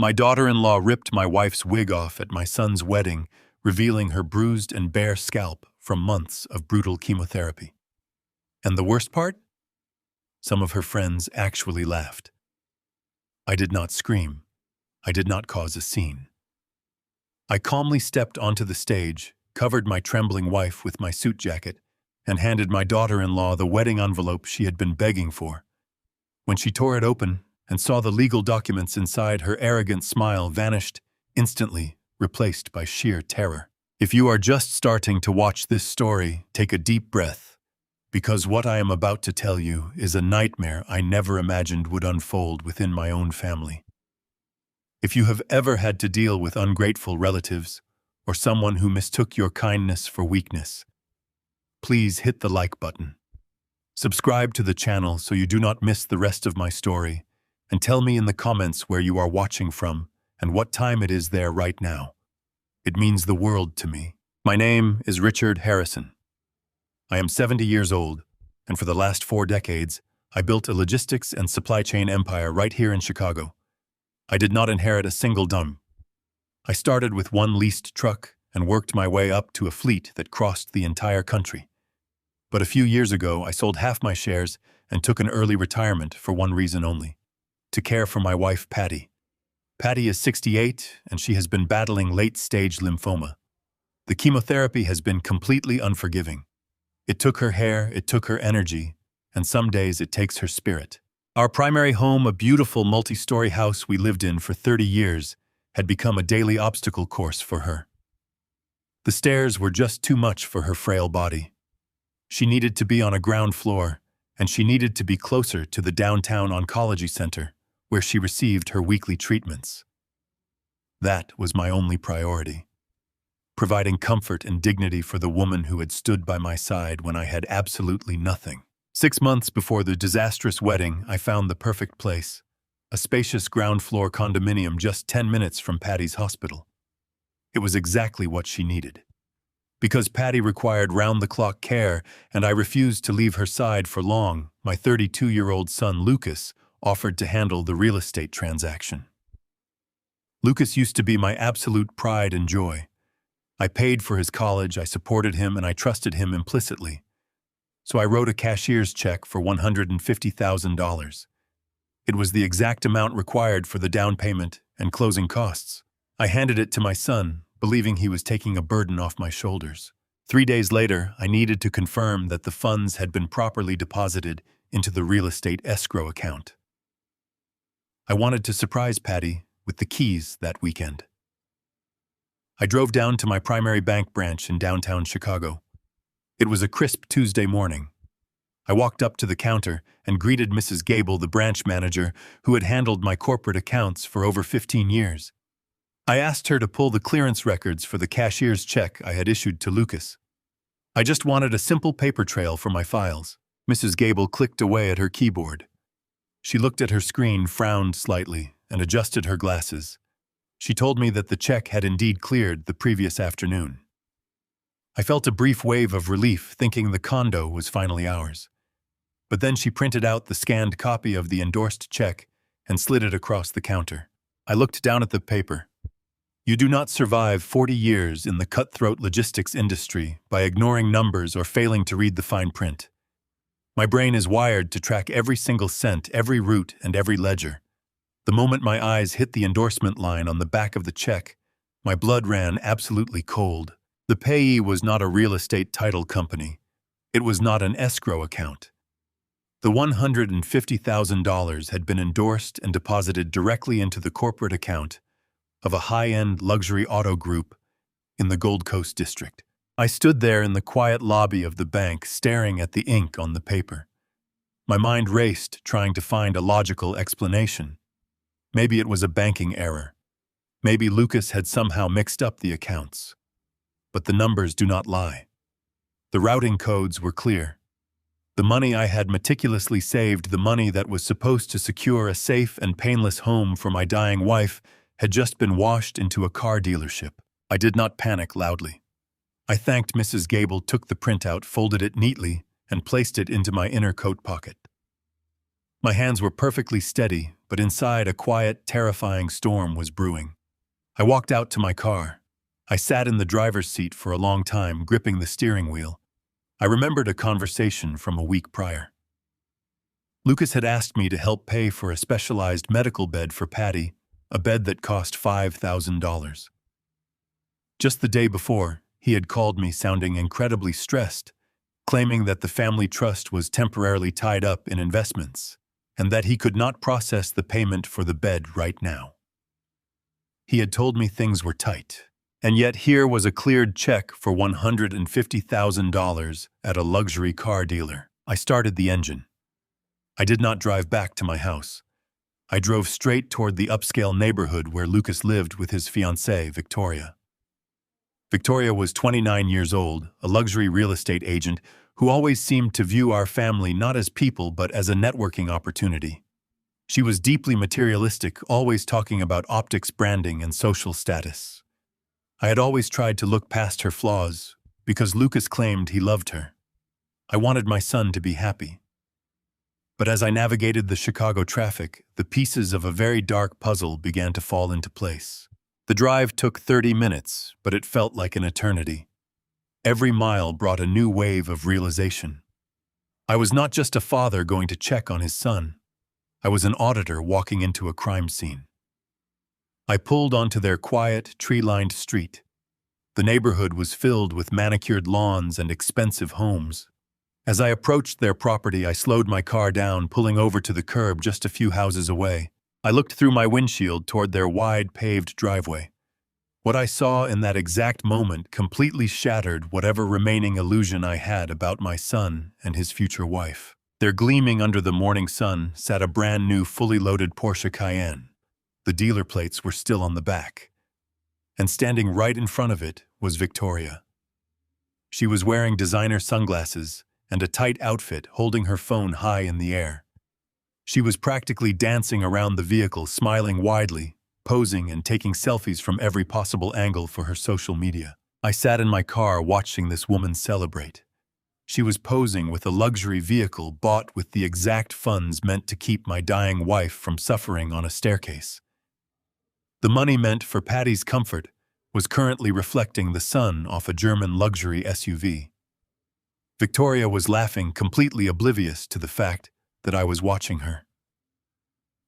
My daughter-in-law ripped my wife's wig off at my son's wedding, revealing her bruised and bare scalp from months of brutal chemotherapy. And the worst part? Some of her friends actually laughed. I did not scream. I did not cause a scene. I calmly stepped onto the stage, covered my trembling wife with my suit jacket, and handed my daughter-in-law the wedding envelope she had been begging for. When she tore it open and saw the legal documents inside, her arrogant smile vanished instantly, replaced by sheer terror. If you are just starting to watch this story, take a deep breath, because what I am about to tell you is a nightmare I never imagined would unfold within my own family. If you have ever had to deal with ungrateful relatives or someone who mistook your kindness for weakness, please hit the like button. Subscribe to the channel so you do not miss the rest of my story, and tell me in the comments where you are watching from and what time it is there right now. It means the world to me. My name is Richard Harrison. I am 70 years old, and for the last 4 decades, I built a logistics and supply chain empire right here in Chicago. I did not inherit a single dime. I started with one leased truck and worked my way up to a fleet that crossed the entire country. But a few years ago, I sold half my shares and took an early retirement for one reason only: to care for my wife, Patty. Patty is 68, and she has been battling late-stage lymphoma. The chemotherapy has been completely unforgiving. It took her hair, it took her energy, and some days it takes her spirit. Our primary home, a beautiful multi-story house we lived in for 30 years, had become a daily obstacle course for her. The stairs were just too much for her frail body. She needed to be on a ground floor, and she needed to be closer to the downtown oncology center, where she received her weekly treatments. That was my only priority: providing comfort and dignity for the woman who had stood by my side when I had absolutely nothing. 6 months before the disastrous wedding, I found the perfect place: a spacious ground-floor condominium just 10 minutes from Patty's hospital. It was exactly what she needed. Because Patty required round-the-clock care and I refused to leave her side for long, my 32-year-old son Lucas offered to handle the real estate transaction. Lucas used to be my absolute pride and joy. I paid for his college, I supported him, and I trusted him implicitly. So I wrote a cashier's check for $150,000. It was the exact amount required for the down payment and closing costs. I handed it to my son, believing he was taking a burden off my shoulders. 3 days later, I needed to confirm that the funds had been properly deposited into the real estate escrow account. I wanted to surprise Patty with the keys that weekend. I drove down to my primary bank branch in downtown Chicago. It was a crisp Tuesday morning. I walked up to the counter and greeted Mrs. Gable, the branch manager, who had handled my corporate accounts for over 15 years. I asked her to pull the clearance records for the cashier's check I had issued to Lucas. I just wanted a simple paper trail for my files. Mrs. Gable clicked away at her keyboard. She looked at her screen, frowned slightly, and adjusted her glasses. She told me that the check had indeed cleared the previous afternoon. I felt a brief wave of relief, thinking the condo was finally ours. But then she printed out the scanned copy of the endorsed check and slid it across the counter. I looked down at the paper. You do not survive 40 years in the cutthroat logistics industry by ignoring numbers or failing to read the fine print. My brain is wired to track every single cent, every route, and every ledger. The moment my eyes hit the endorsement line on the back of the check, my blood ran absolutely cold. The payee was not a real estate title company. It was not an escrow account. The $150,000 had been endorsed and deposited directly into the corporate account of a high-end luxury auto group in the Gold Coast district. I stood there in the quiet lobby of the bank, staring at the ink on the paper. My mind raced, trying to find a logical explanation. Maybe it was a banking error. Maybe Lucas had somehow mixed up the accounts. But the numbers do not lie. The routing codes were clear. The money I had meticulously saved, the money that was supposed to secure a safe and painless home for my dying wife, had just been washed into a car dealership. I did not panic loudly. I thanked Mrs. Gable, took the printout, folded it neatly, and placed it into my inner coat pocket. My hands were perfectly steady, but inside a quiet, terrifying storm was brewing. I walked out to my car. I sat in the driver's seat for a long time, gripping the steering wheel. I remembered a conversation from a week prior. Lucas had asked me to help pay for a specialized medical bed for Patty, a bed that cost $5,000. Just the day before, he had called me sounding incredibly stressed, claiming that the family trust was temporarily tied up in investments, and that he could not process the payment for the bed right now. He had told me things were tight, and yet here was a cleared check for $150,000 at a luxury car dealer. I started the engine. I did not drive back to my house. I drove straight toward the upscale neighborhood where Lucas lived with his fiancée, Victoria. Victoria was 29 years old, a luxury real estate agent who always seemed to view our family not as people but as a networking opportunity. She was deeply materialistic, always talking about optics, branding, and social status. I had always tried to look past her flaws because Lucas claimed he loved her. I wanted my son to be happy. But as I navigated the Chicago traffic, the pieces of a very dark puzzle began to fall into place. The drive took 30 minutes, but it felt like an eternity. Every mile brought a new wave of realization. I was not just a father going to check on his son. I was an auditor walking into a crime scene. I pulled onto their quiet, tree-lined street. The neighborhood was filled with manicured lawns and expensive homes. As I approached their property, I slowed my car down, pulling over to the curb just a few houses away. I looked through my windshield toward their wide, paved driveway. What I saw in that exact moment completely shattered whatever remaining illusion I had about my son and his future wife. There, gleaming under the morning sun, sat a brand new, fully loaded Porsche Cayenne. The dealer plates were still on the back. And standing right in front of it was Victoria. She was wearing designer sunglasses and a tight outfit, holding her phone high in the air. She was practically dancing around the vehicle, smiling widely, posing and taking selfies from every possible angle for her social media. I sat in my car watching this woman celebrate. She was posing with a luxury vehicle bought with the exact funds meant to keep my dying wife from suffering on a staircase. The money meant for Patty's comfort was currently reflecting the sun off a German luxury SUV. Victoria was laughing, completely oblivious to the fact that I was watching her.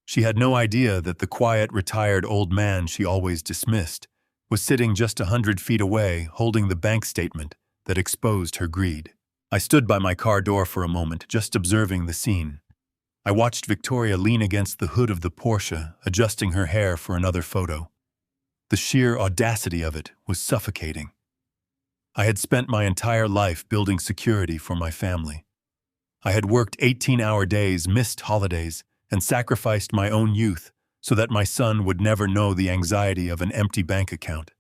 She had no idea that the quiet, retired old man she always dismissed was sitting just 100 feet away, holding the bank statement that exposed her greed. I stood by my car door for a moment, just observing the scene. I watched Victoria lean against the hood of the Porsche, adjusting her hair for another photo. The sheer audacity of it was suffocating. I had spent my entire life building security for my family. I had worked 18-hour days, missed holidays, and sacrificed my own youth so that my son would never know the anxiety of an empty bank account.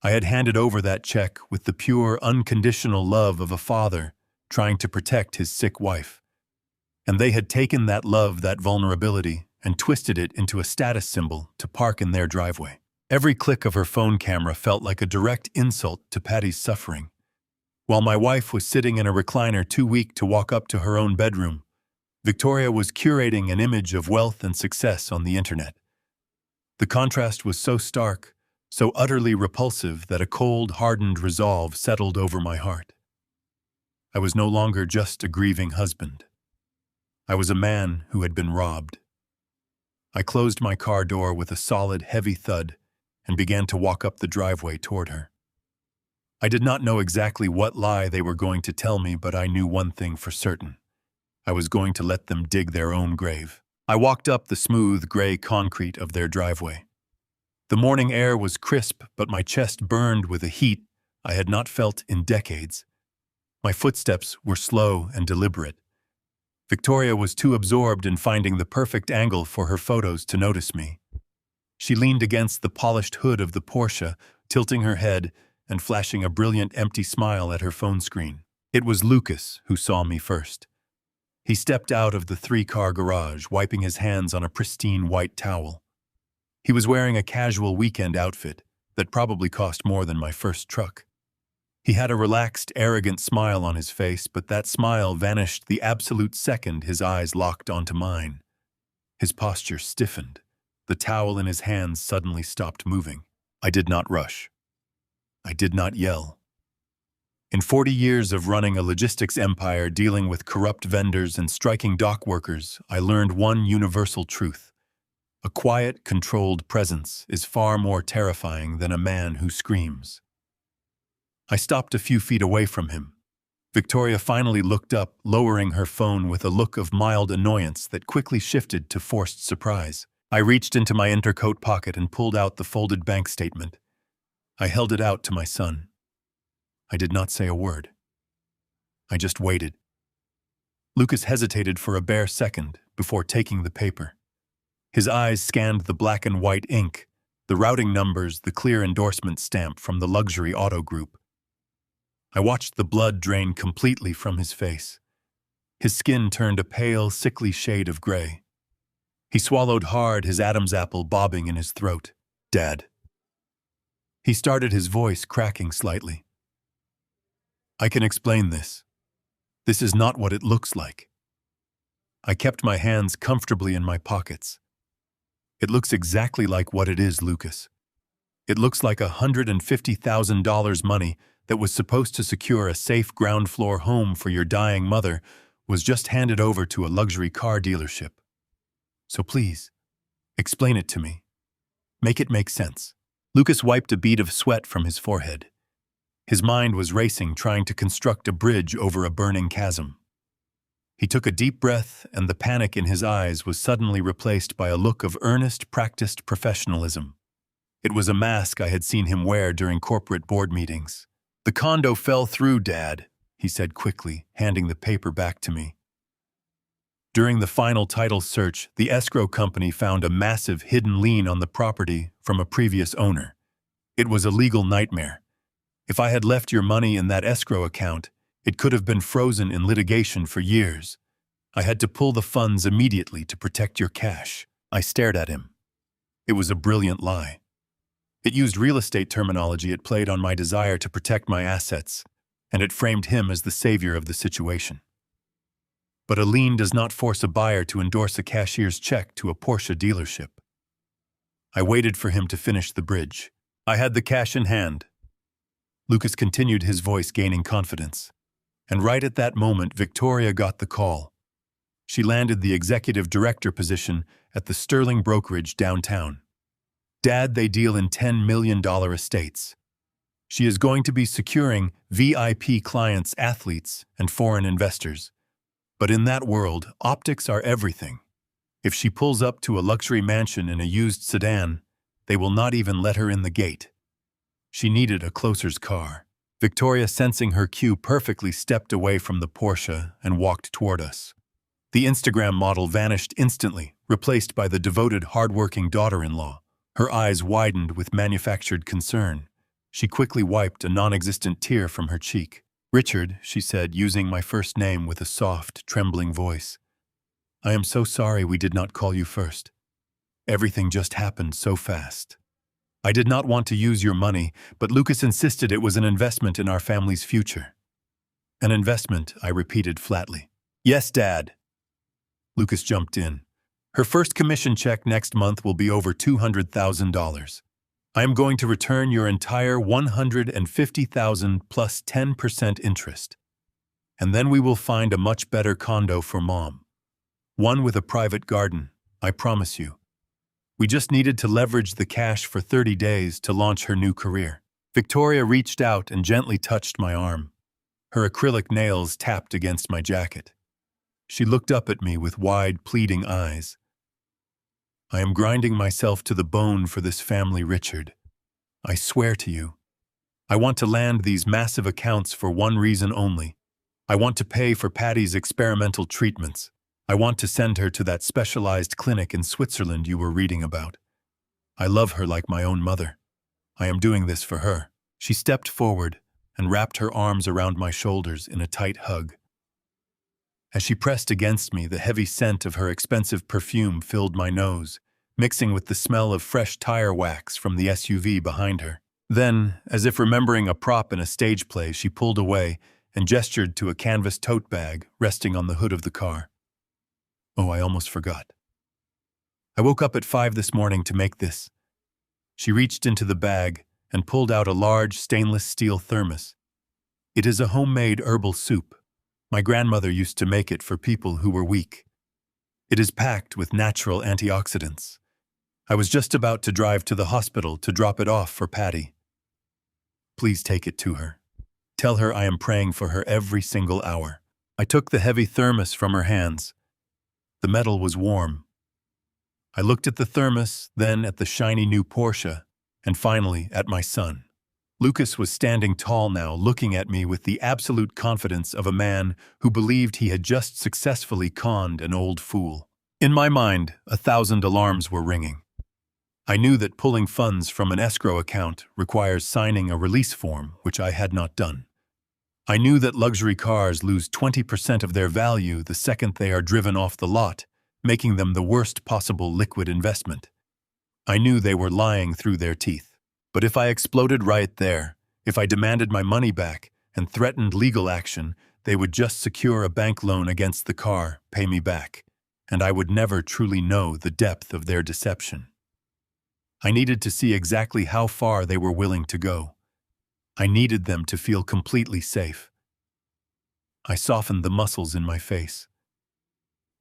I had handed over that check with the pure, unconditional love of a father trying to protect his sick wife. And they had taken that love, that vulnerability, and twisted it into a status symbol to park in their driveway. Every click of her phone camera felt like a direct insult to Patty's suffering. While my wife was sitting in a recliner too weak to walk up to her own bedroom, Victoria was curating an image of wealth and success on the internet. The contrast was so stark, so utterly repulsive that a cold, hardened resolve settled over my heart. I was no longer just a grieving husband. I was a man who had been robbed. I closed my car door with a solid, heavy thud and began to walk up the driveway toward her. I did not know exactly what lie they were going to tell me, but I knew one thing for certain. I was going to let them dig their own grave. I walked up the smooth, gray concrete of their driveway. The morning air was crisp, but my chest burned with a heat I had not felt in decades. My footsteps were slow and deliberate. Victoria was too absorbed in finding the perfect angle for her photos to notice me. She leaned against the polished hood of the Porsche, tilting her head and flashing a brilliant, empty smile at her phone screen. It was Lucas who saw me first. He stepped out of the 3-car garage, wiping his hands on a pristine white towel. He was wearing a casual weekend outfit that probably cost more than my first truck. He had a relaxed, arrogant smile on his face, but that smile vanished the absolute second his eyes locked onto mine. His posture stiffened. The towel in his hands suddenly stopped moving. I did not rush. I did not yell. In 40 years of running a logistics empire dealing with corrupt vendors and striking dock workers, I learned one universal truth. A quiet, controlled presence is far more terrifying than a man who screams. I stopped a few feet away from him. Victoria finally looked up, lowering her phone with a look of mild annoyance that quickly shifted to forced surprise. I reached into my intercoat pocket and pulled out the folded bank statement. I held it out to my son. I did not say a word. I just waited. Lucas hesitated for a bare second before taking the paper. His eyes scanned the black and white ink, the routing numbers, the clear endorsement stamp from the luxury auto group. I watched the blood drain completely from his face. His skin turned a pale, sickly shade of gray. He swallowed hard, his Adam's apple bobbing in his throat. "Dad." He started, his voice cracking slightly. "I can explain this. This is not what it looks like." I kept my hands comfortably in my pockets. "It looks exactly like what it is, Lucas. It looks like $150,000 money that was supposed to secure a safe ground floor home for your dying mother was just handed over to a luxury car dealership. So please, explain it to me. Make it make sense." Lucas wiped a bead of sweat from his forehead. His mind was racing, trying to construct a bridge over a burning chasm. He took a deep breath, and the panic in his eyes was suddenly replaced by a look of earnest, practiced professionalism. It was a mask I had seen him wear during corporate board meetings. "The condo fell through, Dad," he said quickly, handing the paper back to me. During the final title search, the escrow company found a massive hidden lien on the property from a previous owner. It was a legal nightmare. If I had left your money in that escrow account, it could have been frozen in litigation for years. I had to pull the funds immediately to protect your cash. I stared at him. It was a brilliant lie. It used real estate terminology, it played on my desire to protect my assets, and it framed him as the savior of the situation. But a lien does not force a buyer to endorse a cashier's check to a Porsche dealership. I waited for him to finish the bridge. I had the cash in hand. Lucas continued, his voice gaining confidence. And right at that moment, Victoria got the call. She landed the executive director position at the Sterling brokerage downtown. Dad, they deal in $10 million estates. She is going to be securing VIP clients, athletes, and foreign investors. But in that world, optics are everything. If she pulls up to a luxury mansion in a used sedan, they will not even let her in the gate. She needed a closer's car. Victoria, sensing her cue perfectly, stepped away from the Porsche and walked toward us. The Instagram model vanished instantly, replaced by the devoted, hardworking daughter-in-law. Her eyes widened with manufactured concern. She quickly wiped a non-existent tear from her cheek. "Richard," she said, using my first name with a soft, trembling voice. "I am so sorry we did not call you first. Everything just happened so fast. I did not want to use your money, but Lucas insisted it was an investment in our family's future." "An investment," I repeated flatly. "Yes, Dad." Lucas jumped in. "Her first commission check next month will be over $200,000. I am going to return your entire $150,000 plus 10% interest. And then we will find a much better condo for Mom. One with a private garden, I promise you. We just needed to leverage the cash for 30 days to launch her new career." Victoria reached out and gently touched my arm. Her acrylic nails tapped against my jacket. She looked up at me with wide, pleading eyes. "I am grinding myself to the bone for this family, Richard. I swear to you. I want to land these massive accounts for one reason only. I want to pay for Patty's experimental treatments. I want to send her to that specialized clinic in Switzerland you were reading about. I love her like my own mother. I am doing this for her." She stepped forward and wrapped her arms around my shoulders in a tight hug. As she pressed against me, the heavy scent of her expensive perfume filled my nose, mixing with the smell of fresh tire wax from the SUV behind her. Then, as if remembering a prop in a stage play, she pulled away and gestured to a canvas tote bag resting on the hood of the car. Oh, I almost forgot. I woke up at 5 this morning to make this. She reached into the bag and pulled out a large stainless steel thermos. It is a homemade herbal soup. My grandmother used to make it for people who were weak. It is packed with natural antioxidants. I was just about to drive to the hospital to drop it off for Patty. Please take it to her. Tell her I am praying for her every single hour. I took the heavy thermos from her hands. The metal was warm. I looked at the thermos, then at the shiny new Porsche, and finally at my son. Lucas was standing tall now, looking at me with the absolute confidence of a man who believed he had just successfully conned an old fool. In my mind, 1,000 alarms were ringing. I knew that pulling funds from an escrow account requires signing a release form, which I had not done. I knew that luxury cars lose 20% of their value the second they are driven off the lot, making them the worst possible liquid investment. I knew they were lying through their teeth. But if I exploded right there, if I demanded my money back and threatened legal action, they would just secure a bank loan against the car, pay me back, and I would never truly know the depth of their deception. I needed to see exactly how far they were willing to go. I needed them to feel completely safe. I softened the muscles in my face.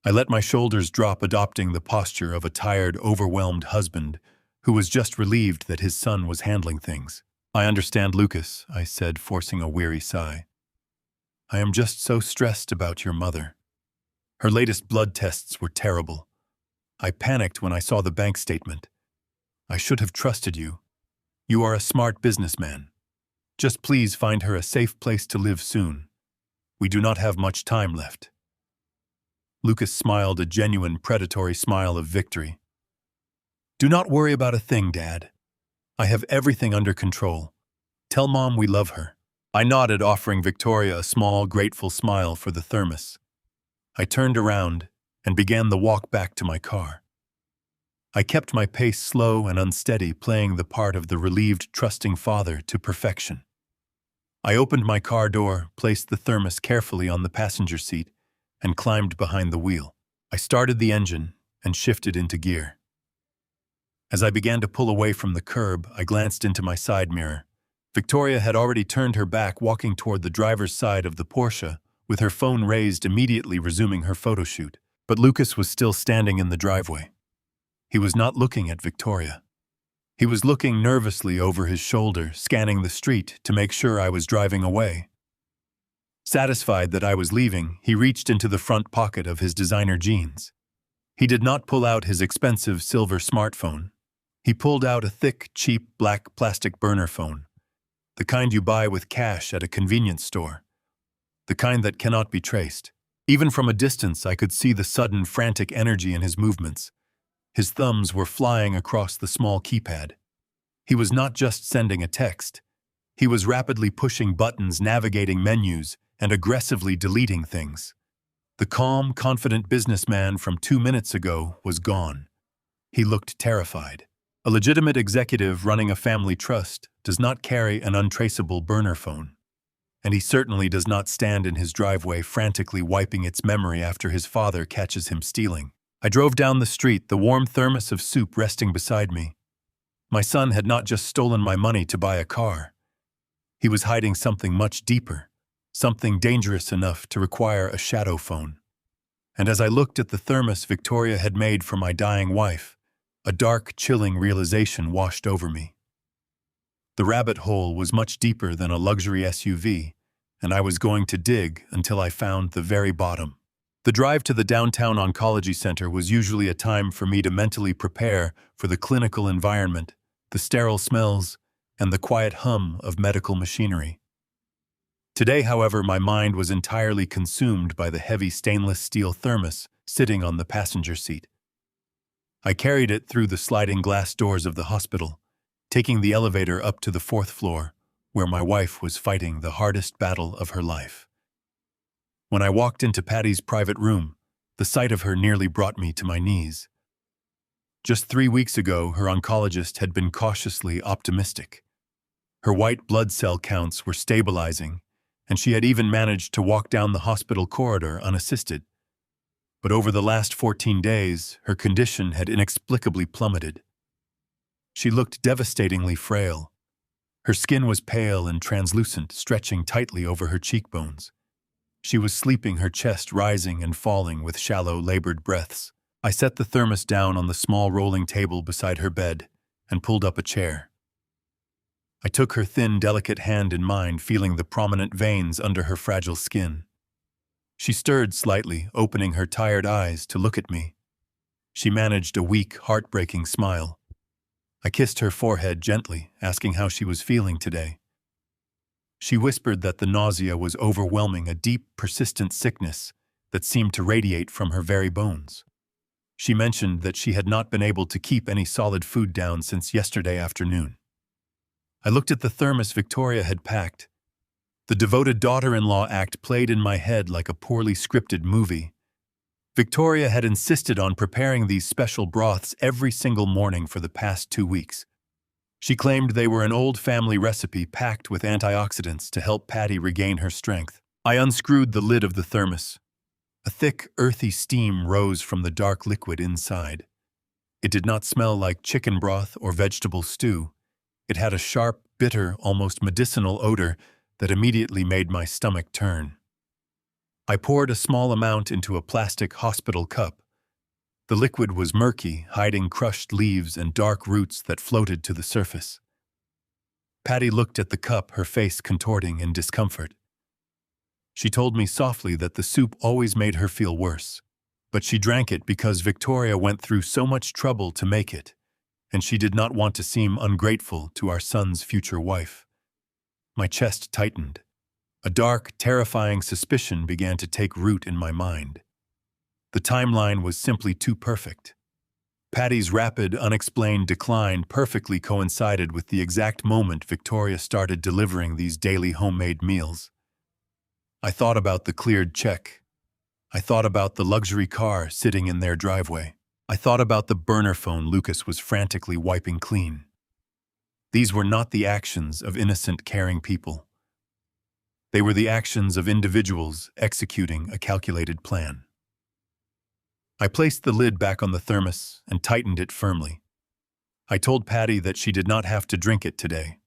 I let my shoulders drop, adopting the posture of a tired, overwhelmed husband who was just relieved that his son was handling things. I understand, Lucas, I said, forcing a weary sigh. I am just so stressed about your mother. Her latest blood tests were terrible. I panicked when I saw the bank statement. I should have trusted you. You are a smart businessman. Just please find her a safe place to live soon. We do not have much time left. Lucas smiled a genuine predatory smile of victory. Do not worry about a thing, Dad. I have everything under control. Tell Mom we love her. I nodded, offering Victoria a small, grateful smile for the thermos. I turned around and began the walk back to my car. I kept my pace slow and unsteady, playing the part of the relieved, trusting father to perfection. I opened my car door, placed the thermos carefully on the passenger seat, and climbed behind the wheel. I started the engine and shifted into gear. As I began to pull away from the curb, I glanced into my side mirror. Victoria had already turned her back, walking toward the driver's side of the Porsche, with her phone raised, immediately resuming her photo shoot. But Lucas was still standing in the driveway. He was not looking at Victoria. He was looking nervously over his shoulder, scanning the street to make sure I was driving away. Satisfied that I was leaving, he reached into the front pocket of his designer jeans. He did not pull out his expensive silver smartphone. He pulled out a thick, cheap, black plastic burner phone, the kind you buy with cash at a convenience store, the kind that cannot be traced. Even from a distance, I could see the sudden, frantic energy in his movements. His thumbs were flying across the small keypad. He was not just sending a text. He was rapidly pushing buttons, navigating menus, and aggressively deleting things. The calm, confident businessman from 2 minutes ago was gone. He looked terrified. A legitimate executive running a family trust does not carry an untraceable burner phone. And he certainly does not stand in his driveway frantically wiping its memory after his father catches him stealing. I drove down the street, the warm thermos of soup resting beside me. My son had not just stolen my money to buy a car. He was hiding something much deeper, something dangerous enough to require a shadow phone. And as I looked at the thermos Victoria had made for my dying wife, a dark, chilling realization washed over me. The rabbit hole was much deeper than a luxury SUV, and I was going to dig until I found the very bottom. The drive to the downtown oncology center was usually a time for me to mentally prepare for the clinical environment, the sterile smells, and the quiet hum of medical machinery. Today, however, my mind was entirely consumed by the heavy stainless steel thermos sitting on the passenger seat. I carried it through the sliding glass doors of the hospital, taking the elevator up to the 4th floor, where my wife was fighting the hardest battle of her life. When I walked into Patty's private room, the sight of her nearly brought me to my knees. Just 3 weeks ago, her oncologist had been cautiously optimistic. Her white blood cell counts were stabilizing, and she had even managed to walk down the hospital corridor unassisted. But over the last 14 days, her condition had inexplicably plummeted. She looked devastatingly frail. Her skin was pale and translucent, stretching tightly over her cheekbones. She was sleeping, her chest rising and falling with shallow, labored breaths. I set the thermos down on the small rolling table beside her bed and pulled up a chair. I took her thin, delicate hand in mine, feeling the prominent veins under her fragile skin. She stirred slightly, opening her tired eyes to look at me. She managed a weak, heartbreaking smile. I kissed her forehead gently, asking how she was feeling today. She whispered that the nausea was overwhelming, a deep, persistent sickness that seemed to radiate from her very bones. She mentioned that she had not been able to keep any solid food down since yesterday afternoon. I looked at the thermos Victoria had packed. The devoted daughter-in-law act played in my head like a poorly scripted movie. Victoria had insisted on preparing these special broths every single morning for the past 2 weeks. She claimed they were an old family recipe packed with antioxidants to help Patty regain her strength. I unscrewed the lid of the thermos. A thick, earthy steam rose from the dark liquid inside. It did not smell like chicken broth or vegetable stew. It had a sharp, bitter, almost medicinal odor that immediately made my stomach turn. I poured a small amount into a plastic hospital cup. The liquid was murky, hiding crushed leaves and dark roots that floated to the surface. Patty looked at the cup, her face contorting in discomfort. She told me softly that the soup always made her feel worse, but she drank it because Victoria went through so much trouble to make it, and she did not want to seem ungrateful to our son's future wife. My chest tightened. A dark, terrifying suspicion began to take root in my mind. The timeline was simply too perfect. Patty's rapid, unexplained decline perfectly coincided with the exact moment Victoria started delivering these daily homemade meals. I thought about the cleared check. I thought about the luxury car sitting in their driveway. I thought about the burner phone Lucas was frantically wiping clean. These were not the actions of innocent, caring people. They were the actions of individuals executing a calculated plan. I placed the lid back on the thermos and tightened it firmly. I told Patty that she did not have to drink it today.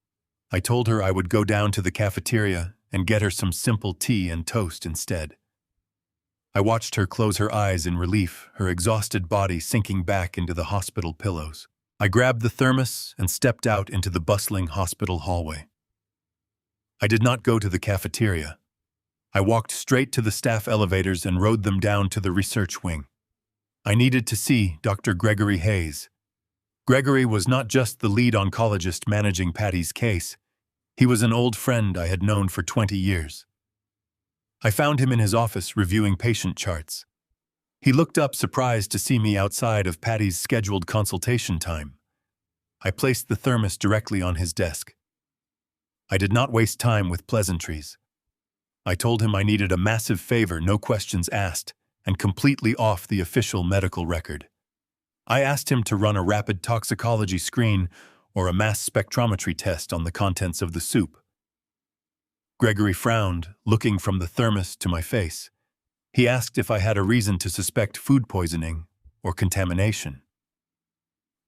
I told her I would go down to the cafeteria and get her some simple tea and toast instead. I watched her close her eyes in relief, her exhausted body sinking back into the hospital pillows. I grabbed the thermos and stepped out into the bustling hospital hallway. I did not go to the cafeteria. I walked straight to the staff elevators and rode them down to the research wing. I needed to see Dr. Gregory Hayes. Gregory was not just the lead oncologist managing Patty's case. He was an old friend I had known for 20 years. I found him in his office reviewing patient charts. He looked up surprised to see me outside of Patty's scheduled consultation time. I placed the thermos directly on his desk. I did not waste time with pleasantries. I told him I needed a massive favor, no questions asked, and completely off the official medical record. I asked him to run a rapid toxicology screen or a mass spectrometry test on the contents of the soup. Gregory frowned, looking from the thermos to my face. He asked if I had a reason to suspect food poisoning or contamination.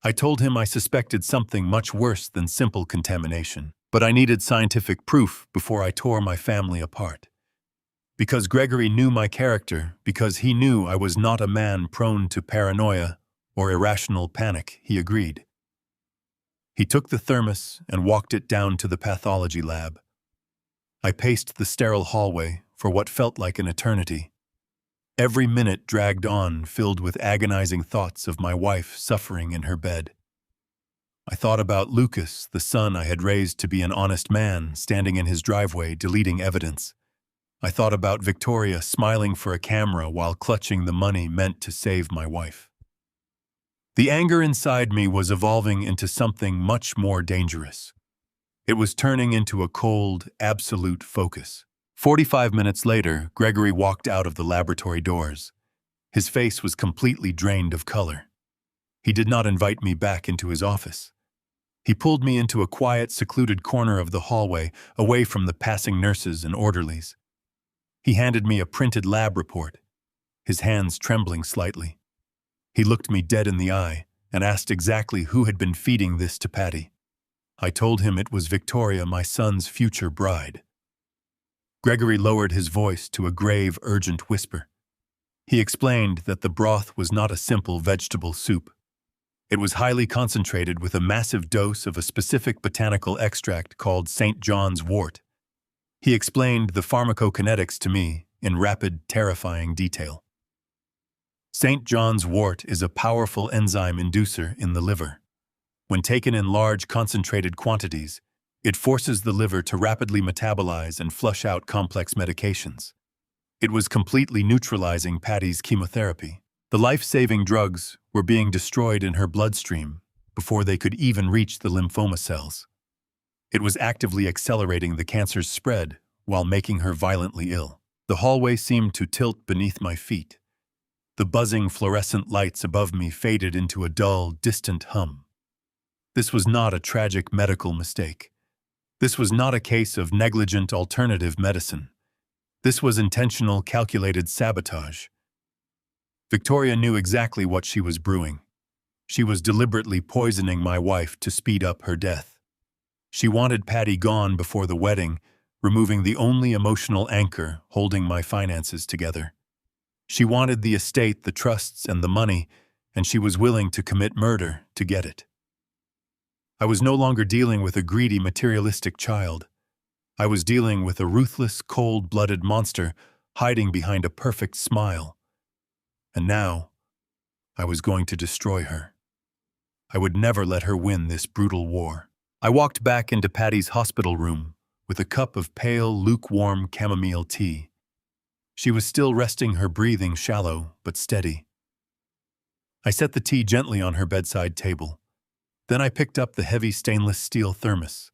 I told him I suspected something much worse than simple contamination, but I needed scientific proof before I tore my family apart. Because Gregory knew my character, because he knew I was not a man prone to paranoia or irrational panic, he agreed. He took the thermos and walked it down to the pathology lab. I paced the sterile hallway for what felt like an eternity. Every minute dragged on, filled with agonizing thoughts of my wife suffering in her bed. I thought about Lucas, the son I had raised to be an honest man, standing in his driveway, deleting evidence. I thought about Victoria smiling for a camera while clutching the money meant to save my wife. The anger inside me was evolving into something much more dangerous. It was turning into a cold, absolute focus. 45 minutes later, Gregory walked out of the laboratory doors. His face was completely drained of color. He did not invite me back into his office. He pulled me into a quiet, secluded corner of the hallway, away from the passing nurses and orderlies. He handed me a printed lab report, his hands trembling slightly. He looked me dead in the eye and asked exactly who had been feeding this to Patty. I told him it was Victoria, my son's future bride. Gregory lowered his voice to a grave, urgent whisper. He explained that the broth was not a simple vegetable soup. It was highly concentrated with a massive dose of a specific botanical extract called St. John's wort. He explained the pharmacokinetics to me in rapid, terrifying detail. St. John's wort is a powerful enzyme inducer in the liver. When taken in large, concentrated quantities, it forces the liver to rapidly metabolize and flush out complex medications. It was completely neutralizing Patty's chemotherapy. The life-saving drugs were being destroyed in her bloodstream before they could even reach the lymphoma cells. It was actively accelerating the cancer's spread while making her violently ill. The hallway seemed to tilt beneath my feet. The buzzing fluorescent lights above me faded into a dull, distant hum. This was not a tragic medical mistake. This was not a case of negligent alternative medicine. This was intentional, calculated sabotage. Victoria knew exactly what she was brewing. She was deliberately poisoning my wife to speed up her death. She wanted Patty gone before the wedding, removing the only emotional anchor holding my finances together. She wanted the estate, the trusts, and the money, and she was willing to commit murder to get it. I was no longer dealing with a greedy, materialistic child. I was dealing with a ruthless, cold-blooded monster hiding behind a perfect smile. And now, I was going to destroy her. I would never let her win this brutal war. I walked back into Patty's hospital room with a cup of pale, lukewarm chamomile tea. She was still resting, her breathing shallow but steady. I set the tea gently on her bedside table. Then I picked up the heavy stainless steel thermos.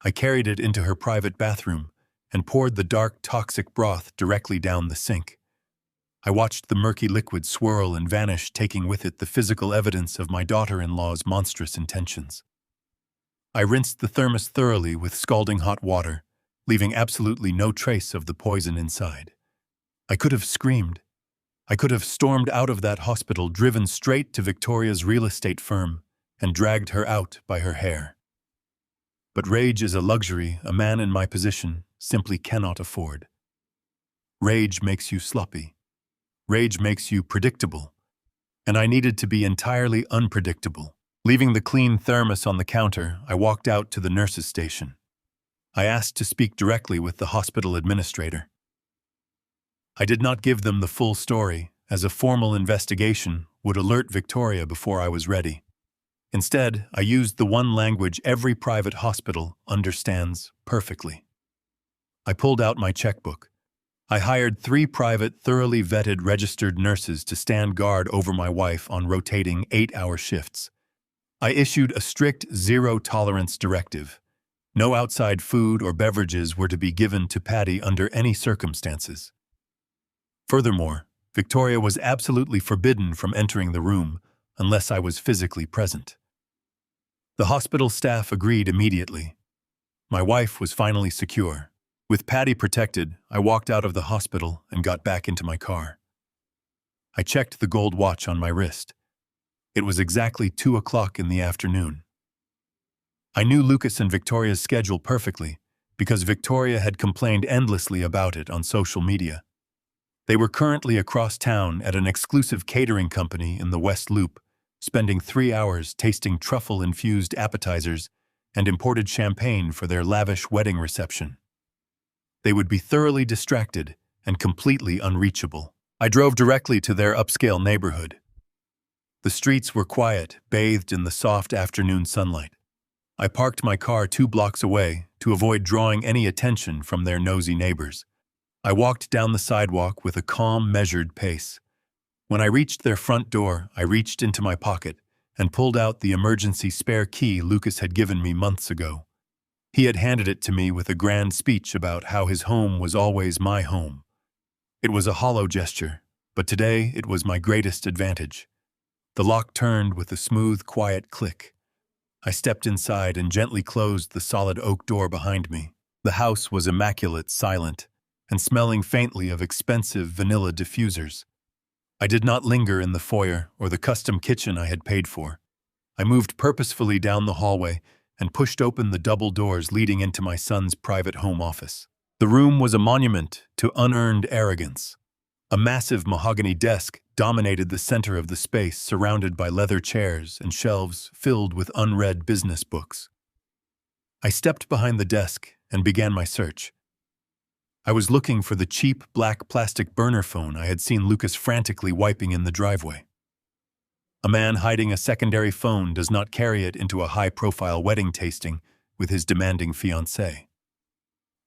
I carried it into her private bathroom and poured the dark, toxic broth directly down the sink. I watched the murky liquid swirl and vanish, taking with it the physical evidence of my daughter-in-law's monstrous intentions. I rinsed the thermos thoroughly with scalding hot water, leaving absolutely no trace of the poison inside. I could have screamed. I could have stormed out of that hospital, driven straight to Victoria's real estate firm, and dragged her out by her hair. But rage is a luxury a man in my position simply cannot afford. Rage makes you sloppy. Rage makes you predictable. And I needed to be entirely unpredictable. Leaving the clean thermos on the counter, I walked out to the nurse's station. I asked to speak directly with the hospital administrator. I did not give them the full story, as a formal investigation would alert Victoria before I was ready. Instead, I used the one language every private hospital understands perfectly. I pulled out my checkbook. I hired 3 private, thoroughly vetted, registered nurses to stand guard over my wife on rotating 8-hour shifts. I issued a strict zero-tolerance directive. No outside food or beverages were to be given to Patty under any circumstances. Furthermore, Victoria was absolutely forbidden from entering the room unless I was physically present. The hospital staff agreed immediately. My wife was finally secure. With Patty protected, I walked out of the hospital and got back into my car. I checked the gold watch on my wrist. It was exactly 2 o'clock in the afternoon. I knew Lucas and Victoria's schedule perfectly because Victoria had complained endlessly about it on social media. They were currently across town at an exclusive catering company in the West Loop, spending 3 hours tasting truffle-infused appetizers and imported champagne for their lavish wedding reception. They would be thoroughly distracted and completely unreachable. I drove directly to their upscale neighborhood. The streets were quiet, bathed in the soft afternoon sunlight. I parked my car 2 blocks away to avoid drawing any attention from their nosy neighbors. I walked down the sidewalk with a calm, measured pace. When I reached their front door, I reached into my pocket and pulled out the emergency spare key Lucas had given me months ago. He had handed it to me with a grand speech about how his home was always my home. It was a hollow gesture, but today it was my greatest advantage. The lock turned with a smooth, quiet click. I stepped inside and gently closed the solid oak door behind me. The house was immaculate, silent, and smelling faintly of expensive vanilla diffusers. I did not linger in the foyer or the custom kitchen I had paid for. I moved purposefully down the hallway and pushed open the double doors leading into my son's private home office. The room was a monument to unearned arrogance. A massive mahogany desk dominated the center of the space, surrounded by leather chairs and shelves filled with unread business books. I stepped behind the desk and began my search. I was looking for the cheap black plastic burner phone I had seen Lucas frantically wiping in the driveway. A man hiding a secondary phone does not carry it into a high-profile wedding tasting with his demanding fiancée.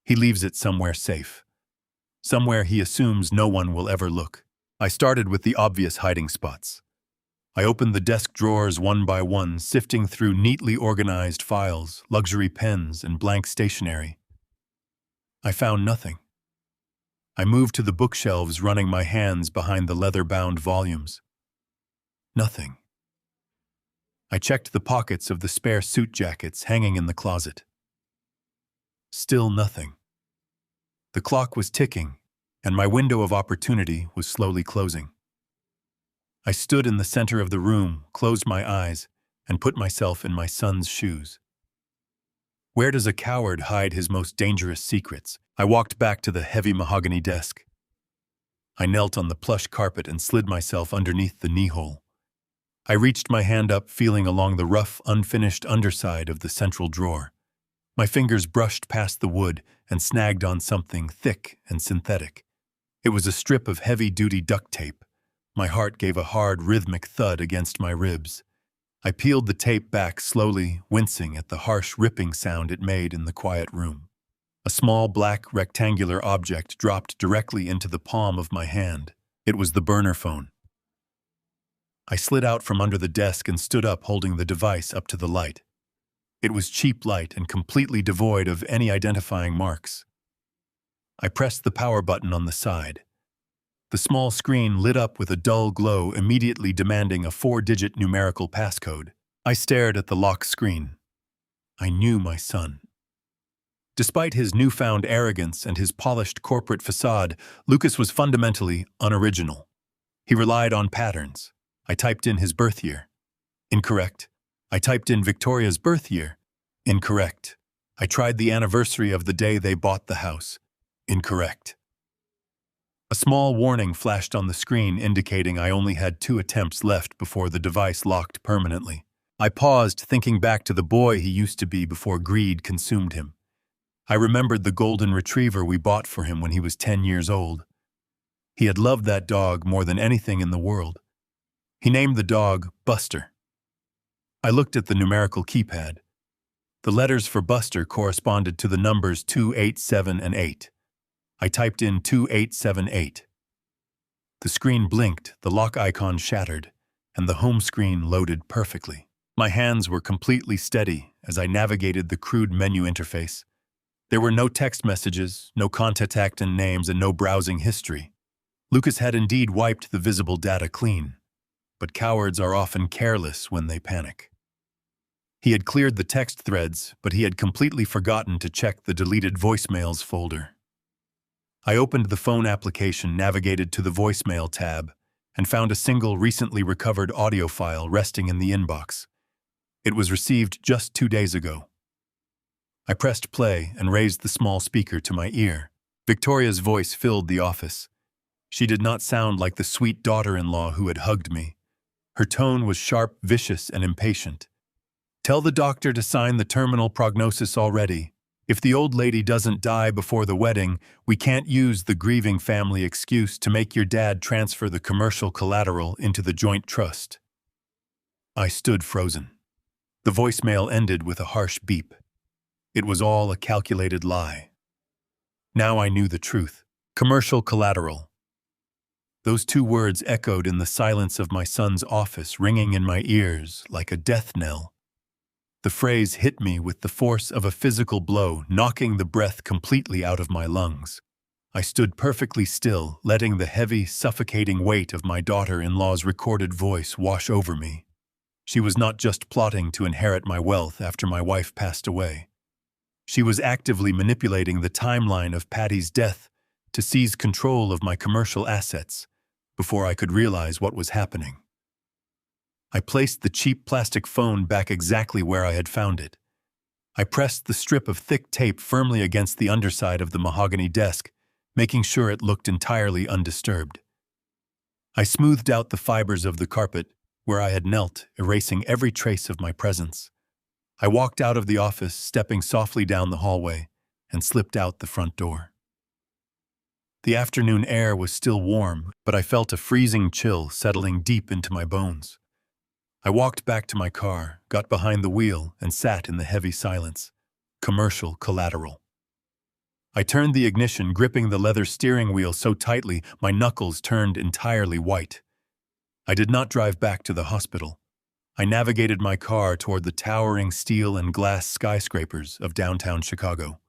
He leaves it somewhere safe, somewhere he assumes no one will ever look. I started with the obvious hiding spots. I opened the desk drawers one by one, sifting through neatly organized files, luxury pens, and blank stationery. I found nothing. I moved to the bookshelves, running my hands behind the leather-bound volumes. Nothing. I checked the pockets of the spare suit jackets hanging in the closet. Still nothing. The clock was ticking, and my window of opportunity was slowly closing. I stood in the center of the room, closed my eyes, and put myself in my son's shoes. Where does a coward hide his most dangerous secrets? I walked back to the heavy mahogany desk. I knelt on the plush carpet and slid myself underneath the knee-hole. I reached my hand up, feeling along the rough, unfinished underside of the central drawer. My fingers brushed past the wood and snagged on something thick and synthetic. It was a strip of heavy-duty duct tape. My heart gave a hard, rhythmic thud against my ribs. I peeled the tape back slowly, wincing at the harsh ripping sound it made in the quiet room. A small black rectangular object dropped directly into the palm of my hand. It was the burner phone. I slid out from under the desk and stood up, holding the device up to the light. It was cheap light and completely devoid of any identifying marks. I pressed the power button on the side. The small screen lit up with a dull glow, immediately demanding a 4-digit numerical passcode. I stared at the lock screen. I knew my son. Despite his newfound arrogance and his polished corporate facade, Lucas was fundamentally unoriginal. He relied on patterns. I typed in his birth year. Incorrect. I typed in Victoria's birth year. Incorrect. I tried the anniversary of the day they bought the house. Incorrect. A small warning flashed on the screen indicating I only had 2 attempts left before the device locked permanently. I paused, thinking back to the boy he used to be before greed consumed him. I remembered the golden retriever we bought for him when he was 10 years old. He had loved that dog more than anything in the world. He named the dog Buster. I looked at the numerical keypad. The letters for Buster corresponded to the numbers 2, 8, 7, and 8. I typed in 2878. The screen blinked, the lock icon shattered, and the home screen loaded perfectly. My hands were completely steady as I navigated the crude menu interface. There were no text messages, no contact names, and no browsing history. Lucas had indeed wiped the visible data clean, but cowards are often careless when they panic. He had cleared the text threads, but he had completely forgotten to check the deleted voicemails folder. I opened the phone application, navigated to the voicemail tab, and found a single recently recovered audio file resting in the inbox. It was received just 2 days ago. I pressed play and raised the small speaker to my ear. Victoria's voice filled the office. She did not sound like the sweet daughter-in-law who had hugged me. Her tone was sharp, vicious, and impatient. "Tell the doctor to sign the terminal prognosis already. If the old lady doesn't die before the wedding, we can't use the grieving family excuse to make your dad transfer the commercial collateral into the joint trust." I stood frozen. The voicemail ended with a harsh beep. It was all a calculated lie. Now I knew the truth. Commercial collateral. Those 2 words echoed in the silence of my son's office, ringing in my ears like a death knell. The phrase hit me with the force of a physical blow, knocking the breath completely out of my lungs. I stood perfectly still, letting the heavy, suffocating weight of my daughter-in-law's recorded voice wash over me. She was not just plotting to inherit my wealth after my wife passed away. She was actively manipulating the timeline of Patty's death to seize control of my commercial assets before I could realize what was happening. I placed the cheap plastic phone back exactly where I had found it. I pressed the strip of thick tape firmly against the underside of the mahogany desk, making sure it looked entirely undisturbed. I smoothed out the fibers of the carpet where I had knelt, erasing every trace of my presence. I walked out of the office, stepping softly down the hallway, and slipped out the front door. The afternoon air was still warm, but I felt a freezing chill settling deep into my bones. I walked back to my car, got behind the wheel, and sat in the heavy silence. Commercial collateral. I turned the ignition, gripping the leather steering wheel so tightly my knuckles turned entirely white. I did not drive back to the hospital. I navigated my car toward the towering steel and glass skyscrapers of downtown Chicago.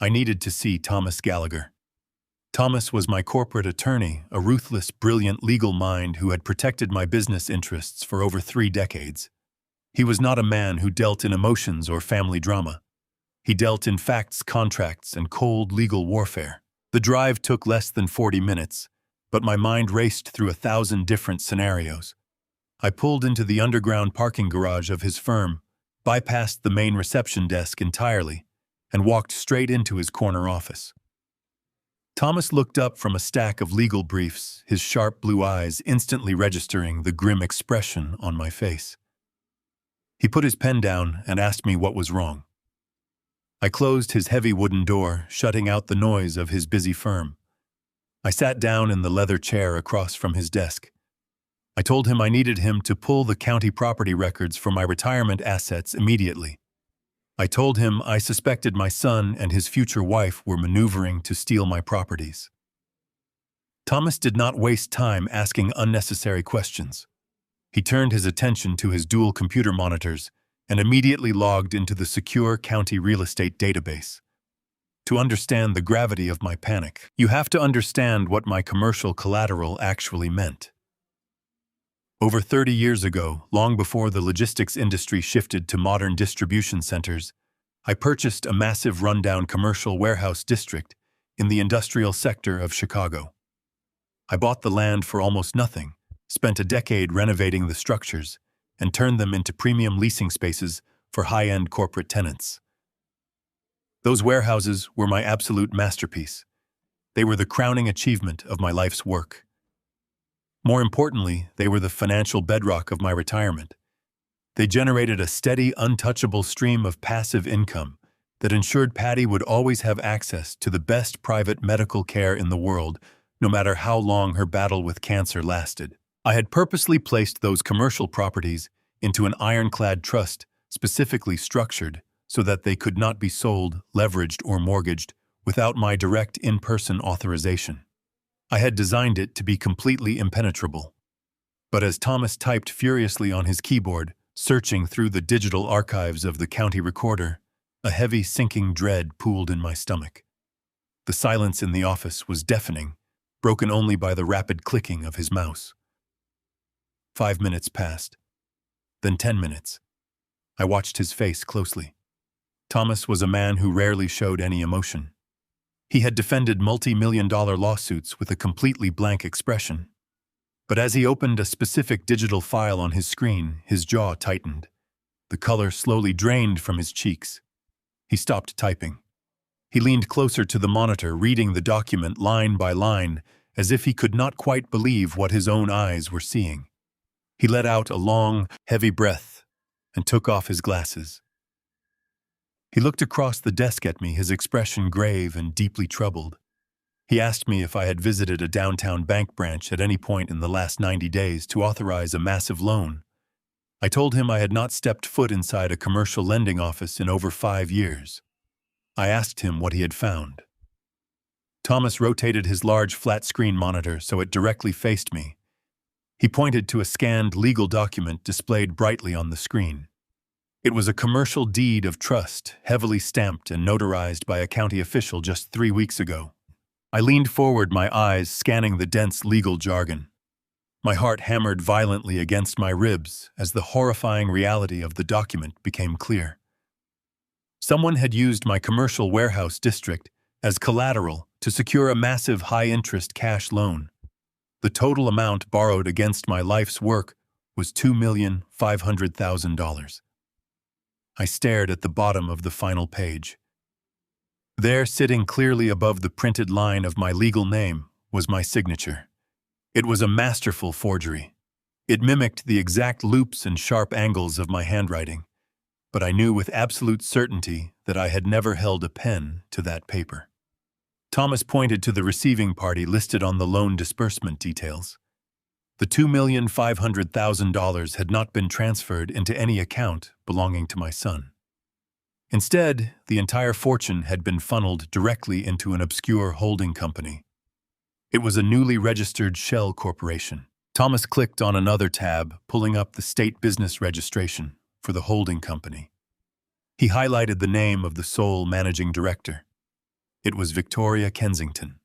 I needed to see Thomas Gallagher. Thomas was my corporate attorney, a ruthless, brilliant legal mind who had protected my business interests for over 3 decades. He was not a man who dealt in emotions or family drama. He dealt in facts, contracts, and cold legal warfare. The drive took less than 40 minutes, but my mind raced through 1,000 different scenarios. I pulled into the underground parking garage of his firm, bypassed the main reception desk entirely, and walked straight into his corner office. Thomas looked up from a stack of legal briefs, his sharp blue eyes instantly registering the grim expression on my face. He put his pen down and asked me what was wrong. I closed his heavy wooden door, shutting out the noise of his busy firm. I sat down in the leather chair across from his desk. I told him I needed him to pull the county property records for my retirement assets immediately. I told him I suspected my son and his future wife were maneuvering to steal my properties. Thomas did not waste time asking unnecessary questions. He turned his attention to his dual computer monitors and immediately logged into the secure county real estate database. To understand the gravity of my panic, you have to understand what my commercial collateral actually meant. Over 30 years ago, long before the logistics industry shifted to modern distribution centers, I purchased a massive rundown commercial warehouse district in the industrial sector of Chicago. I bought the land for almost nothing, spent a decade renovating the structures, and turned them into premium leasing spaces for high-end corporate tenants. Those warehouses were my absolute masterpiece. They were the crowning achievement of my life's work. More importantly, they were the financial bedrock of my retirement. They generated a steady, untouchable stream of passive income that ensured Patty would always have access to the best private medical care in the world, no matter how long her battle with cancer lasted. I had purposely placed those commercial properties into an ironclad trust specifically structured so that they could not be sold, leveraged, or mortgaged without my direct in-person authorization. I had designed it to be completely impenetrable. But as Thomas typed furiously on his keyboard, searching through the digital archives of the county recorder, a heavy sinking dread pooled in my stomach. The silence in the office was deafening, broken only by the rapid clicking of his mouse. 5 minutes passed. Then 10 minutes. I watched his face closely. Thomas was a man who rarely showed any emotion. He had defended multi-million-dollar lawsuits with a completely blank expression. But as he opened a specific digital file on his screen, his jaw tightened. The color slowly drained from his cheeks. He stopped typing. He leaned closer to the monitor, reading the document line by line, as if he could not quite believe what his own eyes were seeing. He let out a long, heavy breath and took off his glasses. He looked across the desk at me, his expression grave and deeply troubled. He asked me if I had visited a downtown bank branch at any point in the last 90 days to authorize a massive loan. I told him I had not stepped foot inside a commercial lending office in over 5 years. I asked him what he had found. Thomas rotated his large flat-screen monitor so it directly faced me. He pointed to a scanned legal document displayed brightly on the screen. It was a commercial deed of trust, heavily stamped and notarized by a county official just 3 weeks ago. I leaned forward, my eyes scanning the dense legal jargon. My heart hammered violently against my ribs as the horrifying reality of the document became clear. Someone had used my commercial warehouse district as collateral to secure a massive high-interest cash loan. The total amount borrowed against my life's work was $2,500,000. I stared at the bottom of the final page. There, sitting clearly above the printed line of my legal name, was my signature. It was a masterful forgery. It mimicked the exact loops and sharp angles of my handwriting, but I knew with absolute certainty that I had never held a pen to that paper. Thomas pointed to the receiving party listed on the loan disbursement details. The $2,500,000 had not been transferred into any account belonging to my son. Instead, the entire fortune had been funneled directly into an obscure holding company. It was a newly registered shell corporation. Thomas clicked on another tab, pulling up the state business registration for the holding company. He highlighted the name of the sole managing director. It was Victoria Kensington.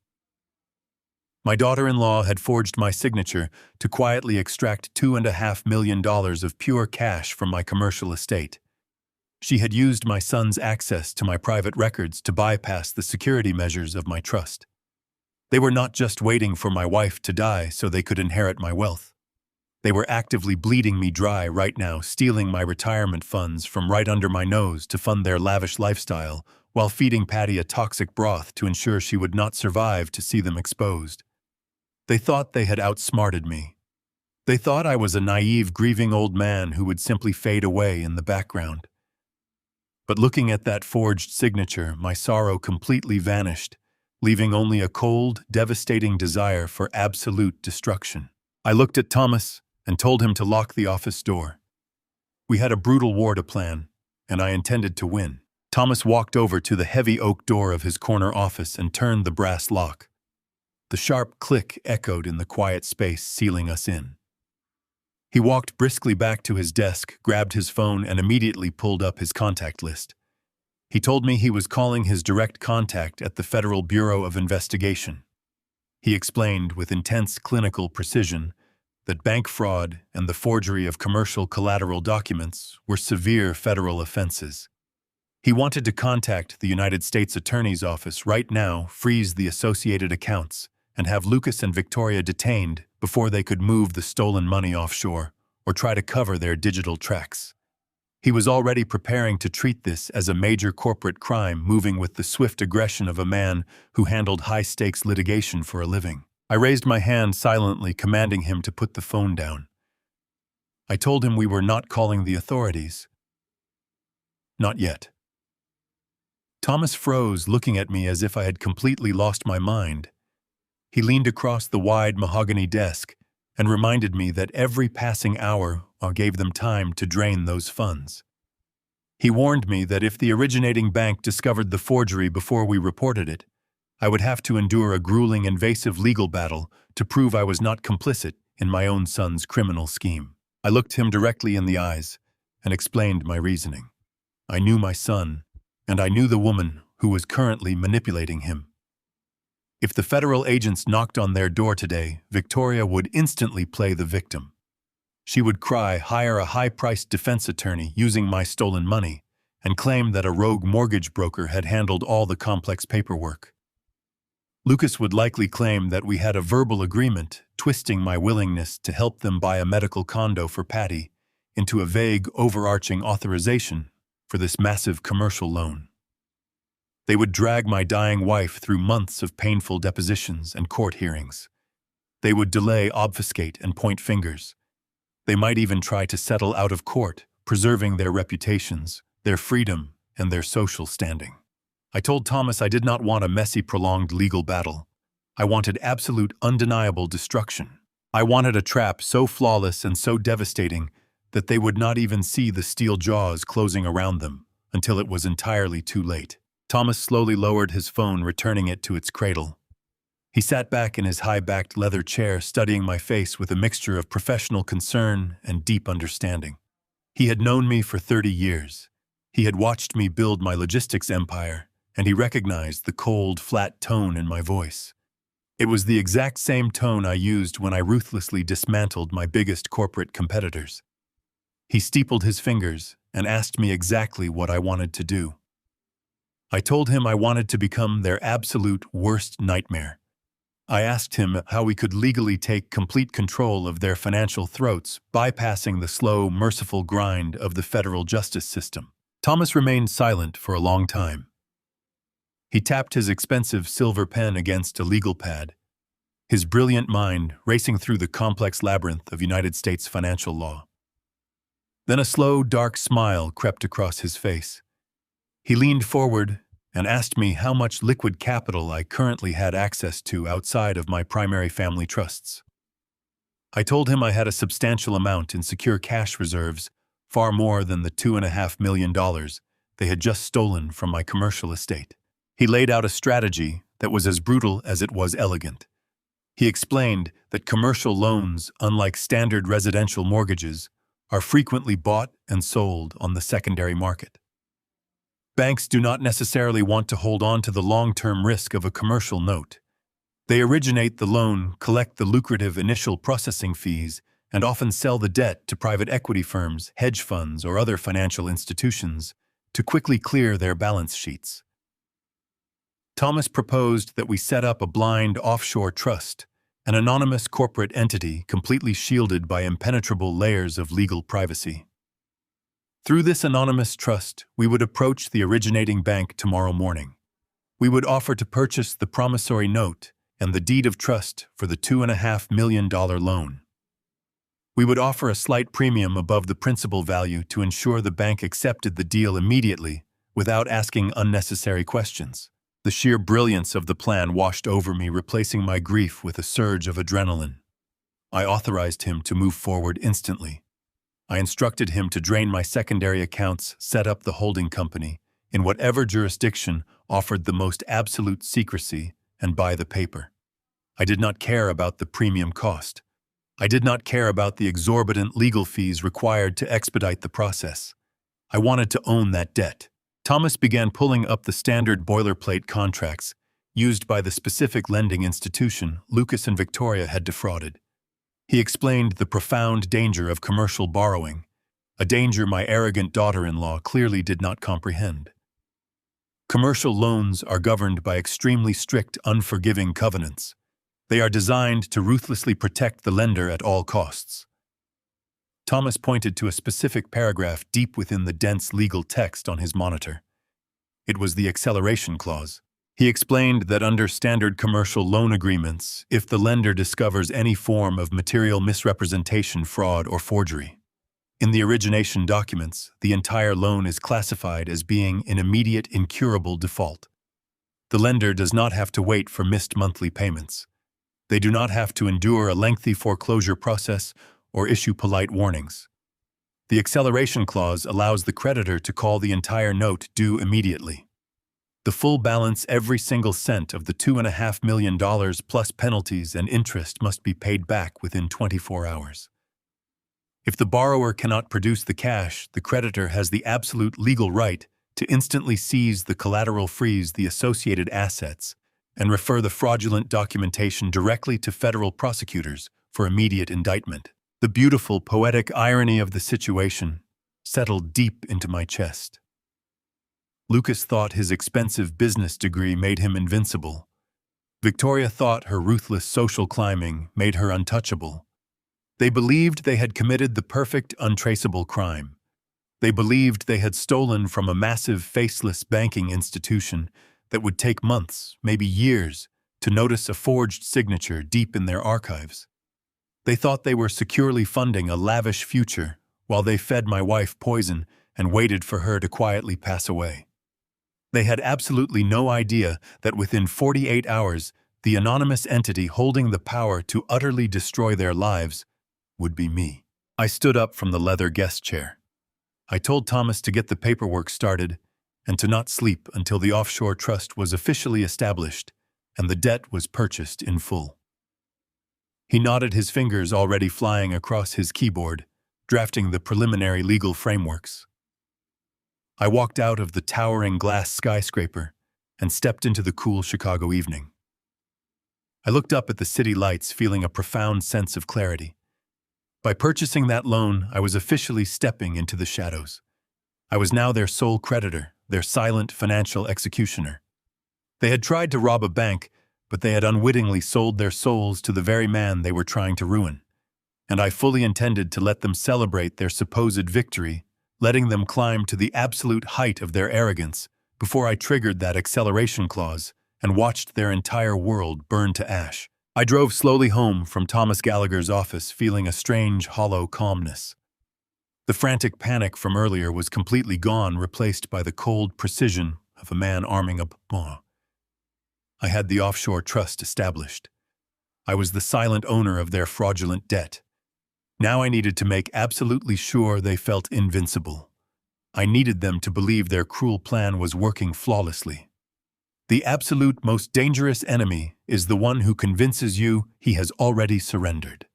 My daughter-in-law had forged my signature to quietly extract $2.5 million of pure cash from my commercial estate. She had used my son's access to my private records to bypass the security measures of my trust. They were not just waiting for my wife to die so they could inherit my wealth. They were actively bleeding me dry right now, stealing my retirement funds from right under my nose to fund their lavish lifestyle, while feeding Patty a toxic broth to ensure she would not survive to see them exposed. They thought they had outsmarted me. They thought I was a naive, grieving old man who would simply fade away in the background. But looking at that forged signature, my sorrow completely vanished, leaving only a cold, devastating desire for absolute destruction. I looked at Thomas and told him to lock the office door. We had a brutal war to plan, and I intended to win. Thomas walked over to the heavy oak door of his corner office and turned the brass lock. The sharp click echoed in the quiet space, sealing us in. He walked briskly back to his desk, grabbed his phone, and immediately pulled up his contact list. He told me he was calling his direct contact at the Federal Bureau of Investigation. He explained with intense clinical precision that bank fraud and the forgery of commercial collateral documents were severe federal offenses. He wanted to contact the United States Attorney's Office right now, freeze the associated accounts, and have Lucas and Victoria detained before they could move the stolen money offshore or try to cover their digital tracks. He was already preparing to treat this as a major corporate crime, moving with the swift aggression of a man who handled high-stakes litigation for a living. I raised my hand silently, commanding him to put the phone down. I told him we were not calling the authorities. Not yet. Thomas froze, looking at me as if I had completely lost my mind. He leaned across the wide mahogany desk and reminded me that every passing hour gave them time to drain those funds. He warned me that if the originating bank discovered the forgery before we reported it, I would have to endure a grueling, invasive legal battle to prove I was not complicit in my own son's criminal scheme. I looked him directly in the eyes and explained my reasoning. I knew my son, and I knew the woman who was currently manipulating him. If the federal agents knocked on their door today, Victoria would instantly play the victim. She would cry, hire a high-priced defense attorney using my stolen money, and claim that a rogue mortgage broker had handled all the complex paperwork. Lucas would likely claim that we had a verbal agreement, twisting my willingness to help them buy a medical condo for Patty into a vague, overarching authorization for this massive commercial loan. They would drag my dying wife through months of painful depositions and court hearings. They would delay, obfuscate, and point fingers. They might even try to settle out of court, preserving their reputations, their freedom, and their social standing. I told Thomas I did not want a messy, prolonged legal battle. I wanted absolute, undeniable destruction. I wanted a trap so flawless and so devastating that they would not even see the steel jaws closing around them until it was entirely too late. Thomas slowly lowered his phone, returning it to its cradle. He sat back in his high-backed leather chair, studying my face with a mixture of professional concern and deep understanding. He had known me for 30 years. He had watched me build my logistics empire, and he recognized the cold, flat tone in my voice. It was the exact same tone I used when I ruthlessly dismantled my biggest corporate competitors. He steepled his fingers and asked me exactly what I wanted to do. I told him I wanted to become their absolute worst nightmare. I asked him how we could legally take complete control of their financial throats, bypassing the slow, merciful grind of the federal justice system. Thomas remained silent for a long time. He tapped his expensive silver pen against a legal pad, his brilliant mind racing through the complex labyrinth of United States financial law. Then a slow, dark smile crept across his face. He leaned forward and asked me how much liquid capital I currently had access to outside of my primary family trusts. I told him I had a substantial amount in secure cash reserves, far more than the $2.5 million they had just stolen from my commercial estate. He laid out a strategy that was as brutal as it was elegant. He explained that commercial loans, unlike standard residential mortgages, are frequently bought and sold on the secondary market. Banks do not necessarily want to hold on to the long-term risk of a commercial note. They originate the loan, collect the lucrative initial processing fees, and often sell the debt to private equity firms, hedge funds, or other financial institutions to quickly clear their balance sheets. Thomas proposed that we set up a blind offshore trust, an anonymous corporate entity completely shielded by impenetrable layers of legal privacy. Through this anonymous trust, we would approach the originating bank tomorrow morning. We would offer to purchase the promissory note and the deed of trust for the $2.5 million loan. We would offer a slight premium above the principal value to ensure the bank accepted the deal immediately without asking unnecessary questions. The sheer brilliance of the plan washed over me, replacing my grief with a surge of adrenaline. I authorized him to move forward instantly. I instructed him to drain my secondary accounts, set up the holding company, in whatever jurisdiction offered the most absolute secrecy, and buy the paper. I did not care about the premium cost. I did not care about the exorbitant legal fees required to expedite the process. I wanted to own that debt. Thomas began pulling up the standard boilerplate contracts used by the specific lending institution Lucas and Victoria had defrauded. He explained the profound danger of commercial borrowing, a danger my arrogant daughter-in-law clearly did not comprehend. Commercial loans are governed by extremely strict, unforgiving covenants. They are designed to ruthlessly protect the lender at all costs. Thomas pointed to a specific paragraph deep within the dense legal text on his monitor. It was the acceleration clause. He explained that under standard commercial loan agreements, if the lender discovers any form of material misrepresentation, fraud, or forgery, in the origination documents, the entire loan is classified as being in immediate incurable default. The lender does not have to wait for missed monthly payments. They do not have to endure a lengthy foreclosure process or issue polite warnings. The acceleration clause allows the creditor to call the entire note due immediately. The full balance, every single cent of the $2.5 million plus penalties and interest must be paid back within 24 hours. If the borrower cannot produce the cash, the creditor has the absolute legal right to instantly seize the collateral, freeze the associated assets, and refer the fraudulent documentation directly to federal prosecutors for immediate indictment. The beautiful, poetic irony of the situation settled deep into my chest. Lucas thought his expensive business degree made him invincible. Victoria thought her ruthless social climbing made her untouchable. They believed they had committed the perfect, untraceable crime. They believed they had stolen from a massive, faceless banking institution that would take months, maybe years, to notice a forged signature deep in their archives. They thought they were securely funding a lavish future while they fed my wife poison and waited for her to quietly pass away. They had absolutely no idea that within 48 hours, the anonymous entity holding the power to utterly destroy their lives would be me. I stood up from the leather guest chair. I told Thomas to get the paperwork started and to not sleep until the offshore trust was officially established and the debt was purchased in full. He nodded, his fingers already flying across his keyboard, drafting the preliminary legal frameworks. I walked out of the towering glass skyscraper and stepped into the cool Chicago evening. I looked up at the city lights, feeling a profound sense of clarity. By purchasing that loan, I was officially stepping into the shadows. I was now their sole creditor, their silent financial executioner. They had tried to rob a bank, but they had unwittingly sold their souls to the very man they were trying to ruin. And I fully intended to let them celebrate their supposed victory, letting them climb to the absolute height of their arrogance before I triggered that acceleration clause and watched their entire world burn to ash. I drove slowly home from Thomas Gallagher's office, feeling a strange, hollow calmness. The frantic panic from earlier was completely gone, replaced by the cold precision of a man arming a bomb. I had the offshore trust established. I was the silent owner of their fraudulent debt. Now I needed to make absolutely sure they felt invincible. I needed them to believe their cruel plan was working flawlessly. The absolute most dangerous enemy is the one who convinces you he has already surrendered.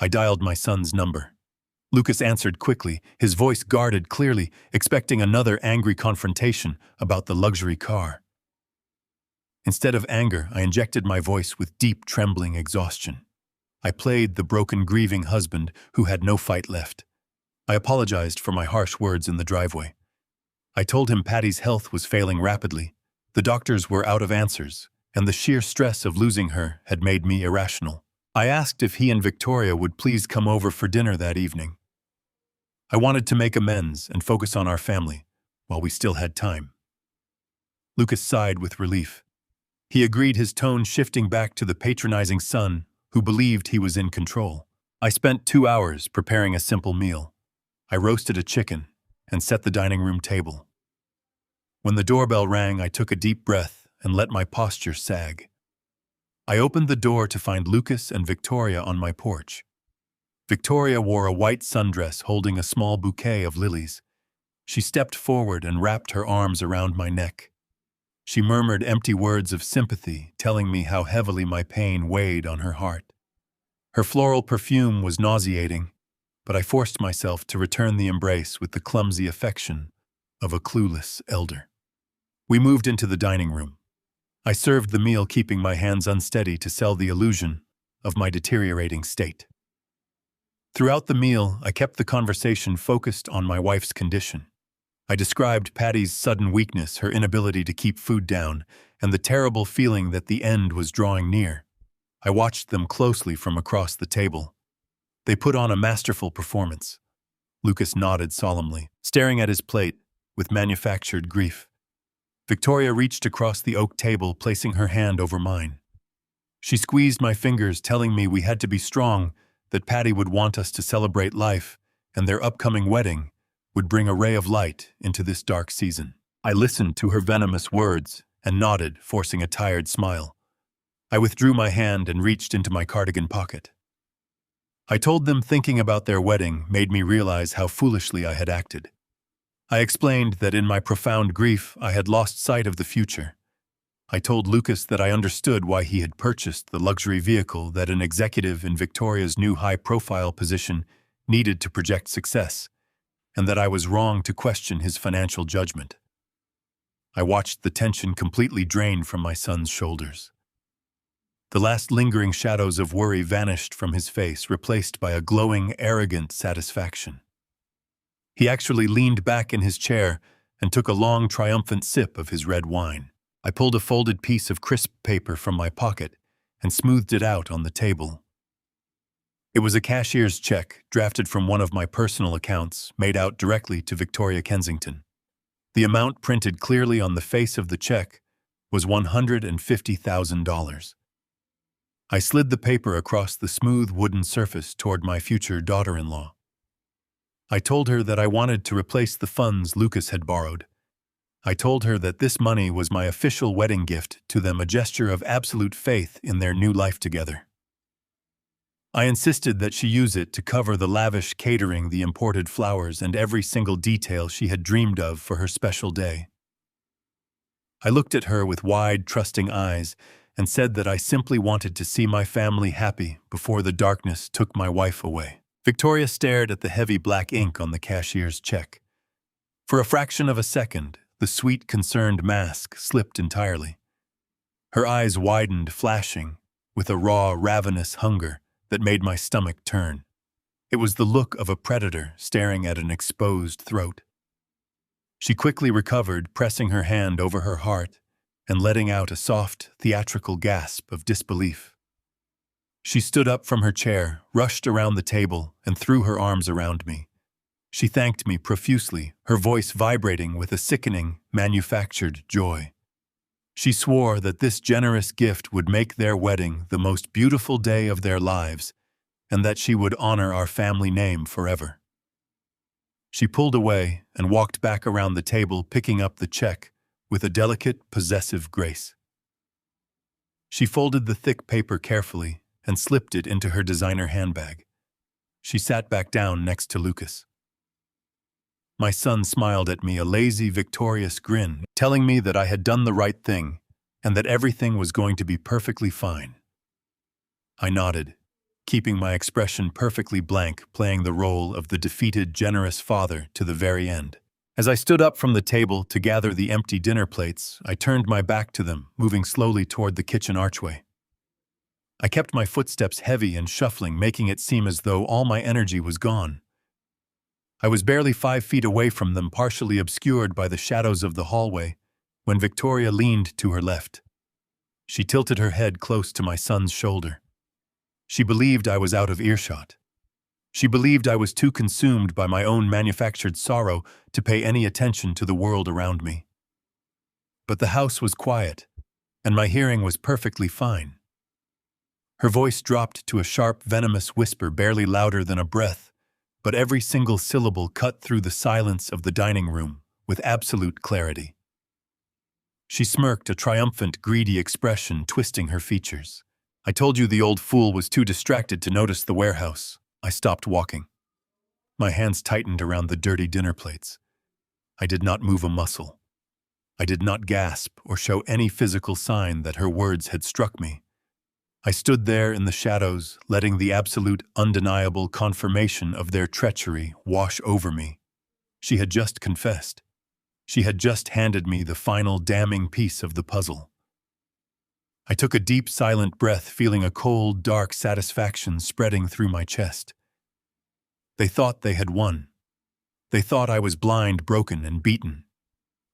I dialed my son's number. Lucas answered quickly, his voice guarded clearly, expecting another angry confrontation about the luxury car. Instead of anger, I injected my voice with deep, trembling exhaustion. I played the broken, grieving husband who had no fight left. I apologized for my harsh words in the driveway. I told him Patty's health was failing rapidly. The doctors were out of answers, and the sheer stress of losing her had made me irrational. I asked if he and Victoria would please come over for dinner that evening. I wanted to make amends and focus on our family, while we still had time. Lucas sighed with relief. He agreed, his tone shifting back to the patronizing son who believed he was in control. I spent 2 hours preparing a simple meal. I roasted a chicken and set the dining room table. When the doorbell rang, I took a deep breath and let my posture sag. I opened the door to find Lucas and Victoria on my porch. Victoria wore a white sundress holding a small bouquet of lilies. She stepped forward and wrapped her arms around my neck. She murmured empty words of sympathy, telling me how heavily my pain weighed on her heart. Her floral perfume was nauseating, but I forced myself to return the embrace with the clumsy affection of a clueless elder. We moved into the dining room. I served the meal, keeping my hands unsteady to sell the illusion of my deteriorating state. Throughout the meal, I kept the conversation focused on my wife's condition. I described Patty's sudden weakness, her inability to keep food down, and the terrible feeling that the end was drawing near. I watched them closely from across the table. They put on a masterful performance. Lucas nodded solemnly, staring at his plate with manufactured grief. Victoria reached across the oak table, placing her hand over mine. She squeezed my fingers, telling me we had to be strong, that Patty would want us to celebrate life, and their upcoming wedding would bring a ray of light into this dark season. I listened to her venomous words and nodded, forcing a tired smile. I withdrew my hand and reached into my cardigan pocket. I told them thinking about their wedding made me realize how foolishly I had acted. I explained that in my profound grief I had lost sight of the future. I told Lucas that I understood why he had purchased the luxury vehicle that an executive in Victoria's new high-profile position needed to project success, and that I was wrong to question his financial judgment. I watched the tension completely drain from my son's shoulders. The last lingering shadows of worry vanished from his face, replaced by a glowing, arrogant satisfaction. He actually leaned back in his chair and took a long, triumphant sip of his red wine. I pulled a folded piece of crisp paper from my pocket and smoothed it out on the table. It was a cashier's check, drafted from one of my personal accounts, made out directly to Victoria Kensington. The amount printed clearly on the face of the check was $150,000. I slid the paper across the smooth wooden surface toward my future daughter-in-law. I told her that I wanted to replace the funds Lucas had borrowed. I told her that this money was my official wedding gift to them, a gesture of absolute faith in their new life together. I insisted that she use it to cover the lavish catering, the imported flowers, and every single detail she had dreamed of for her special day. I looked at her with wide, trusting eyes and said that I simply wanted to see my family happy before the darkness took my wife away. Victoria stared at the heavy black ink on the cashier's check. For a fraction of a second, the sweet, concerned mask slipped entirely. Her eyes widened, flashing, with a raw, ravenous hunger that made my stomach turn. It was the look of a predator staring at an exposed throat. She quickly recovered, pressing her hand over her heart and letting out a soft, theatrical gasp of disbelief. She stood up from her chair, rushed around the table, and threw her arms around me. She thanked me profusely, her voice vibrating with a sickening, manufactured joy. She swore that this generous gift would make their wedding the most beautiful day of their lives, and that she would honor our family name forever. She pulled away and walked back around the table, picking up the check with a delicate, possessive grace. She folded the thick paper carefully and slipped it into her designer handbag. She sat back down next to Lucas. My son smiled at me, a lazy, victorious grin, telling me that I had done the right thing and that everything was going to be perfectly fine. I nodded, keeping my expression perfectly blank, playing the role of the defeated, generous father to the very end. As I stood up from the table to gather the empty dinner plates, I turned my back to them, moving slowly toward the kitchen archway. I kept my footsteps heavy and shuffling, making it seem as though all my energy was gone. I was barely 5 feet away from them, partially obscured by the shadows of the hallway, when Victoria leaned to her left. She tilted her head close to my son's shoulder. She believed I was out of earshot. She believed I was too consumed by my own manufactured sorrow to pay any attention to the world around me. But the house was quiet, and my hearing was perfectly fine. Her voice dropped to a sharp, venomous whisper, barely louder than a breath, but every single syllable cut through the silence of the dining room with absolute clarity. She smirked, a triumphant, greedy expression twisting her features. I told you the old fool was too distracted to notice the warehouse. I stopped walking. My hands tightened around the dirty dinner plates. I did not move a muscle. I did not gasp or show any physical sign that her words had struck me. I stood there in the shadows, letting the absolute, undeniable confirmation of their treachery wash over me. She had just confessed. She had just handed me the final damning piece of the puzzle. I took a deep, silent breath, feeling a cold, dark satisfaction spreading through my chest. They thought they had won. They thought I was blind, broken, and beaten.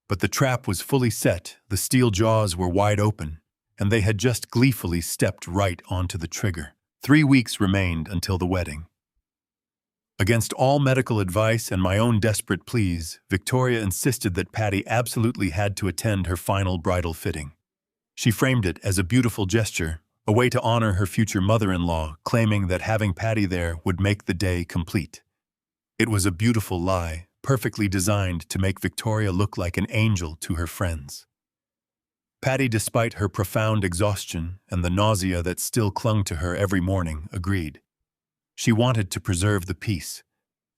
But the trap was fully set, the steel jaws were wide open, and they had just gleefully stepped right onto the trigger. 3 weeks remained until the wedding. Against all medical advice and my own desperate pleas, Victoria insisted that Patty absolutely had to attend her final bridal fitting. She framed it as a beautiful gesture, a way to honor her future mother-in-law, claiming that having Patty there would make the day complete. It was a beautiful lie, perfectly designed to make Victoria look like an angel to her friends. Patty, despite her profound exhaustion and the nausea that still clung to her every morning, agreed. She wanted to preserve the peace.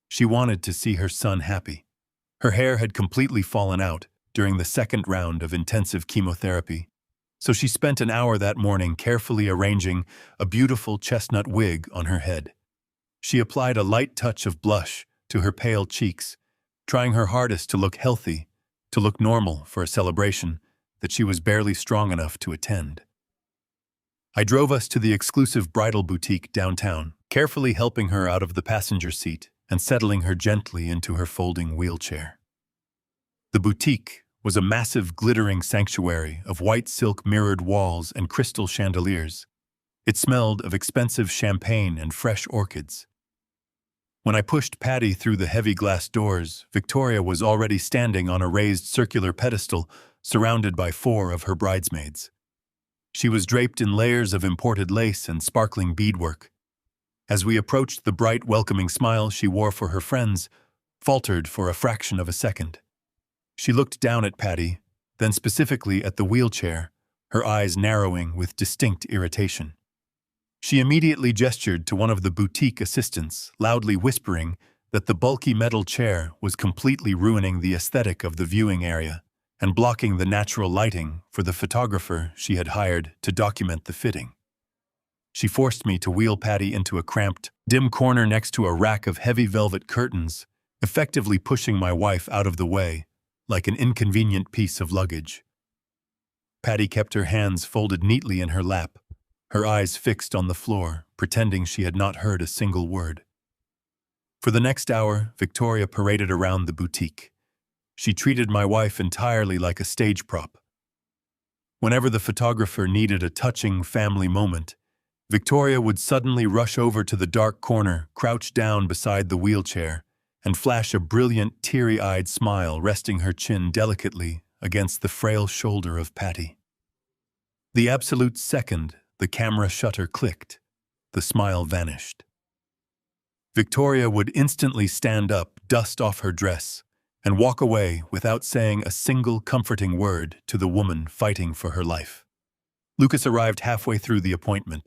She wanted to see her son happy. Her hair had completely fallen out during the second round of intensive chemotherapy, so she spent an hour that morning carefully arranging a beautiful chestnut wig on her head. She applied a light touch of blush to her pale cheeks, trying her hardest to look healthy, to look normal for a celebration that she was barely strong enough to attend. I drove us to the exclusive bridal boutique downtown, carefully helping her out of the passenger seat and settling her gently into her folding wheelchair. The boutique was a massive, glittering sanctuary of white silk mirrored walls and crystal chandeliers. It smelled of expensive champagne and fresh orchids. When I pushed Patty through the heavy glass doors, Victoria was already standing on a raised circular pedestal surrounded by 4 of her bridesmaids. She was draped in layers of imported lace and sparkling beadwork. As we approached, the bright, welcoming smile she wore for her friends faltered for a fraction of a second. She looked down at Patty, then specifically at the wheelchair, her eyes narrowing with distinct irritation. She immediately gestured to one of the boutique assistants, loudly whispering that the bulky metal chair was completely ruining the aesthetic of the viewing area and blocking the natural lighting for the photographer she had hired to document the fitting. She forced me to wheel Patty into a cramped, dim corner next to a rack of heavy velvet curtains, effectively pushing my wife out of the way, like an inconvenient piece of luggage. Patty kept her hands folded neatly in her lap, her eyes fixed on the floor, pretending she had not heard a single word. For the next hour, Victoria paraded around the boutique. She treated my wife entirely like a stage prop. Whenever the photographer needed a touching family moment, Victoria would suddenly rush over to the dark corner, crouch down beside the wheelchair, and flash a brilliant, teary-eyed smile, resting her chin delicately against the frail shoulder of Patty. The absolute second the camera shutter clicked, the smile vanished. Victoria would instantly stand up, dust off her dress, and walk away without saying a single comforting word to the woman fighting for her life. Lucas arrived halfway through the appointment.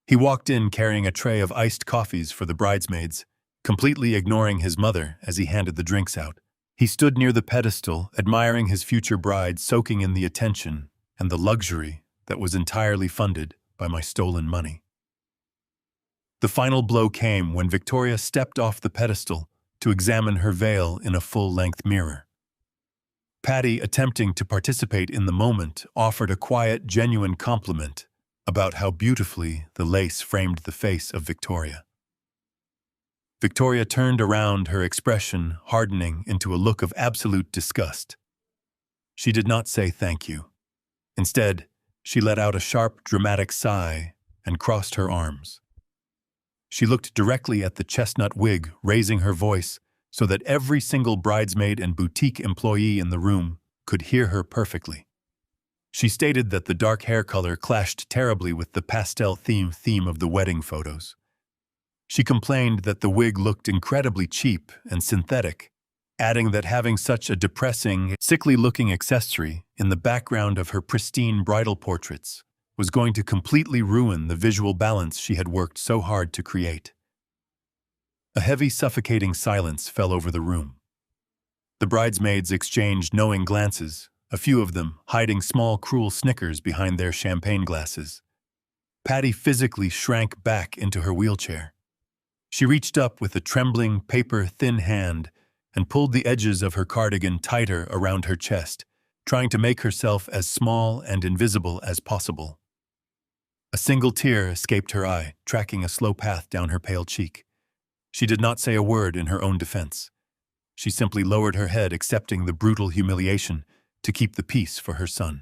He walked in carrying a tray of iced coffees for the bridesmaids, completely ignoring his mother as he handed the drinks out. He stood near the pedestal, admiring his future bride, soaking in the attention and the luxury that was entirely funded by my stolen money. The final blow came when Victoria stepped off the pedestal to examine her veil in a full-length mirror. Patty, attempting to participate in the moment, offered a quiet, genuine compliment about how beautifully the lace framed the face of Victoria. Victoria turned around, her expression hardening into a look of absolute disgust. She did not say thank you. Instead, she let out a sharp, dramatic sigh and crossed her arms. She looked directly at the chestnut wig, raising her voice so that every single bridesmaid and boutique employee in the room could hear her perfectly. She stated that the dark hair color clashed terribly with the pastel theme of the wedding photos. She complained that the wig looked incredibly cheap and synthetic, adding that having such a depressing, sickly-looking accessory in the background of her pristine bridal portraits was going to completely ruin the visual balance she had worked so hard to create. A heavy, suffocating silence fell over the room. The bridesmaids exchanged knowing glances, a few of them hiding small, cruel snickers behind their champagne glasses. Patty physically shrank back into her wheelchair. She reached up with a trembling, paper-thin hand and pulled the edges of her cardigan tighter around her chest, trying to make herself as small and invisible as possible. A single tear escaped her eye, tracking a slow path down her pale cheek. She did not say a word in her own defense. She simply lowered her head, accepting the brutal humiliation to keep the peace for her son.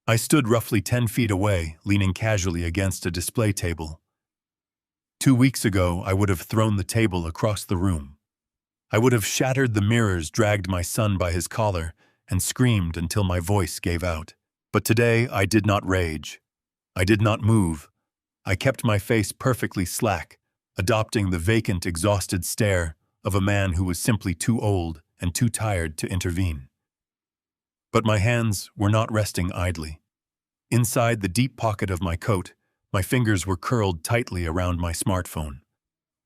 I stood roughly 10 feet away, leaning casually against a display table. 2 weeks ago, I would have thrown the table across the room. I would have shattered the mirrors, dragged my son by his collar, and screamed until my voice gave out. But today, I did not rage. I did not move. I kept my face perfectly slack, adopting the vacant, exhausted stare of a man who was simply too old and too tired to intervene. But my hands were not resting idly. Inside the deep pocket of my coat, my fingers were curled tightly around my smartphone.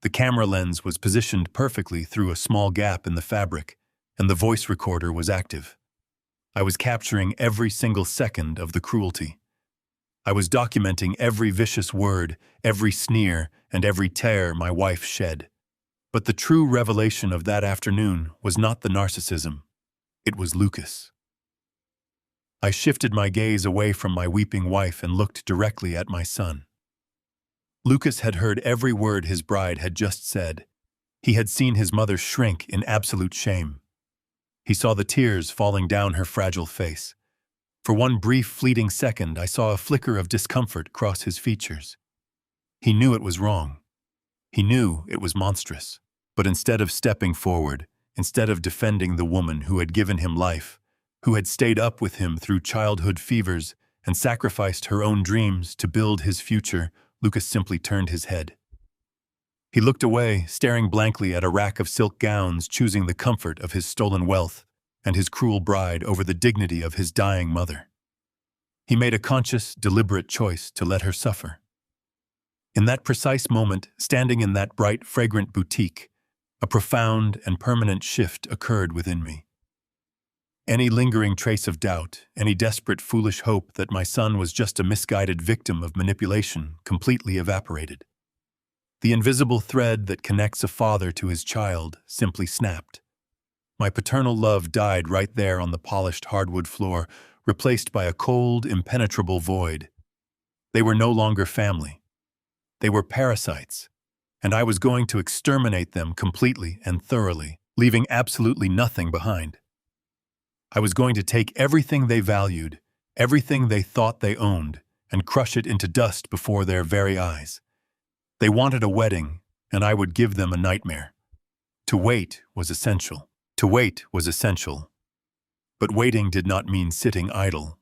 The camera lens was positioned perfectly through a small gap in the fabric, and the voice recorder was active. I was capturing every single second of the cruelty. I was documenting every vicious word, every sneer, and every tear my wife shed. But the true revelation of that afternoon was not the narcissism. It was Lucas. I shifted my gaze away from my weeping wife and looked directly at my son. Lucas had heard every word his bride had just said. He had seen his mother shrink in absolute shame. He saw the tears falling down her fragile face. For one brief, fleeting second, I saw a flicker of discomfort cross his features. He knew it was wrong. He knew it was monstrous. But instead of stepping forward, instead of defending the woman who had given him life, who had stayed up with him through childhood fevers and sacrificed her own dreams to build his future, Lucas simply turned his head. He looked away, staring blankly at a rack of silk gowns, choosing the comfort of his stolen wealth and his cruel bride over the dignity of his dying mother. He made a conscious, deliberate choice to let her suffer. In that precise moment, standing in that bright, fragrant boutique, a profound and permanent shift occurred within me. Any lingering trace of doubt, any desperate, foolish hope that my son was just a misguided victim of manipulation completely evaporated. The invisible thread that connects a father to his child simply snapped. My paternal love died right there on the polished hardwood floor, replaced by a cold, impenetrable void. They were no longer family. They were parasites, and I was going to exterminate them completely and thoroughly, leaving absolutely nothing behind. I was going to take everything they valued, everything they thought they owned, and crush it into dust before their very eyes. They wanted a wedding, and I would give them a nightmare. To wait was essential. To wait was essential. But waiting did not mean sitting idle.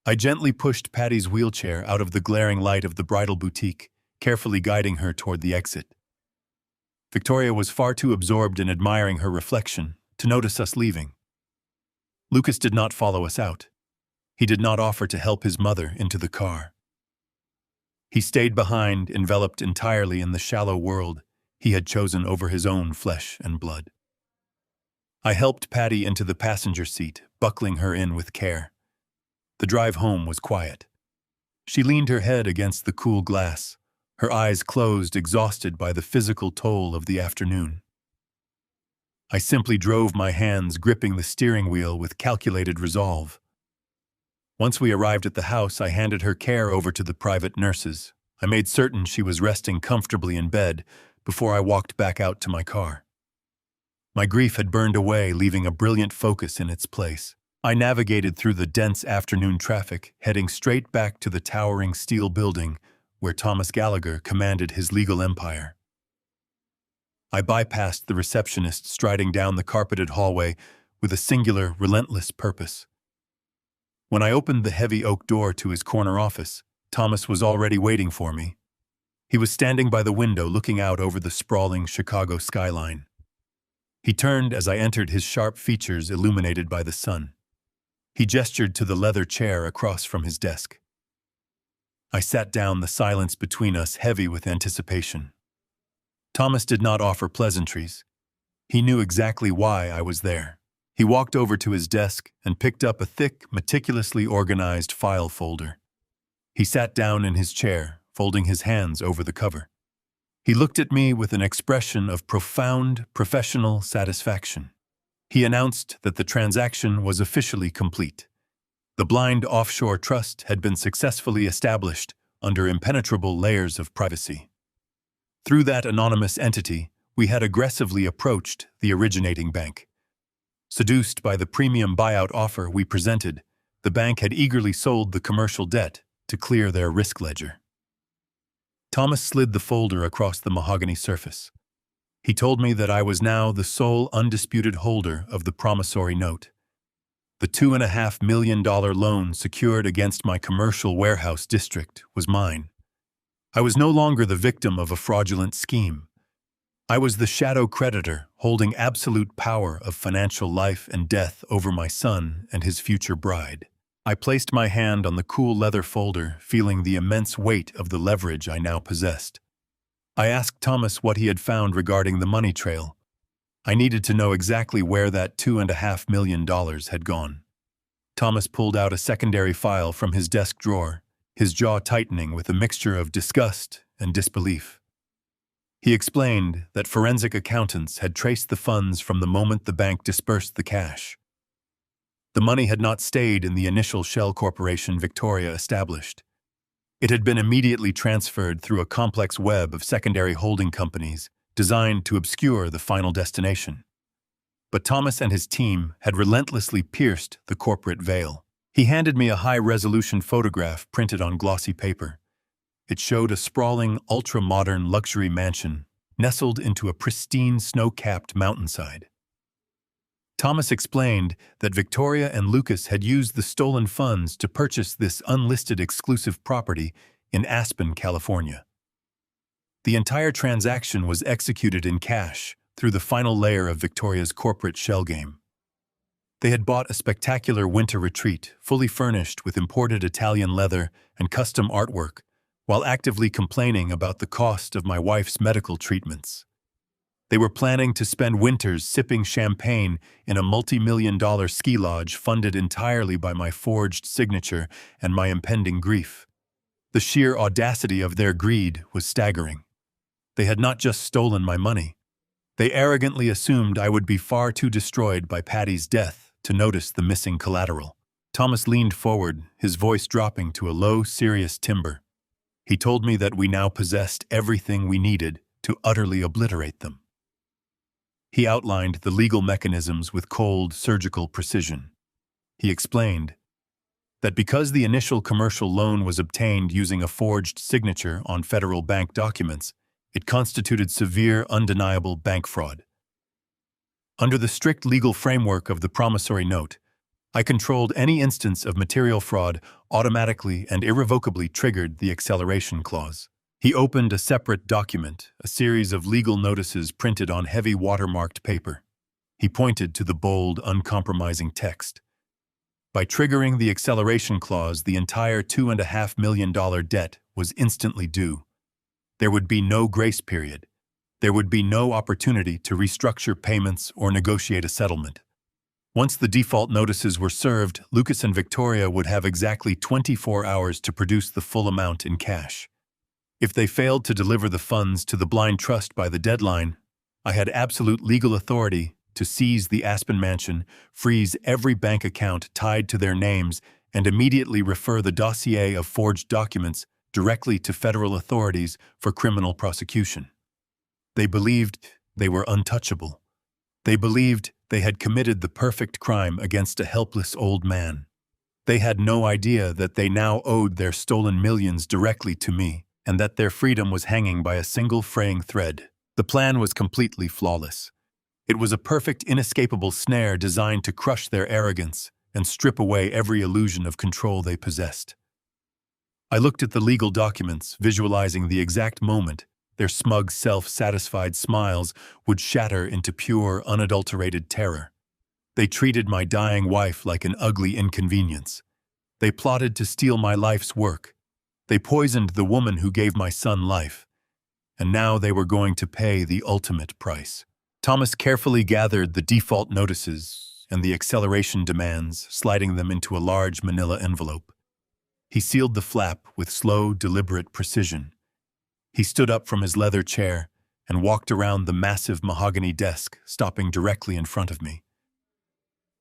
I gently pushed Patty's wheelchair out of the glaring light of the bridal boutique, carefully guiding her toward the exit. Victoria was far too absorbed in admiring her reflection to notice us leaving. Lucas did not follow us out. He did not offer to help his mother into the car. He stayed behind, enveloped entirely in the shallow world he had chosen over his own flesh and blood. I helped Patty into the passenger seat, buckling her in with care. The drive home was quiet. She leaned her head against the cool glass, her eyes closed, exhausted by the physical toll of the afternoon. I simply drove my hands gripping the steering wheel with calculated resolve. Once we arrived at the house, I handed her care over to the private nurses. I made certain she was resting comfortably in bed before I walked back out to my car. My grief had burned away, leaving a brilliant focus in its place. I navigated through the dense afternoon traffic, heading straight back to the towering steel building where Thomas Gallagher commanded his legal empire. I bypassed the receptionist striding down the carpeted hallway with a singular, relentless purpose. When I opened the heavy oak door to his corner office, Thomas was already waiting for me. He was standing by the window looking out over the sprawling Chicago skyline. He turned as I entered, his sharp features illuminated by the sun. He gestured to the leather chair across from his desk. I sat down, the silence between us heavy with anticipation. Thomas did not offer pleasantries. He knew exactly why I was there. He walked over to his desk and picked up a thick, meticulously organized file folder. He sat down in his chair, folding his hands over the cover. He looked at me with an expression of profound, professional satisfaction. He announced that the transaction was officially complete. The blind offshore trust had been successfully established under impenetrable layers of privacy. Through that anonymous entity, we had aggressively approached the originating bank. Seduced by the premium buyout offer we presented, the bank had eagerly sold the commercial debt to clear their risk ledger. Thomas slid the folder across the mahogany surface. He told me that I was now the sole undisputed holder of the promissory note. The $2.5 million loan secured against my commercial warehouse district was mine. I was no longer the victim of a fraudulent scheme. I was the shadow creditor holding absolute power of financial life and death over my son and his future bride. I placed my hand on the cool leather folder, feeling the immense weight of the leverage I now possessed. I asked Thomas what he had found regarding the money trail. I needed to know exactly where that $2.5 million had gone. Thomas pulled out a secondary file from his desk drawer, his jaw tightening with a mixture of disgust and disbelief. He explained that forensic accountants had traced the funds from the moment the bank dispersed the cash. The money had not stayed in the initial shell corporation Victoria established. It had been immediately transferred through a complex web of secondary holding companies designed to obscure the final destination. But Thomas and his team had relentlessly pierced the corporate veil. He handed me a high-resolution photograph printed on glossy paper. It showed a sprawling, ultra-modern luxury mansion nestled into a pristine snow-capped mountainside. Thomas explained that Victoria and Lucas had used the stolen funds to purchase this unlisted exclusive property in Aspen, California. The entire transaction was executed in cash through the final layer of Victoria's corporate shell game. They had bought a spectacular winter retreat, fully furnished with imported Italian leather and custom artwork, while actively complaining about the cost of my wife's medical treatments. They were planning to spend winters sipping champagne in a multi-million-dollar ski lodge funded entirely by my forged signature and my impending grief. The sheer audacity of their greed was staggering. They had not just stolen my money. They arrogantly assumed I would be far too destroyed by Patty's death to notice the missing collateral. Thomas leaned forward, his voice dropping to a low, serious timbre. He told me that we now possessed everything we needed to utterly obliterate them. He outlined the legal mechanisms with cold, surgical precision. He explained that because the initial commercial loan was obtained using a forged signature on federal bank documents, it constituted severe, undeniable bank fraud. Under the strict legal framework of the promissory note, I controlled any instance of material fraud automatically and irrevocably triggered the acceleration clause. He opened a separate document, a series of legal notices printed on heavy watermarked paper. He pointed to the bold, uncompromising text. By triggering the acceleration clause, the entire $2.5 million debt was instantly due. There would be no grace period. There would be no opportunity to restructure payments or negotiate a settlement. Once the default notices were served, Lucas and Victoria would have exactly 24 hours to produce the full amount in cash. If they failed to deliver the funds to the blind trust by the deadline, I had absolute legal authority to seize the Aspen mansion, freeze every bank account tied to their names, and immediately refer the dossier of forged documents directly to federal authorities for criminal prosecution. They believed they were untouchable. They believed they had committed the perfect crime against a helpless old man. They had no idea that they now owed their stolen millions directly to me, and that their freedom was hanging by a single fraying thread. The plan was completely flawless. It was a perfect, inescapable snare designed to crush their arrogance and strip away every illusion of control they possessed. I looked at the legal documents, visualizing the exact moment their smug, self-satisfied smiles would shatter into pure, unadulterated terror. They treated my dying wife like an ugly inconvenience. They plotted to steal my life's work. They poisoned the woman who gave my son life. And now they were going to pay the ultimate price. Thomas carefully gathered the default notices and the acceleration demands, sliding them into a large manila envelope. He sealed the flap with slow, deliberate precision. He stood up from his leather chair and walked around the massive mahogany desk, stopping directly in front of me.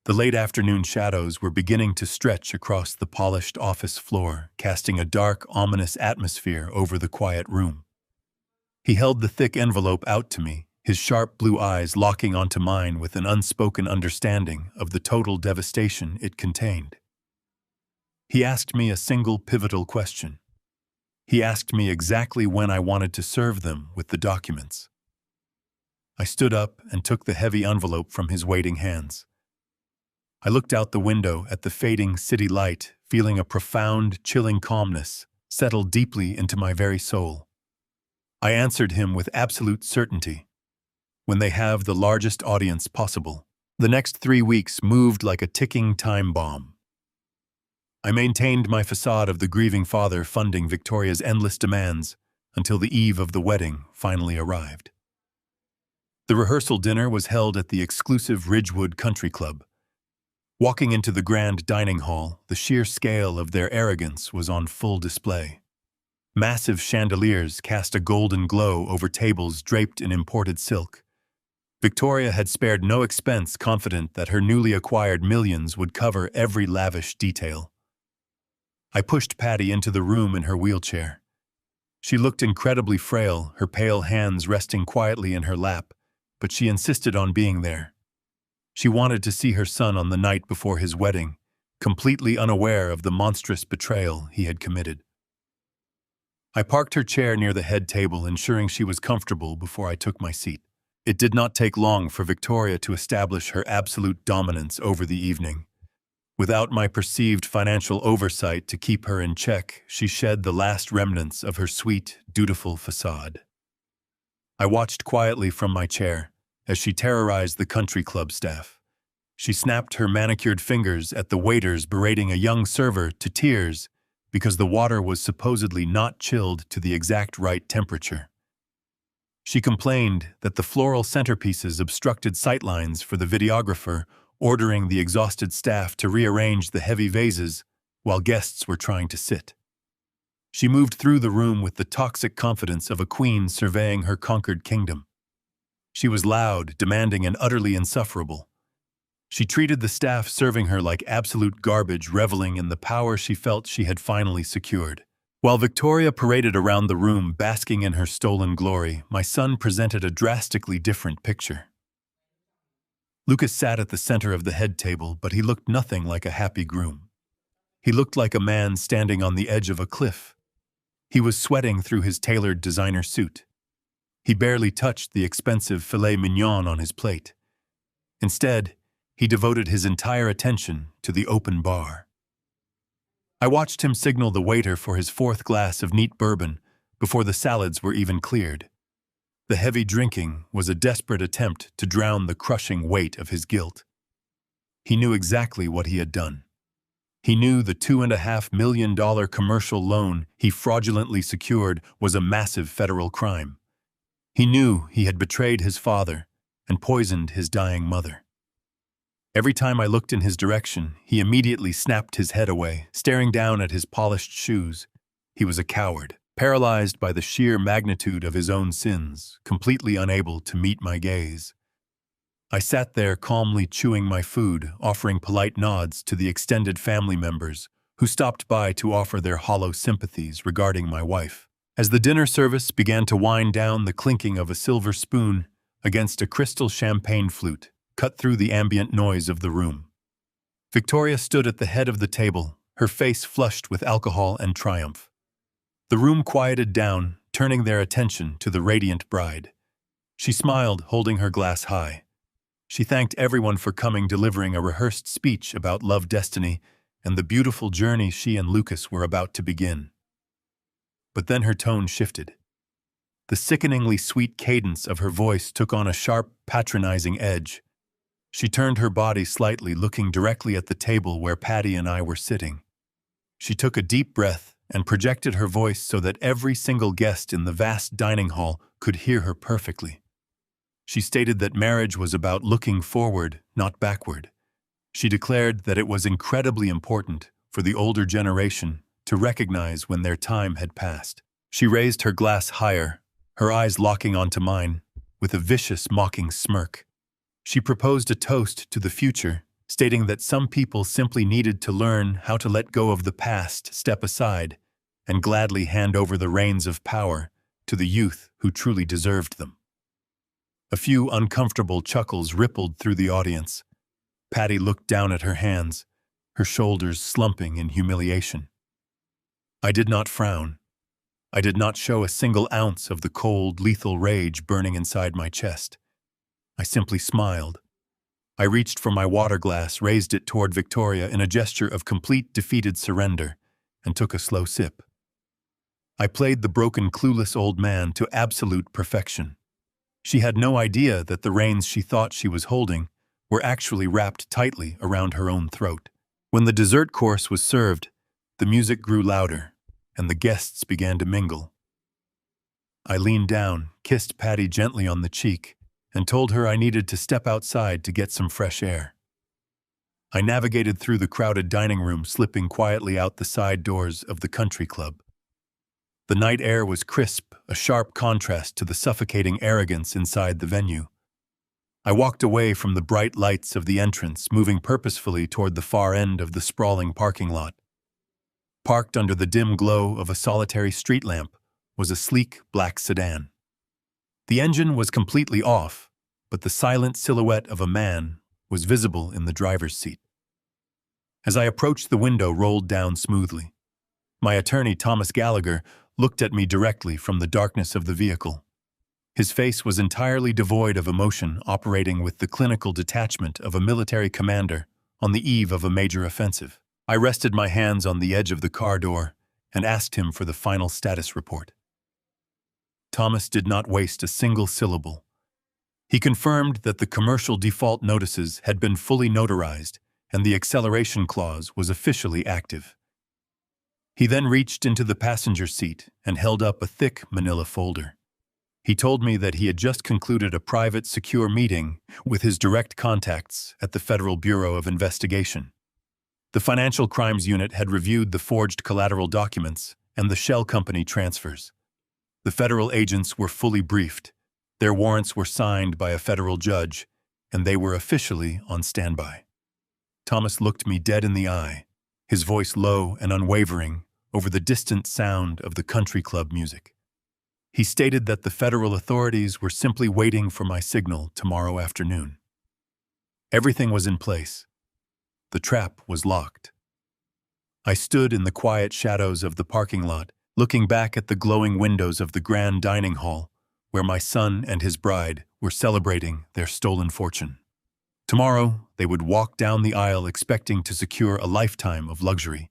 The late afternoon shadows were beginning to stretch across the polished office floor, casting a dark, ominous atmosphere over the quiet room. He held the thick envelope out to me, his sharp blue eyes locking onto mine with an unspoken understanding of the total devastation it contained. He asked me a single pivotal question. He asked me exactly when I wanted to serve them with the documents. I stood up and took the heavy envelope from his waiting hands. I looked out the window at the fading city light, feeling a profound, chilling calmness settle deeply into my very soul. I answered him with absolute certainty. When they have the largest audience possible, the next 3 weeks moved like a ticking time bomb. I maintained my facade of the grieving father funding Victoria's endless demands until the eve of the wedding finally arrived. The rehearsal dinner was held at the exclusive Ridgewood Country Club. Walking into the grand dining hall, the sheer scale of their arrogance was on full display. Massive chandeliers cast a golden glow over tables draped in imported silk. Victoria had spared no expense, confident that her newly acquired millions would cover every lavish detail. I pushed Patty into the room in her wheelchair. She looked incredibly frail, her pale hands resting quietly in her lap, but she insisted on being there. She wanted to see her son on the night before his wedding, completely unaware of the monstrous betrayal he had committed. I parked her chair near the head table, ensuring she was comfortable before I took my seat. It did not take long for Victoria to establish her absolute dominance over the evening. Without my perceived financial oversight to keep her in check, she shed the last remnants of her sweet, dutiful facade. I watched quietly from my chair as she terrorized the country club staff. She snapped her manicured fingers at the waiters, berating a young server to tears because the water was supposedly not chilled to the exact right temperature. She complained that the floral centerpieces obstructed sightlines for the videographer, ordering the exhausted staff to rearrange the heavy vases while guests were trying to sit. She moved through the room with the toxic confidence of a queen surveying her conquered kingdom. She was loud, demanding, and utterly insufferable. She treated the staff serving her like absolute garbage, reveling in the power she felt she had finally secured. While Victoria paraded around the room, basking in her stolen glory, my son presented a drastically different picture. Lucas sat at the center of the head table, but he looked nothing like a happy groom. He looked like a man standing on the edge of a cliff. He was sweating through his tailored designer suit. He barely touched the expensive filet mignon on his plate. Instead, he devoted his entire attention to the open bar. I watched him signal the waiter for his fourth glass of neat bourbon before the salads were even cleared. The heavy drinking was a desperate attempt to drown the crushing weight of his guilt. He knew exactly what he had done. He knew the $2.5 million commercial loan he fraudulently secured was a massive federal crime. He knew he had betrayed his father and poisoned his dying mother. Every time I looked in his direction, he immediately snapped his head away, staring down at his polished shoes. He was a coward, paralyzed by the sheer magnitude of his own sins, completely unable to meet my gaze. I sat there calmly chewing my food, offering polite nods to the extended family members who stopped by to offer their hollow sympathies regarding my wife. As the dinner service began to wind down, the clinking of a silver spoon against a crystal champagne flute cut through the ambient noise of the room. Victoria stood at the head of the table, her face flushed with alcohol and triumph. The room quieted down, turning their attention to the radiant bride. She smiled, holding her glass high. She thanked everyone for coming, delivering a rehearsed speech about love, destiny, and the beautiful journey she and Lucas were about to begin. But then her tone shifted. The sickeningly sweet cadence of her voice took on a sharp, patronizing edge. She turned her body slightly, looking directly at the table where Patty and I were sitting. She took a deep breath and projected her voice so that every single guest in the vast dining hall could hear her perfectly. She stated that marriage was about looking forward, not backward. She declared that it was incredibly important for the older generation to recognize when their time had passed. She raised her glass higher, her eyes locking onto mine, with a vicious, mocking smirk. She proposed a toast to the future, stating that some people simply needed to learn how to let go of the past, step aside, and gladly hand over the reins of power to the youth who truly deserved them. A few uncomfortable chuckles rippled through the audience. Patty looked down at her hands, her shoulders slumping in humiliation. I did not frown. I did not show a single ounce of the cold, lethal rage burning inside my chest. I simply smiled. I reached for my water glass, raised it toward Victoria in a gesture of complete defeated surrender, and took a slow sip. I played the broken, clueless old man to absolute perfection. She had no idea that the reins she thought she was holding were actually wrapped tightly around her own throat. When the dessert course was served, the music grew louder, and the guests began to mingle. I leaned down, kissed Patty gently on the cheek, and told her I needed to step outside to get some fresh air. I navigated through the crowded dining room, slipping quietly out the side doors of the country club. The night air was crisp, a sharp contrast to the suffocating arrogance inside the venue. I walked away from the bright lights of the entrance, moving purposefully toward the far end of the sprawling parking lot. Parked under the dim glow of a solitary street lamp was a sleek black sedan. The engine was completely off, but the silent silhouette of a man was visible in the driver's seat. As I approached, the window rolled down smoothly. My attorney, Thomas Gallagher, looked at me directly from the darkness of the vehicle. His face was entirely devoid of emotion, operating with the clinical detachment of a military commander on the eve of a major offensive. I rested my hands on the edge of the car door and asked him for the final status report. Thomas did not waste a single syllable. He confirmed that the commercial default notices had been fully notarized and the acceleration clause was officially active. He then reached into the passenger seat and held up a thick manila folder. He told me that he had just concluded a private, secure meeting with his direct contacts at the Federal Bureau of Investigation. The Financial Crimes Unit had reviewed the forged collateral documents and the shell company transfers. The federal agents were fully briefed. Their warrants were signed by a federal judge, and they were officially on standby. Thomas looked me dead in the eye, his voice low and unwavering over the distant sound of the country club music. He stated that the federal authorities were simply waiting for my signal tomorrow afternoon. Everything was in place. The trap was locked. I stood in the quiet shadows of the parking lot, looking back at the glowing windows of the grand dining hall, where my son and his bride were celebrating their stolen fortune. Tomorrow, they would walk down the aisle expecting to secure a lifetime of luxury.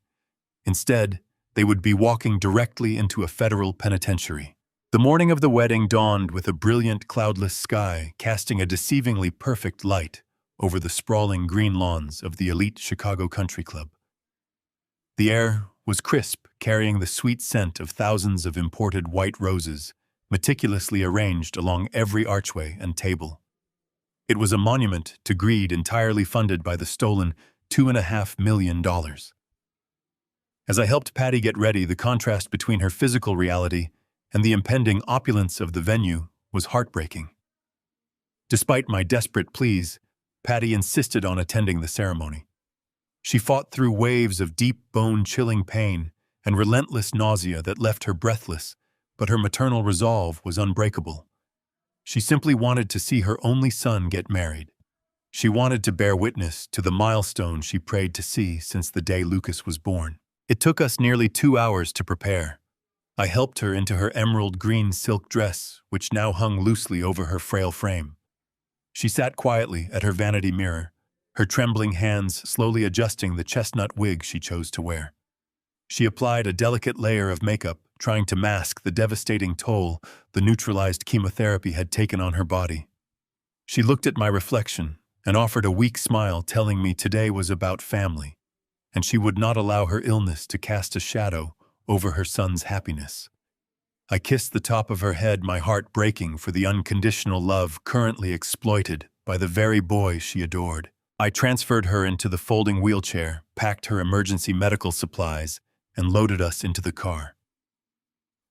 Instead, they would be walking directly into a federal penitentiary. The morning of the wedding dawned with a brilliant, cloudless sky casting a deceivingly perfect light over the sprawling green lawns of the elite Chicago Country Club. The air was crisp, carrying the sweet scent of thousands of imported white roses, meticulously arranged along every archway and table. It was a monument to greed entirely funded by the stolen $2.5 million. As I helped Patty get ready, the contrast between her physical reality and the impending opulence of the venue was heartbreaking. Despite my desperate pleas, Patty insisted on attending the ceremony. She fought through waves of deep, bone-chilling pain and relentless nausea that left her breathless, but her maternal resolve was unbreakable. She simply wanted to see her only son get married. She wanted to bear witness to the milestone she prayed to see since the day Lucas was born. It took us nearly 2 hours to prepare. I helped her into her emerald green silk dress, which now hung loosely over her frail frame. She sat quietly at her vanity mirror, her trembling hands slowly adjusting the chestnut wig she chose to wear. She applied a delicate layer of makeup, trying to mask the devastating toll the neutralized chemotherapy had taken on her body. She looked at my reflection and offered a weak smile, telling me today was about family, and she would not allow her illness to cast a shadow over her son's happiness. I kissed the top of her head, my heart breaking for the unconditional love currently exploited by the very boy she adored. I transferred her into the folding wheelchair, packed her emergency medical supplies, and loaded us into the car.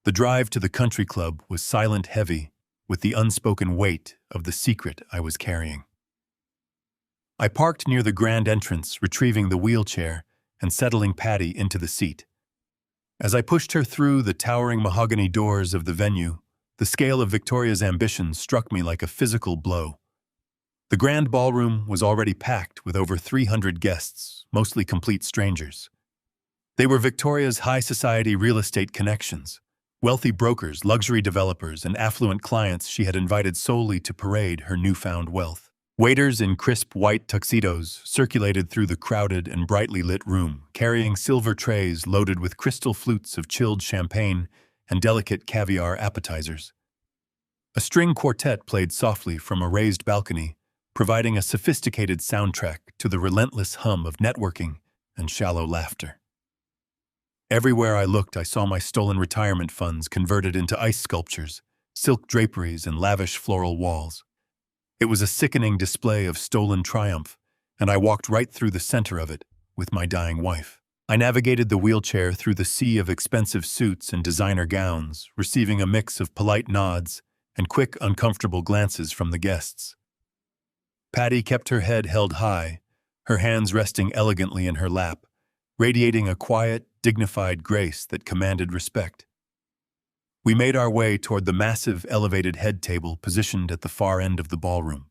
The drive to the country club was silent, heavy, with the unspoken weight of the secret I was carrying. I parked near the grand entrance, retrieving the wheelchair and settling Patty into the seat. As I pushed her through the towering mahogany doors of the venue, the scale of Victoria's ambitions struck me like a physical blow. The grand ballroom was already packed with over 300 guests, mostly complete strangers. They were Victoria's high society real estate connections, wealthy brokers, luxury developers, and affluent clients she had invited solely to parade her newfound wealth. Waiters in crisp white tuxedos circulated through the crowded and brightly lit room, carrying silver trays loaded with crystal flutes of chilled champagne and delicate caviar appetizers. A string quartet played softly from a raised balcony, providing a sophisticated soundtrack to the relentless hum of networking and shallow laughter. Everywhere I looked, I saw my stolen retirement funds converted into ice sculptures, silk draperies, and lavish floral walls. It was a sickening display of stolen triumph, and I walked right through the center of it with my dying wife. I navigated the wheelchair through the sea of expensive suits and designer gowns, receiving a mix of polite nods and quick, uncomfortable glances from the guests. Patty kept her head held high, her hands resting elegantly in her lap, radiating a quiet, dignified grace that commanded respect. We made our way toward the massive elevated head table positioned at the far end of the ballroom.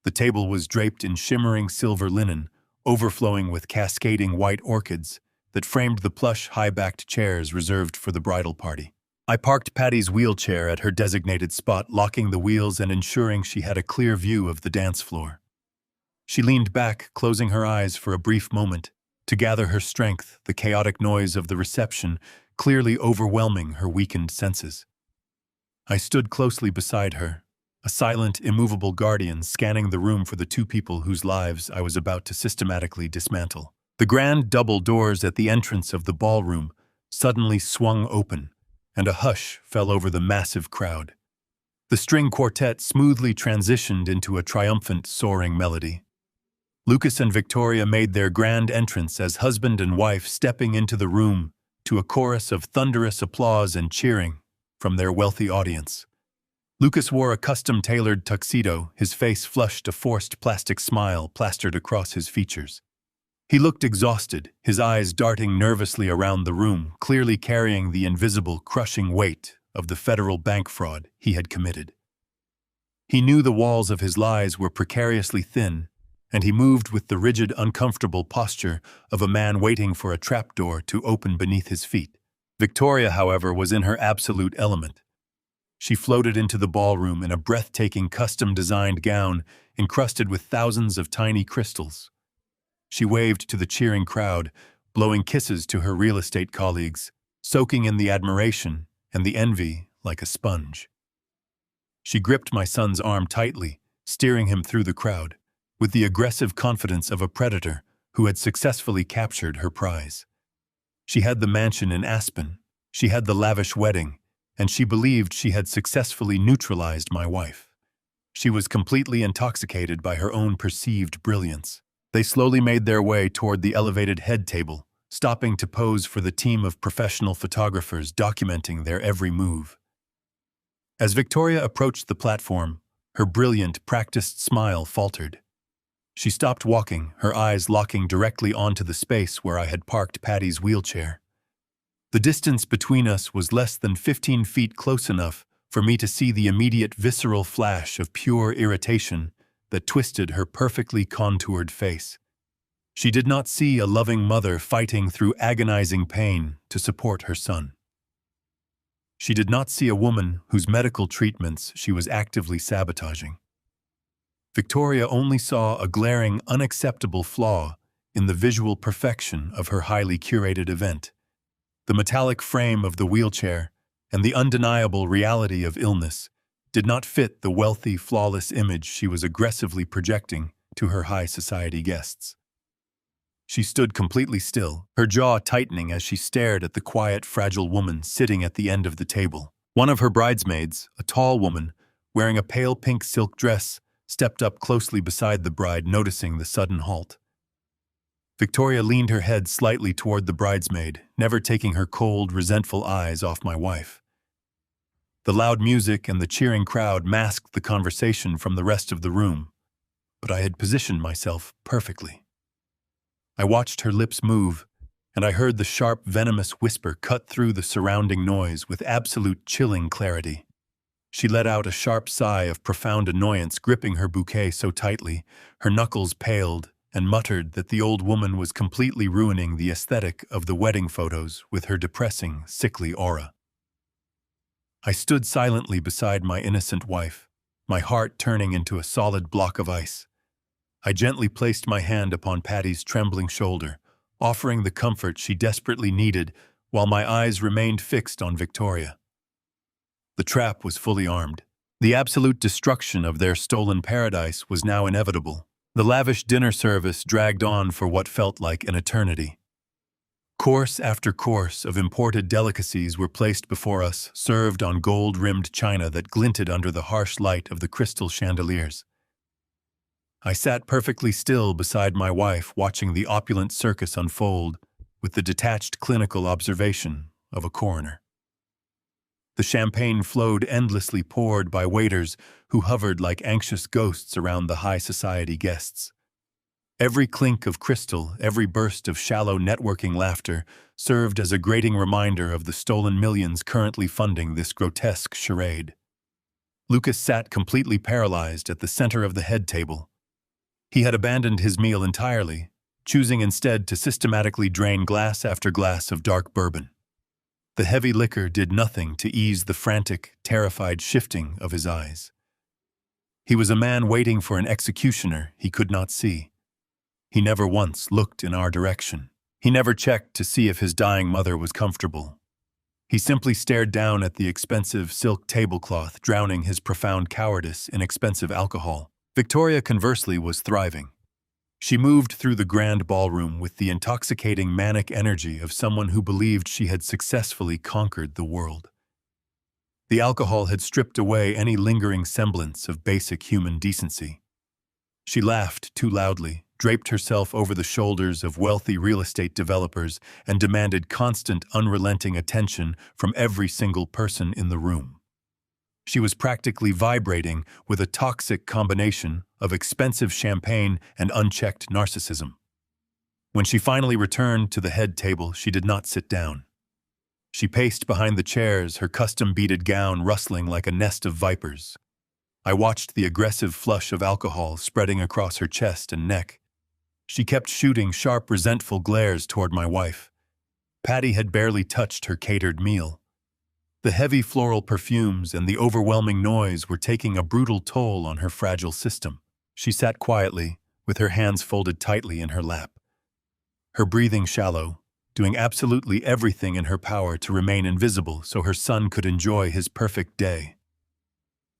The table was draped in shimmering silver linen, overflowing with cascading white orchids that framed the plush, high-backed chairs reserved for the bridal party. I parked Patty's wheelchair at her designated spot, locking the wheels and ensuring she had a clear view of the dance floor. She leaned back, closing her eyes for a brief moment to gather her strength, the chaotic noise of the reception clearly overwhelming her weakened senses. I stood closely beside her, a silent, immovable guardian scanning the room for the two people whose lives I was about to systematically dismantle. The grand double doors at the entrance of the ballroom suddenly swung open, and a hush fell over the massive crowd. The string quartet smoothly transitioned into a triumphant, soaring melody. Lucas and Victoria made their grand entrance as husband and wife, stepping into the room to a chorus of thunderous applause and cheering from their wealthy audience. Lucas wore a custom-tailored tuxedo, his face flushed, a forced plastic smile plastered across his features. He looked exhausted, his eyes darting nervously around the room, clearly carrying the invisible, crushing weight of the federal bank fraud he had committed. He knew the walls of his lies were precariously thin, and he moved with the rigid, uncomfortable posture of a man waiting for a trapdoor to open beneath his feet. Victoria, however, was in her absolute element. She floated into the ballroom in a breathtaking, custom-designed gown encrusted with thousands of tiny crystals. She waved to the cheering crowd, blowing kisses to her real estate colleagues, soaking in the admiration and the envy like a sponge. She gripped my son's arm tightly, steering him through the crowd, with the aggressive confidence of a predator who had successfully captured her prize. She had the mansion in Aspen, she had the lavish wedding, and she believed she had successfully neutralized my wife. She was completely intoxicated by her own perceived brilliance. They slowly made their way toward the elevated head table, stopping to pose for the team of professional photographers documenting their every move. As Victoria approached the platform, her brilliant, practiced smile faltered. She stopped walking, her eyes locking directly onto the space where I had parked Patty's wheelchair. The distance between us was less than 15 feet, close enough for me to see the immediate visceral flash of pure irritation that twisted her perfectly contoured face. She did not see a loving mother fighting through agonizing pain to support her son. She did not see a woman whose medical treatments she was actively sabotaging. Victoria only saw a glaring, unacceptable flaw in the visual perfection of her highly curated event. The metallic frame of the wheelchair and the undeniable reality of illness did not fit the wealthy, flawless image she was aggressively projecting to her high society guests. She stood completely still, her jaw tightening as she stared at the quiet, fragile woman sitting at the end of the table. One of her bridesmaids, a tall woman, wearing a pale pink silk dress, stepped up closely beside the bride, noticing the sudden halt. Victoria leaned her head slightly toward the bridesmaid, never taking her cold, resentful eyes off my wife. The loud music and the cheering crowd masked the conversation from the rest of the room, but I had positioned myself perfectly. I watched her lips move, and I heard the sharp, venomous whisper cut through the surrounding noise with absolute chilling clarity. She let out a sharp sigh of profound annoyance, gripping her bouquet so tightly, her knuckles paled, and muttered that the old woman was completely ruining the aesthetic of the wedding photos with her depressing, sickly aura. I stood silently beside my innocent wife, my heart turning into a solid block of ice. I gently placed my hand upon Patty's trembling shoulder, offering the comfort she desperately needed while my eyes remained fixed on Victoria. The trap was fully armed. The absolute destruction of their stolen paradise was now inevitable. The lavish dinner service dragged on for what felt like an eternity. Course after course of imported delicacies were placed before us, served on gold-rimmed china that glinted under the harsh light of the crystal chandeliers. I sat perfectly still beside my wife, watching the opulent circus unfold with the detached clinical observation of a coroner. The champagne flowed endlessly, poured by waiters who hovered like anxious ghosts around the high society guests. Every clink of crystal, every burst of shallow networking laughter served as a grating reminder of the stolen millions currently funding this grotesque charade. Lucas sat completely paralyzed at the center of the head table. He had abandoned his meal entirely, choosing instead to systematically drain glass after glass of dark bourbon. The heavy liquor did nothing to ease the frantic, terrified shifting of his eyes. He was a man waiting for an executioner he could not see. He never once looked in our direction. He never checked to see if his dying mother was comfortable. He simply stared down at the expensive silk tablecloth, drowning his profound cowardice in expensive alcohol. Victoria, conversely, was thriving. She moved through the grand ballroom with the intoxicating manic energy of someone who believed she had successfully conquered the world. The alcohol had stripped away any lingering semblance of basic human decency. She laughed too loudly, draped herself over the shoulders of wealthy real estate developers, and demanded constant, unrelenting attention from every single person in the room. She was practically vibrating with a toxic combination of expensive champagne and unchecked narcissism. When she finally returned to the head table, she did not sit down. She paced behind the chairs, her custom-beaded gown rustling like a nest of vipers. I watched the aggressive flush of alcohol spreading across her chest and neck. She kept shooting sharp, resentful glares toward my wife. Patty had barely touched her catered meal. The heavy floral perfumes and the overwhelming noise were taking a brutal toll on her fragile system. She sat quietly, with her hands folded tightly in her lap. Her breathing shallow, doing absolutely everything in her power to remain invisible so her son could enjoy his perfect day.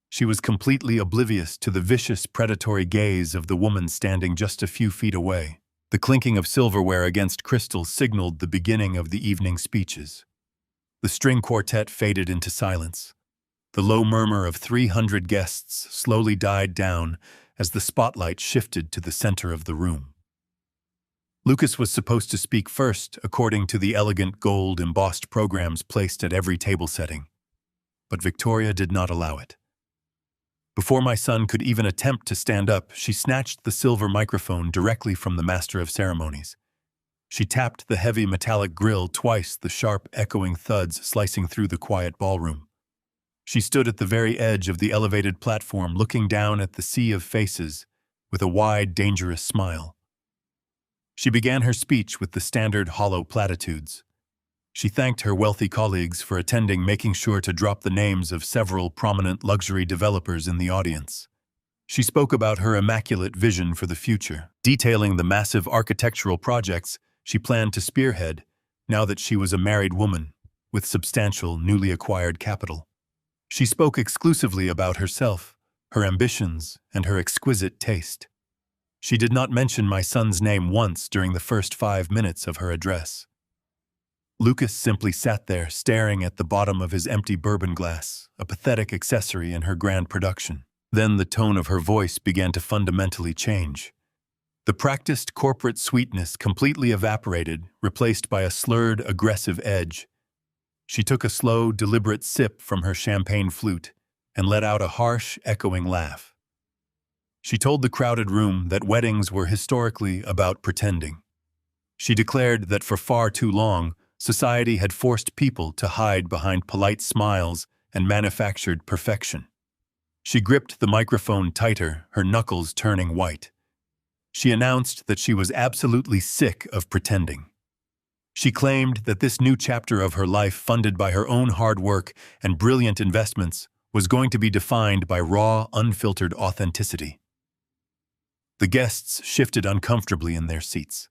She was completely oblivious to the vicious, predatory gaze of the woman standing just a few feet away. The clinking of silverware against crystal signaled the beginning of the evening speeches. The string quartet faded into silence. The low murmur of 300 guests slowly died down as the spotlight shifted to the center of the room. Lucas was supposed to speak first, according to the elegant gold embossed programs placed at every table setting. But Victoria did not allow it. Before my son could even attempt to stand up, she snatched the silver microphone directly from the master of ceremonies. She tapped the heavy metallic grill twice, the sharp, echoing thuds slicing through the quiet ballroom. She stood at the very edge of the elevated platform, looking down at the sea of faces with a wide, dangerous smile. She began her speech with the standard hollow platitudes. She thanked her wealthy colleagues for attending, making sure to drop the names of several prominent luxury developers in the audience. She spoke about her immaculate vision for the future, detailing the massive architectural projects she planned to spearhead now that she was a married woman with substantial, newly acquired capital. She spoke exclusively about herself, her ambitions, and her exquisite taste. She did not mention my son's name once during the first 5 minutes of her address. Lucas simply sat there, staring at the bottom of his empty bourbon glass, a pathetic accessory in her grand production. Then the tone of her voice began to fundamentally change. The practiced corporate sweetness completely evaporated, replaced by a slurred, aggressive edge. She took a slow, deliberate sip from her champagne flute and let out a harsh, echoing laugh. She told the crowded room that weddings were historically about pretending. She declared that for far too long, society had forced people to hide behind polite smiles and manufactured perfection. She gripped the microphone tighter, her knuckles turning white. She announced that she was absolutely sick of pretending. She claimed that this new chapter of her life, funded by her own hard work and brilliant investments, was going to be defined by raw, unfiltered authenticity. The guests shifted uncomfortably in their seats.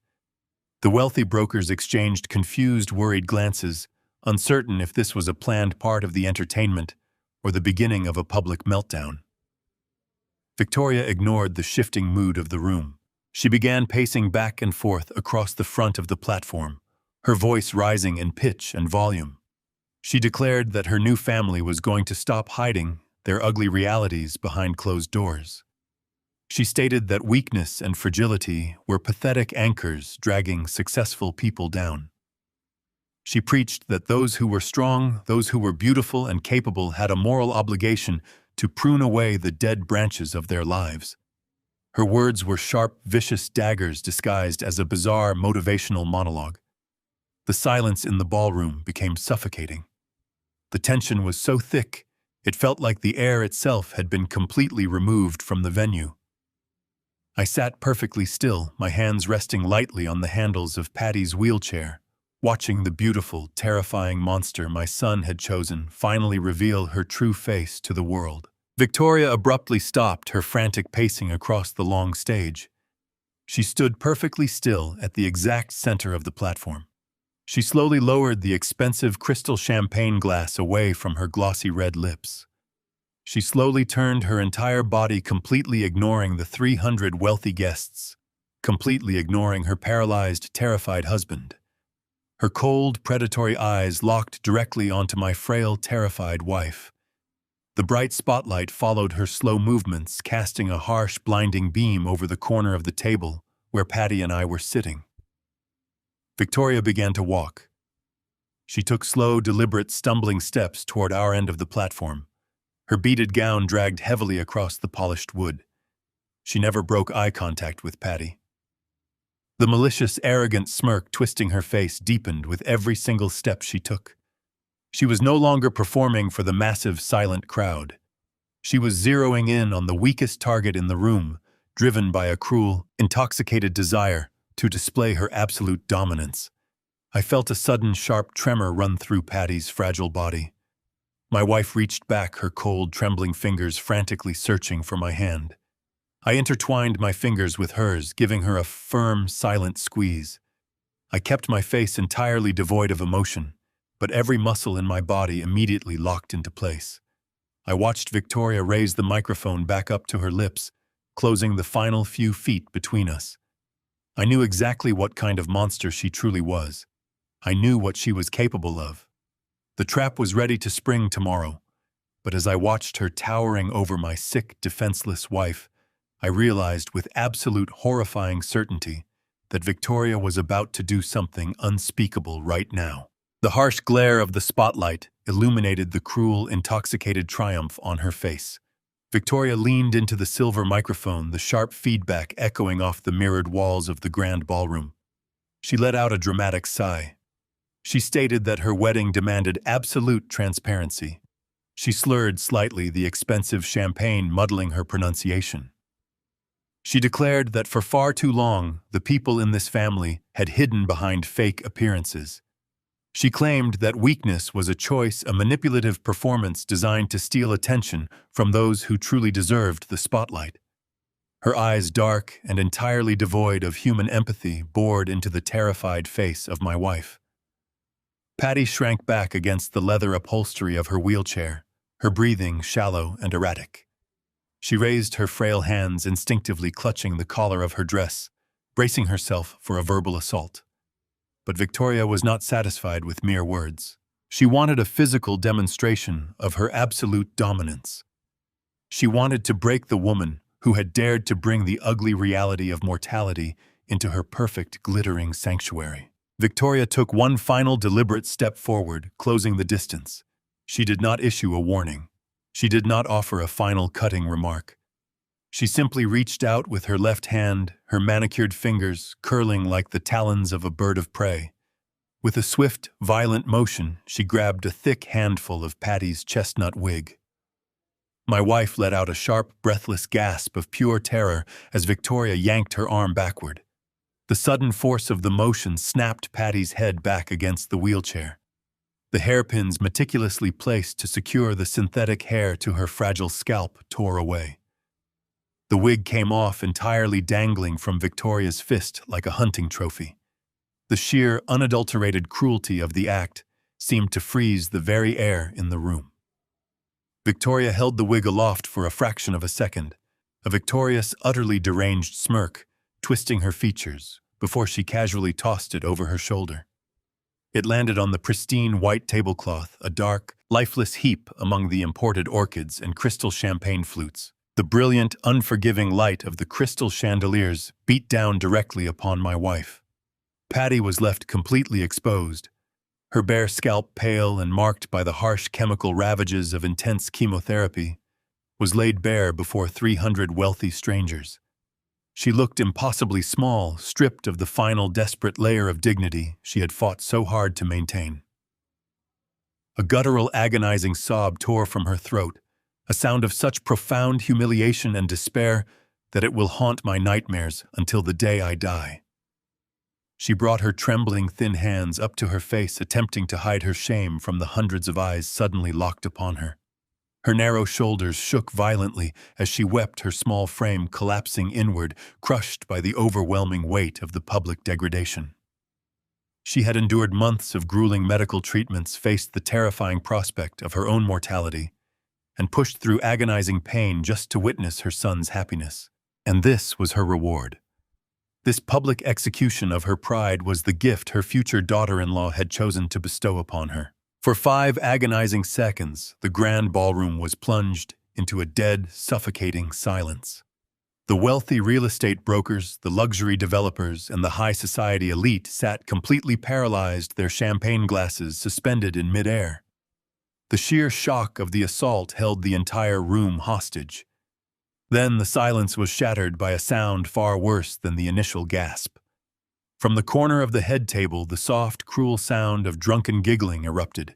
The wealthy brokers exchanged confused, worried glances, uncertain if this was a planned part of the entertainment or the beginning of a public meltdown. Victoria ignored the shifting mood of the room. She began pacing back and forth across the front of the platform, her voice rising in pitch and volume. She declared that her new family was going to stop hiding their ugly realities behind closed doors. She stated that weakness and fragility were pathetic anchors dragging successful people down. She preached that those who were strong, those who were beautiful and capable, had a moral obligation to prune away the dead branches of their lives. Her words were sharp, vicious daggers disguised as a bizarre motivational monologue. The silence in the ballroom became suffocating. The tension was so thick, it felt like the air itself had been completely removed from the venue. I sat perfectly still, my hands resting lightly on the handles of Patty's wheelchair, watching the beautiful, terrifying monster my son had chosen finally reveal her true face to the world. Victoria abruptly stopped her frantic pacing across the long stage. She stood perfectly still at the exact center of the platform. She slowly lowered the expensive crystal champagne glass away from her glossy red lips. She slowly turned her entire body, completely ignoring the 300 wealthy guests, completely ignoring her paralyzed, terrified husband. Her cold, predatory eyes locked directly onto my frail, terrified wife. The bright spotlight followed her slow movements, casting a harsh, blinding beam over the corner of the table where Patty and I were sitting. Victoria began to walk. She took slow, deliberate, stumbling steps toward our end of the platform, Her beaded gown dragged heavily across the polished wood. She never broke eye contact with Patty. The malicious, arrogant smirk twisting her face deepened with every single step she took. She was no longer performing for the massive, silent crowd. She was zeroing in on the weakest target in the room, driven by a cruel, intoxicated desire to display her absolute dominance. I felt a sudden, sharp tremor run through Patty's fragile body. My wife reached back, her cold, trembling fingers frantically searching for my hand. I intertwined my fingers with hers, giving her a firm, silent squeeze. I kept my face entirely devoid of emotion, but every muscle in my body immediately locked into place. I watched Victoria raise the microphone back up to her lips, closing the final few feet between us. I knew exactly what kind of monster she truly was. I knew what she was capable of. The trap was ready to spring tomorrow, but as I watched her towering over my sick, defenseless wife, I realized with absolute horrifying certainty that Victoria was about to do something unspeakable right now. The harsh glare of the spotlight illuminated the cruel, intoxicated triumph on her face. Victoria leaned into the silver microphone, the sharp feedback echoing off the mirrored walls of the grand ballroom. She let out a dramatic sigh. She stated that her wedding demanded absolute transparency. She slurred slightly, the expensive champagne muddling her pronunciation. She declared that for far too long, the people in this family had hidden behind fake appearances. She claimed that weakness was a choice, a manipulative performance designed to steal attention from those who truly deserved the spotlight. Her eyes, dark and entirely devoid of human empathy, bored into the terrified face of my wife. Patty shrank back against the leather upholstery of her wheelchair, her breathing shallow and erratic. She raised her frail hands, instinctively clutching the collar of her dress, bracing herself for a verbal assault. But Victoria was not satisfied with mere words. She wanted a physical demonstration of her absolute dominance. She wanted to break the woman who had dared to bring the ugly reality of mortality into her perfect, glittering sanctuary. Victoria took one final deliberate step forward, closing the distance. She did not issue a warning. She did not offer a final cutting remark. She simply reached out with her left hand, her manicured fingers curling like the talons of a bird of prey. With a swift, violent motion, she grabbed a thick handful of Patty's chestnut wig. My wife let out a sharp, breathless gasp of pure terror as Victoria yanked her arm backward. The sudden force of the motion snapped Patty's head back against the wheelchair. The hairpins meticulously placed to secure the synthetic hair to her fragile scalp tore away. The wig came off entirely, dangling from Victoria's fist like a hunting trophy. The sheer, unadulterated cruelty of the act seemed to freeze the very air in the room. Victoria held the wig aloft for a fraction of a second, a victorious, utterly deranged smirk twisting her features before she casually tossed it over her shoulder. It landed on the pristine white tablecloth, a dark, lifeless heap among the imported orchids and crystal champagne flutes. The brilliant, unforgiving light of the crystal chandeliers beat down directly upon my wife. Patty was left completely exposed, her bare scalp pale and marked by the harsh chemical ravages of intense chemotherapy, was laid bare before 300 wealthy strangers. She looked impossibly small, stripped of the final desperate layer of dignity she had fought so hard to maintain. A guttural, agonizing sob tore from her throat, a sound of such profound humiliation and despair that it will haunt my nightmares until the day I die. She brought her trembling, thin hands up to her face, attempting to hide her shame from the hundreds of eyes suddenly locked upon her. Her narrow shoulders shook violently as she wept, her small frame collapsing inward, crushed by the overwhelming weight of the public degradation. She had endured months of grueling medical treatments, faced the terrifying prospect of her own mortality, and pushed through agonizing pain just to witness her son's happiness. And this was her reward. This public execution of her pride was the gift her future daughter-in-law had chosen to bestow upon her. For 5 agonizing seconds, the grand ballroom was plunged into a dead, suffocating silence. The wealthy real estate brokers, the luxury developers, and the high society elite sat completely paralyzed, their champagne glasses suspended in midair. The sheer shock of the assault held the entire room hostage. Then the silence was shattered by a sound far worse than the initial gasp. From the corner of the head table, the soft, cruel sound of drunken giggling erupted.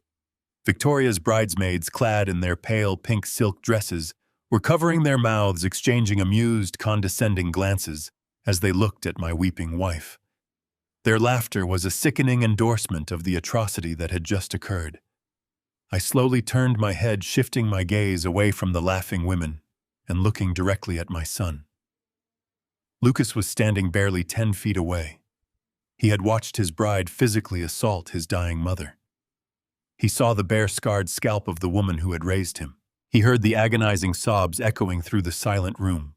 Victoria's bridesmaids, clad in their pale pink silk dresses, were covering their mouths, exchanging amused, condescending glances as they looked at my weeping wife. Their laughter was a sickening endorsement of the atrocity that had just occurred. I slowly turned my head, shifting my gaze away from the laughing women and looking directly at my son. Lucas was standing barely 10 feet away. He had watched his bride physically assault his dying mother. He saw the bare-scarred scalp of the woman who had raised him. He heard the agonizing sobs echoing through the silent room.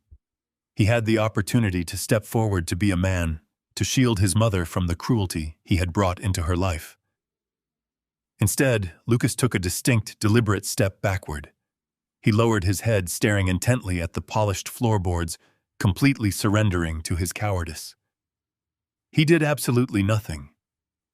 He had the opportunity to step forward to be a man, to shield his mother from the cruelty he had brought into her life. Instead, Lucas took a distinct, deliberate step backward. He lowered his head, staring intently at the polished floorboards, completely surrendering to his cowardice. He did absolutely nothing.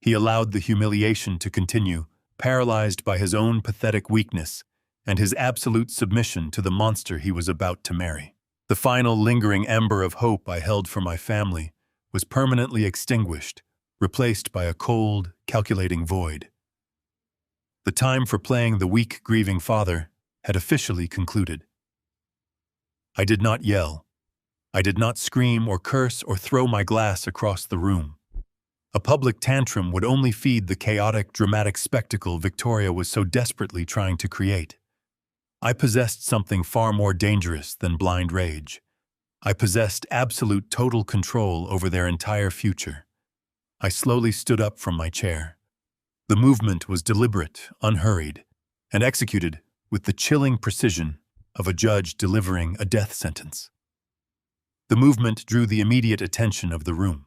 He allowed the humiliation to continue, paralyzed by his own pathetic weakness and his absolute submission to the monster he was about to marry. The final lingering ember of hope I held for my family was permanently extinguished, replaced by a cold, calculating void. The time for playing the weak, grieving father had officially concluded. I did not yell. I did not scream or curse or throw my glass across the room. A public tantrum would only feed the chaotic, dramatic spectacle Victoria was so desperately trying to create. I possessed something far more dangerous than blind rage. I possessed absolute total control over their entire future. I slowly stood up from my chair. The movement was deliberate, unhurried, and executed with the chilling precision of a judge delivering a death sentence. The movement drew the immediate attention of the room.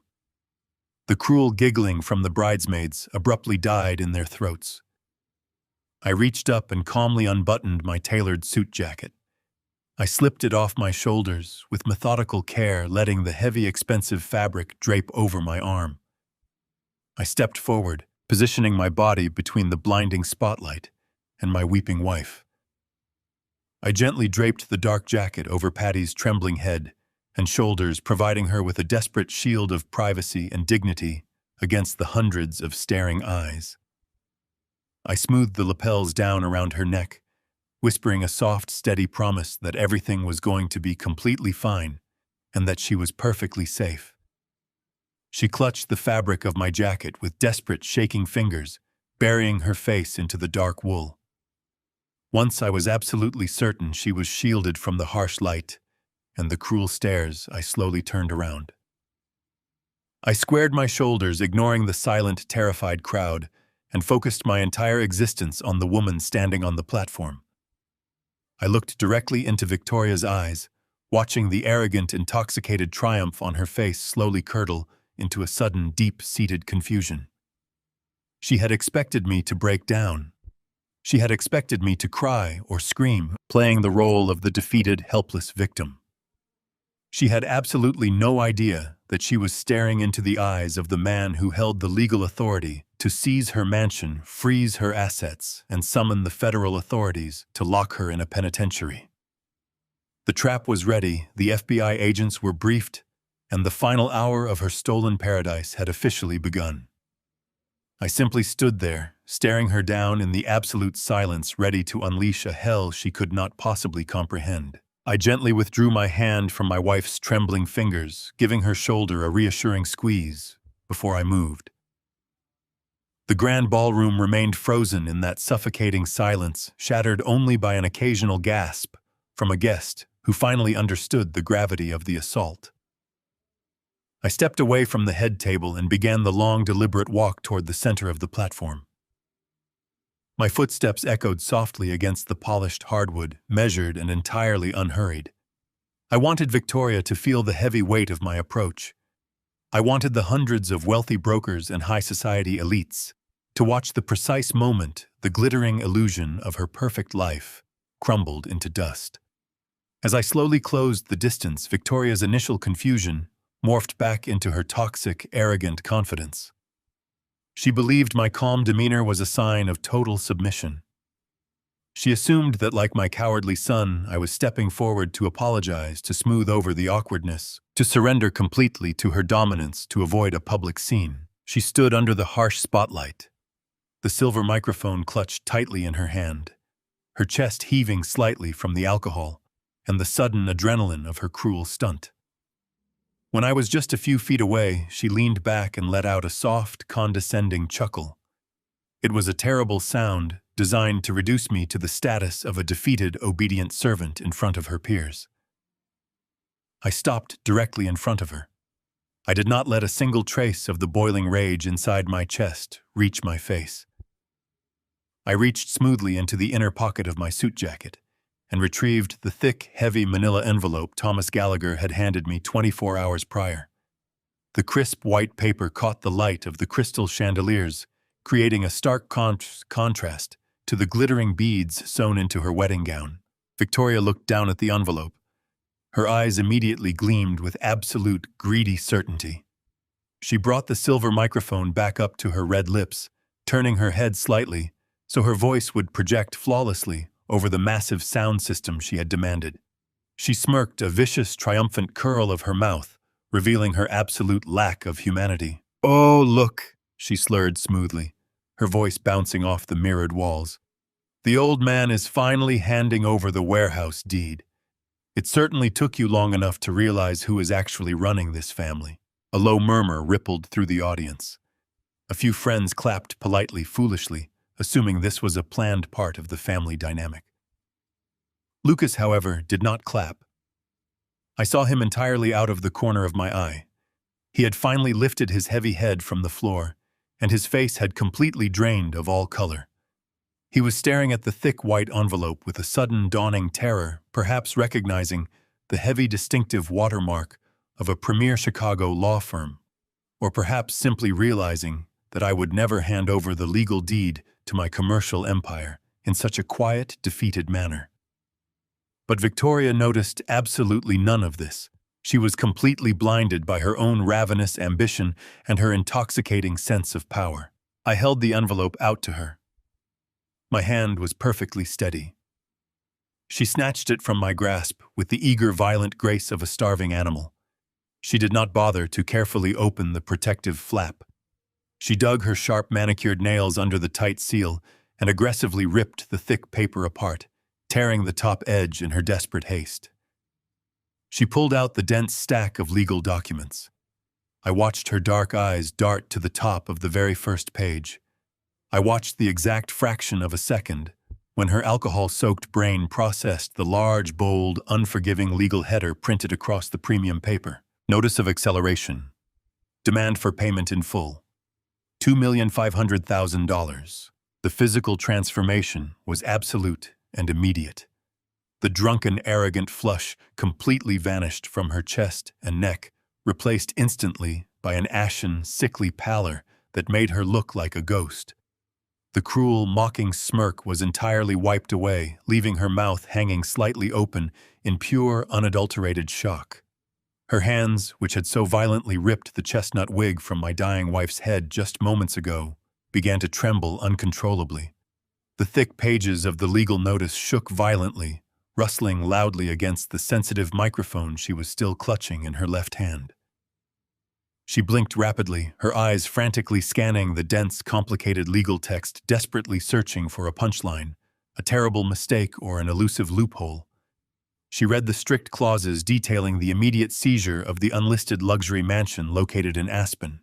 The cruel giggling from the bridesmaids abruptly died in their throats. I reached up and calmly unbuttoned my tailored suit jacket. I slipped it off my shoulders with methodical care, letting the heavy, expensive fabric drape over my arm. I stepped forward, positioning my body between the blinding spotlight and my weeping wife. I gently draped the dark jacket over Patty's trembling head and shoulders, providing her with a desperate shield of privacy and dignity against the hundreds of staring eyes. I smoothed the lapels down around her neck, whispering a soft, steady promise that everything was going to be completely fine and that she was perfectly safe. She clutched the fabric of my jacket with desperate, shaking fingers, burying her face into the dark wool. Once I was absolutely certain she was shielded from the harsh light and the cruel stares, I slowly turned around. I squared my shoulders, ignoring the silent, terrified crowd, and focused my entire existence on the woman standing on the platform. I looked directly into Victoria's eyes, watching the arrogant, intoxicated triumph on her face slowly curdle into a sudden, deep-seated confusion. She had expected me to break down. She had expected me to cry or scream, playing the role of the defeated, helpless victim. She had absolutely no idea that she was staring into the eyes of the man who held the legal authority to seize her mansion, freeze her assets, and summon the federal authorities to lock her in a penitentiary. The trap was ready, the FBI agents were briefed, and the final hour of her stolen paradise had officially begun. I simply stood there, staring her down in the absolute silence, ready to unleash a hell she could not possibly comprehend. I gently withdrew my hand from my wife's trembling fingers, giving her shoulder a reassuring squeeze before I moved. The grand ballroom remained frozen in that suffocating silence, shattered only by an occasional gasp from a guest who finally understood the gravity of the assault. I stepped away from the head table and began the long, deliberate walk toward the center of the platform. My footsteps echoed softly against the polished hardwood, measured and entirely unhurried. I wanted Victoria to feel the heavy weight of my approach. I wanted the hundreds of wealthy brokers and high society elites to watch the precise moment the glittering illusion of her perfect life crumbled into dust. As I slowly closed the distance, Victoria's initial confusion morphed back into her toxic, arrogant confidence. She believed my calm demeanor was a sign of total submission. She assumed that, like my cowardly son, I was stepping forward to apologize, to smooth over the awkwardness, to surrender completely to her dominance to avoid a public scene. She stood under the harsh spotlight, the silver microphone clutched tightly in her hand, her chest heaving slightly from the alcohol and the sudden adrenaline of her cruel stunt. When I was just a few feet away, she leaned back and let out a soft, condescending chuckle. It was a terrible sound, designed to reduce me to the status of a defeated, obedient servant in front of her peers. I stopped directly in front of her. I did not let a single trace of the boiling rage inside my chest reach my face. I reached smoothly into the inner pocket of my suit jacket and retrieved the thick, heavy manila envelope Thomas Gallagher had handed me 24 hours prior. The crisp white paper caught the light of the crystal chandeliers, creating a stark contrast to the glittering beads sewn into her wedding gown. Victoria looked down at the envelope. Her eyes immediately gleamed with absolute, greedy certainty. She brought the silver microphone back up to her red lips, turning her head slightly so her voice would project flawlessly over the massive sound system she had demanded. She smirked, a vicious, triumphant curl of her mouth, revealing her absolute lack of humanity. "Oh, look," she slurred smoothly, her voice bouncing off the mirrored walls. "The old man is finally handing over the warehouse deed. It certainly took you long enough to realize who is actually running this family." A low murmur rippled through the audience. A few friends clapped politely, foolishly, assuming this was a planned part of the family dynamic. Lucas, however, did not clap. I saw him entirely out of the corner of my eye. He had finally lifted his heavy head from the floor, and his face had completely drained of all color. He was staring at the thick white envelope with a sudden dawning terror, perhaps recognizing the heavy distinctive watermark of a premier Chicago law firm, or perhaps simply realizing that I would never hand over the legal deed to my commercial empire in such a quiet, defeated manner. But Victoria noticed absolutely none of this. She was completely blinded by her own ravenous ambition and her intoxicating sense of power. I held the envelope out to her. My hand was perfectly steady. She snatched it from my grasp with the eager, violent grace of a starving animal. She did not bother to carefully open the protective flap. She dug her sharp manicured nails under the tight seal and aggressively ripped the thick paper apart, tearing the top edge in her desperate haste. She pulled out the dense stack of legal documents. I watched her dark eyes dart to the top of the very first page. I watched the exact fraction of a second when her alcohol-soaked brain processed the large, bold, unforgiving legal header printed across the premium paper. Notice of acceleration. Demand for payment in full. $2,500,000. The physical transformation was absolute and immediate. The drunken, arrogant flush completely vanished from her chest and neck, replaced instantly by an ashen, sickly pallor that made her look like a ghost. The cruel, mocking smirk was entirely wiped away, leaving her mouth hanging slightly open in pure, unadulterated shock. Her hands, which had so violently ripped the chestnut wig from my dying wife's head just moments ago, began to tremble uncontrollably. The thick pages of the legal notice shook violently, rustling loudly against the sensitive microphone she was still clutching in her left hand. She blinked rapidly, her eyes frantically scanning the dense, complicated legal text, desperately searching for a punchline, a terrible mistake, or an elusive loophole. She read the strict clauses detailing the immediate seizure of the unlisted luxury mansion located in Aspen.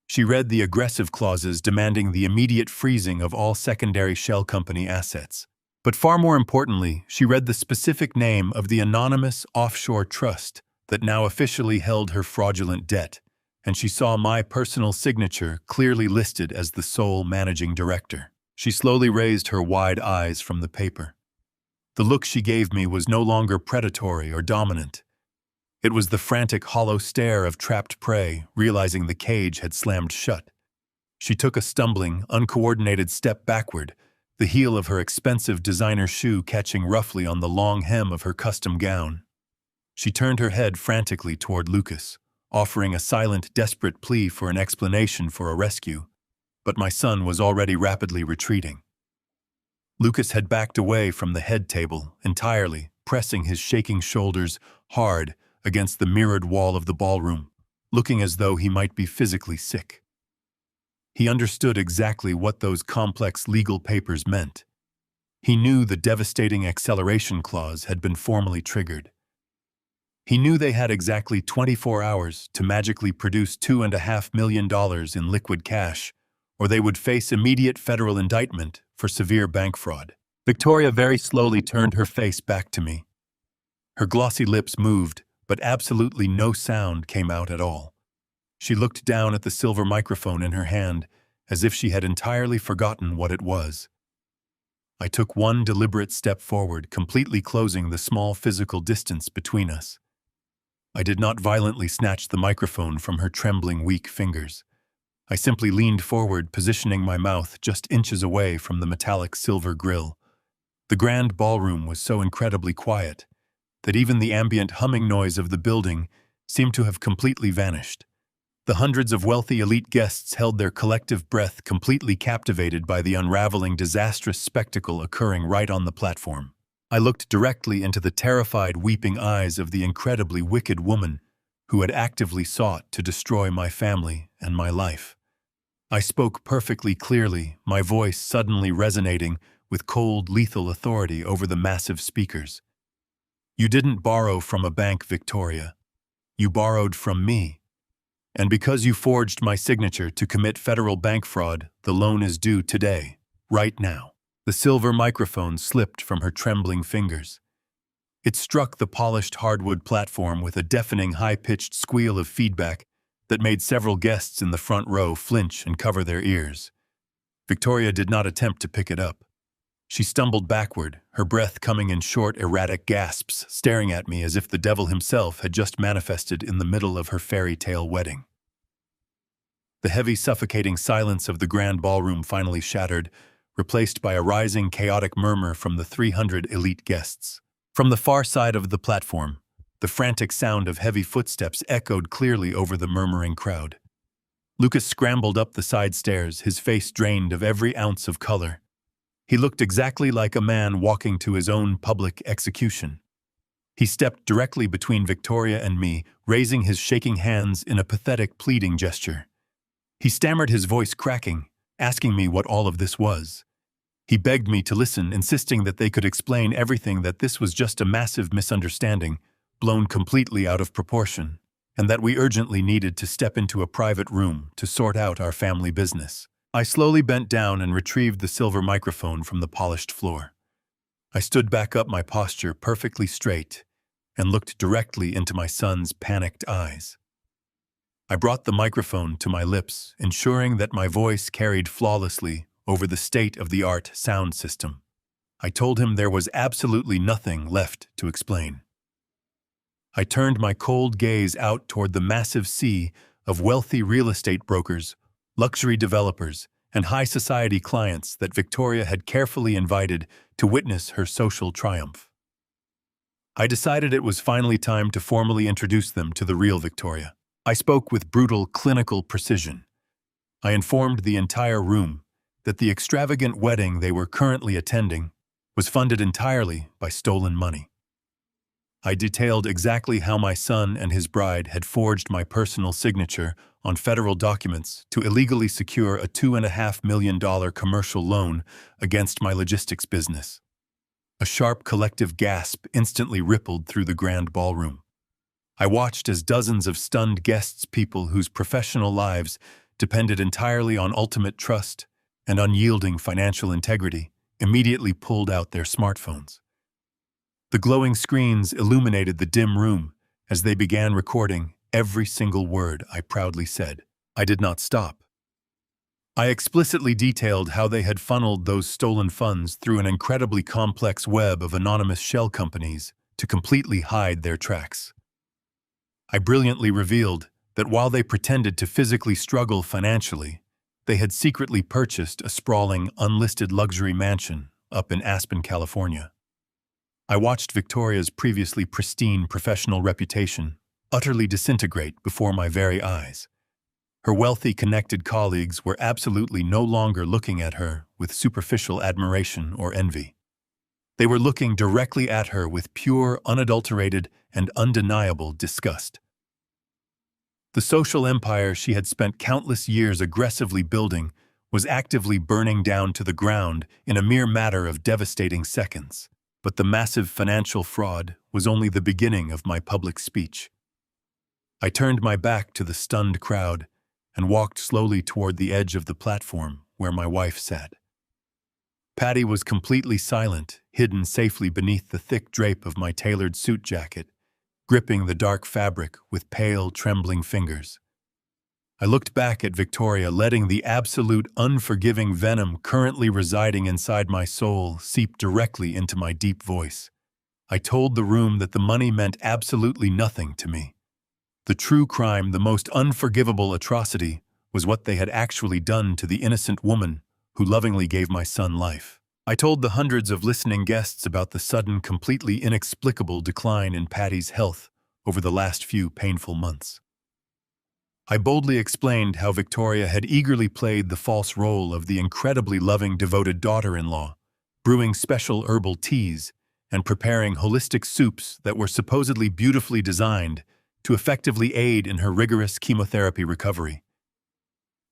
She read the aggressive clauses demanding the immediate freezing of all secondary shell company assets. But far more importantly, she read the specific name of the anonymous offshore trust that now officially held her fraudulent debt, and she saw my personal signature clearly listed as the sole managing director. She slowly raised her wide eyes from the paper. The look she gave me was no longer predatory or dominant. It was the frantic, hollow stare of trapped prey, realizing the cage had slammed shut. She took a stumbling, uncoordinated step backward, the heel of her expensive designer shoe catching roughly on the long hem of her custom gown. She turned her head frantically toward Lucas, offering a silent, desperate plea for an explanation for a rescue, but my son was already rapidly retreating. Lucas had backed away from the head table entirely, pressing his shaking shoulders hard against the mirrored wall of the ballroom, looking as though he might be physically sick. He understood exactly what those complex legal papers meant. He knew the devastating acceleration clause had been formally triggered. He knew they had exactly 24 hours to magically produce $2.5 million in liquid cash, or they would face immediate federal indictment for severe bank fraud. Victoria very slowly turned her face back to me. Her glossy lips moved, but absolutely no sound came out at all. She looked down at the silver microphone in her hand, as if she had entirely forgotten what it was. I took one deliberate step forward, completely closing the small physical distance between us. I did not violently snatch the microphone from her trembling, weak fingers. I simply leaned forward, positioning my mouth just inches away from the metallic silver grill. The grand ballroom was so incredibly quiet that even the ambient humming noise of the building seemed to have completely vanished. The hundreds of wealthy elite guests held their collective breath, completely captivated by the unraveling, disastrous spectacle occurring right on the platform. I looked directly into the terrified, weeping eyes of the incredibly wicked woman who had actively sought to destroy my family and my life. I spoke perfectly clearly, my voice suddenly resonating with cold, lethal authority over the massive speakers. You didn't borrow from a bank, Victoria. You borrowed from me. And because you forged my signature to commit federal bank fraud, the loan is due today, right now. The silver microphone slipped from her trembling fingers. It struck the polished hardwood platform with a deafening high-pitched squeal of feedback that made several guests in the front row flinch and cover their ears. Victoria did not attempt to pick it up. She stumbled backward, her breath coming in short, erratic gasps, staring at me as if the devil himself had just manifested in the middle of her fairy tale wedding. The heavy, suffocating silence of the grand ballroom finally shattered, replaced by a rising, chaotic murmur from the 300 elite guests. From the far side of the platform, the frantic sound of heavy footsteps echoed clearly over the murmuring crowd. Lucas scrambled up the side stairs, his face drained of every ounce of color. He looked exactly like a man walking to his own public execution. He stepped directly between Victoria and me, raising his shaking hands in a pathetic, pleading gesture. He stammered, his voice cracking, asking me what all of this was. He begged me to listen, insisting that they could explain everything, that this was just a massive misunderstanding, blown completely out of proportion, and that we urgently needed to step into a private room to sort out our family business. I slowly bent down and retrieved the silver microphone from the polished floor. I stood back up, my posture perfectly straight, and looked directly into my son's panicked eyes. I brought the microphone to my lips, ensuring that my voice carried flawlessly over the state-of-the-art sound system. I told him there was absolutely nothing left to explain. I turned my cold gaze out toward the massive sea of wealthy real estate brokers, luxury developers, and high society clients that Victoria had carefully invited to witness her social triumph. I decided it was finally time to formally introduce them to the real Victoria. I spoke with brutal, clinical precision. I informed the entire room that the extravagant wedding they were currently attending was funded entirely by stolen money. I detailed exactly how my son and his bride had forged my personal signature on federal documents to illegally secure a $2.5 million commercial loan against my logistics business. A sharp collective gasp instantly rippled through the grand ballroom. I watched as dozens of stunned guests, people whose professional lives depended entirely on ultimate trust and unyielding financial integrity, immediately pulled out their smartphones. The glowing screens illuminated the dim room as they began recording every single word I proudly said. I did not stop. I explicitly detailed how they had funneled those stolen funds through an incredibly complex web of anonymous shell companies to completely hide their tracks. I brilliantly revealed that while they pretended to physically struggle financially, they had secretly purchased a sprawling, unlisted luxury mansion up in Aspen, California. I watched Victoria's previously pristine professional reputation utterly disintegrate before my very eyes. Her wealthy, connected colleagues were absolutely no longer looking at her with superficial admiration or envy. They were looking directly at her with pure, unadulterated, and undeniable disgust. The social empire she had spent countless years aggressively building was actively burning down to the ground in a mere matter of devastating seconds. But the massive financial fraud was only the beginning of my public speech. I turned my back to the stunned crowd and walked slowly toward the edge of the platform where my wife sat. Patty was completely silent, hidden safely beneath the thick drape of my tailored suit jacket, gripping the dark fabric with pale, trembling fingers. I looked back at Victoria, letting the absolute, unforgiving venom currently residing inside my soul seep directly into my deep voice. I told the room that the money meant absolutely nothing to me. The true crime, the most unforgivable atrocity, was what they had actually done to the innocent woman who lovingly gave my son life. I told the hundreds of listening guests about the sudden, completely inexplicable decline in Patty's health over the last few painful months. I boldly explained how Victoria had eagerly played the false role of the incredibly loving, devoted daughter-in-law, brewing special herbal teas and preparing holistic soups that were supposedly beautifully designed to effectively aid in her rigorous chemotherapy recovery.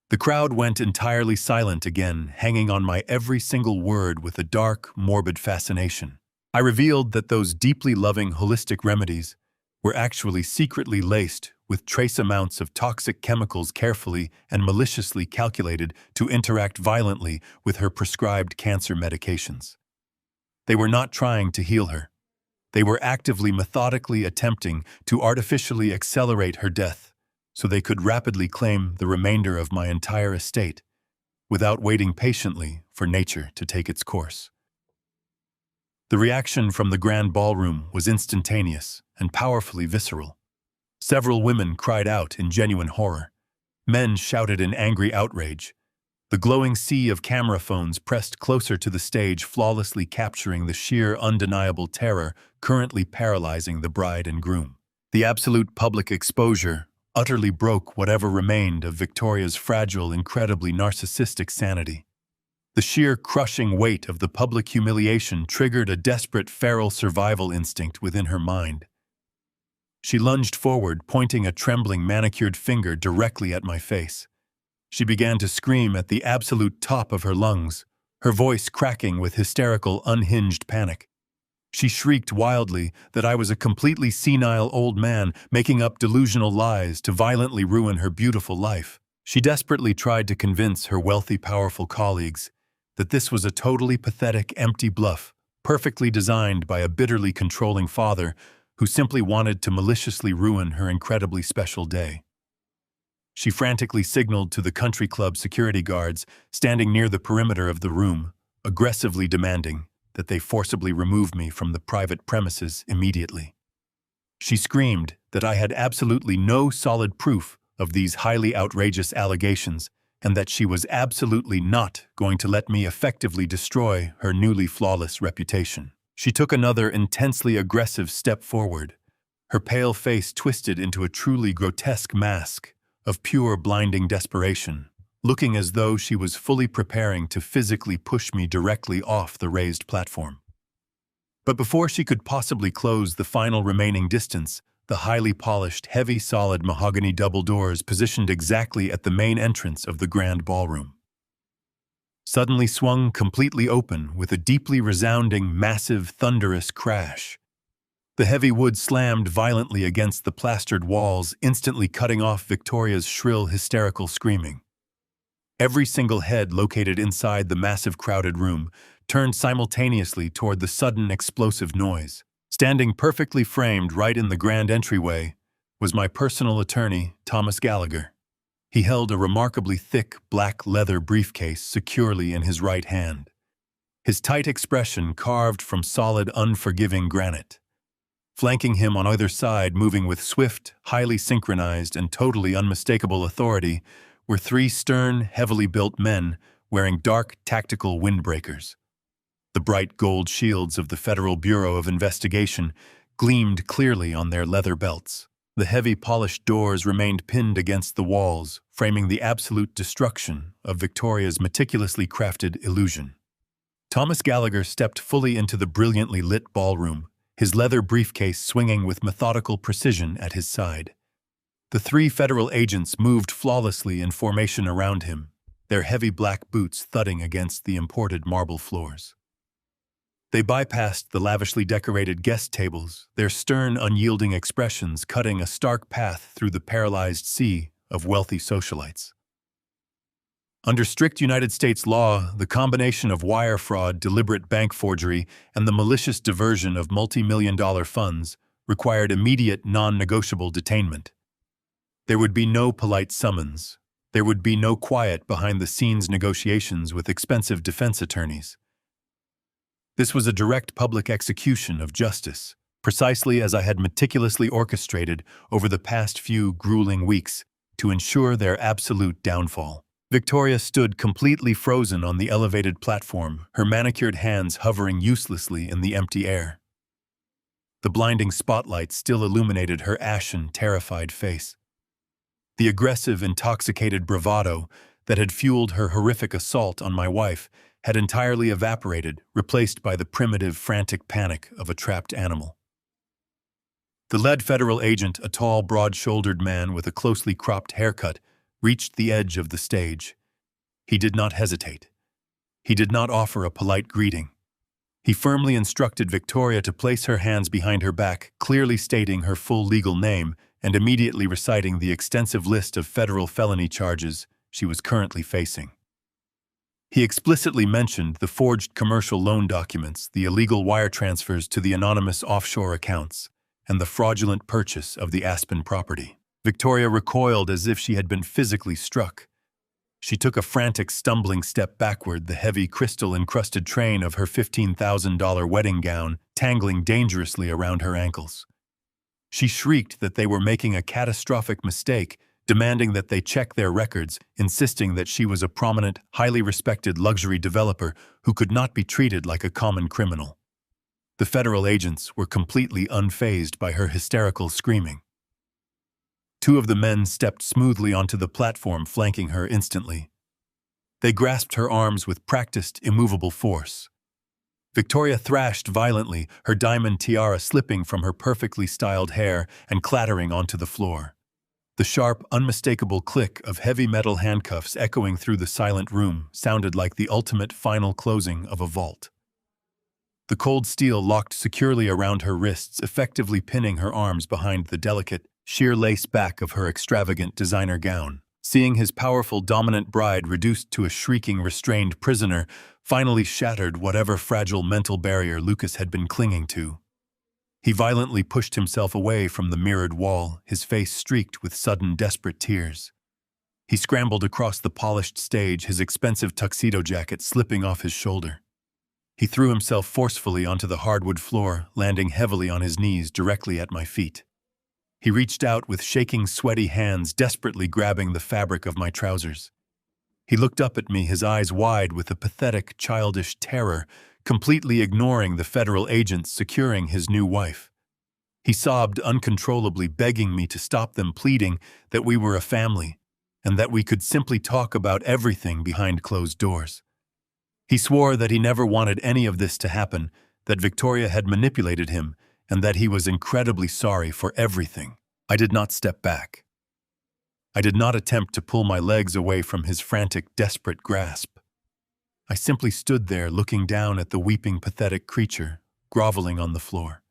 The crowd went entirely silent again, hanging on my every single word with a dark, morbid fascination. I revealed that those deeply loving holistic remedies were actually secretly laced with trace amounts of toxic chemicals carefully and maliciously calculated to interact violently with her prescribed cancer medications. They were not trying to heal her. They were actively, methodically attempting to artificially accelerate her death so they could rapidly claim the remainder of my entire estate without waiting patiently for nature to take its course. The reaction from the grand ballroom was instantaneous and powerfully visceral. Several women cried out in genuine horror. Men shouted in angry outrage. The glowing sea of camera phones pressed closer to the stage, flawlessly capturing the sheer, undeniable terror currently paralyzing the bride and groom. The absolute public exposure utterly broke whatever remained of Victoria's fragile, incredibly narcissistic sanity. The sheer crushing weight of the public humiliation triggered a desperate feral survival instinct within her mind. She lunged forward, pointing a trembling, manicured finger directly at my face. She began to scream at the absolute top of her lungs, her voice cracking with hysterical, unhinged panic. She shrieked wildly that I was a completely senile old man making up delusional lies to violently ruin her beautiful life. She desperately tried to convince her wealthy, powerful colleagues that this was a totally pathetic, empty bluff, perfectly designed by a bitterly controlling father who simply wanted to maliciously ruin her incredibly special day. She frantically signaled to the country club security guards standing near the perimeter of the room, aggressively demanding that they forcibly remove me from the private premises immediately. She screamed that I had absolutely no solid proof of these highly outrageous allegations and that she was absolutely not going to let me effectively destroy her newly flawless reputation. She took another intensely aggressive step forward, her pale face twisted into a truly grotesque mask of pure, blinding desperation, looking as though she was fully preparing to physically push me directly off the raised platform. But before she could possibly close the final remaining distance, the highly polished, heavy, solid mahogany double doors positioned exactly at the main entrance of the grand ballroom suddenly swung completely open with a deeply resounding, massive, thunderous crash. The heavy wood slammed violently against the plastered walls, instantly cutting off Victoria's shrill, hysterical screaming. Every single head located inside the massive crowded room turned simultaneously toward the sudden explosive noise. Standing perfectly framed right in the grand entryway was my personal attorney, Thomas Gallagher. He held a remarkably thick, black leather briefcase securely in his right hand, his tight expression carved from solid, unforgiving granite. Flanking him on either side, moving with swift, highly synchronized, and totally unmistakable authority, were three stern, heavily built men wearing dark, tactical windbreakers. The bright gold shields of the Federal Bureau of Investigation gleamed clearly on their leather belts. The heavy polished doors remained pinned against the walls, framing the absolute destruction of Victoria's meticulously crafted illusion. Thomas Gallagher stepped fully into the brilliantly lit ballroom, his leather briefcase swinging with methodical precision at his side. The three federal agents moved flawlessly in formation around him, their heavy black boots thudding against the imported marble floors. They bypassed the lavishly decorated guest tables, their stern, unyielding expressions cutting a stark path through the paralyzed sea of wealthy socialites. Under strict United States law, the combination of wire fraud, deliberate bank forgery, and the malicious diversion of multi-million-dollar funds required immediate, non-negotiable detainment. There would be no polite summons. There would be no quiet behind-the-scenes negotiations with expensive defense attorneys. This was a direct public execution of justice, precisely as I had meticulously orchestrated over the past few grueling weeks to ensure their absolute downfall. Victoria stood completely frozen on the elevated platform, her manicured hands hovering uselessly in the empty air. The blinding spotlight still illuminated her ashen, terrified face. The aggressive, intoxicated bravado that had fueled her horrific assault on my wife had entirely evaporated, replaced by the primitive, frantic panic of a trapped animal. The lead federal agent, a tall, broad-shouldered man with a closely cropped haircut, reached the edge of the stage. He did not hesitate. He did not offer a polite greeting. He firmly instructed Victoria to place her hands behind her back, clearly stating her full legal name and immediately reciting the extensive list of federal felony charges she was currently facing. He explicitly mentioned the forged commercial loan documents, the illegal wire transfers to the anonymous offshore accounts, and the fraudulent purchase of the Aspen property. Victoria recoiled as if she had been physically struck. She took a frantic, stumbling step backward, the heavy, crystal-encrusted train of her $15,000 wedding gown tangling dangerously around her ankles. She shrieked that they were making a catastrophic mistake, demanding that they check their records, insisting that she was a prominent, highly respected luxury developer who could not be treated like a common criminal. The federal agents were completely unfazed by her hysterical screaming. Two of the men stepped smoothly onto the platform, flanking her instantly. They grasped her arms with practiced, immovable force. Victoria thrashed violently, her diamond tiara slipping from her perfectly styled hair and clattering onto the floor. The sharp, unmistakable click of heavy metal handcuffs echoing through the silent room sounded like the ultimate final closing of a vault. The cold steel locked securely around her wrists, effectively pinning her arms behind the delicate, sheer lace back of her extravagant designer gown. Seeing his powerful, dominant bride reduced to a shrieking, restrained prisoner finally shattered whatever fragile mental barrier Lucas had been clinging to. He violently pushed himself away from the mirrored wall, his face streaked with sudden, desperate tears. He scrambled across the polished stage, his expensive tuxedo jacket slipping off his shoulder. He threw himself forcefully onto the hardwood floor, landing heavily on his knees directly at my feet. He reached out with shaking, sweaty hands, desperately grabbing the fabric of my trousers. He looked up at me, his eyes wide with a pathetic, childish terror, completely ignoring the federal agents securing his new wife. He sobbed uncontrollably, begging me to stop them, pleading that we were a family and that we could simply talk about everything behind closed doors. He swore that he never wanted any of this to happen, that Victoria had manipulated him, and that he was incredibly sorry for everything. I did not step back. I did not attempt to pull my legs away from his frantic, desperate grasp. I simply stood there looking down at the weeping, pathetic creature, groveling on the floor.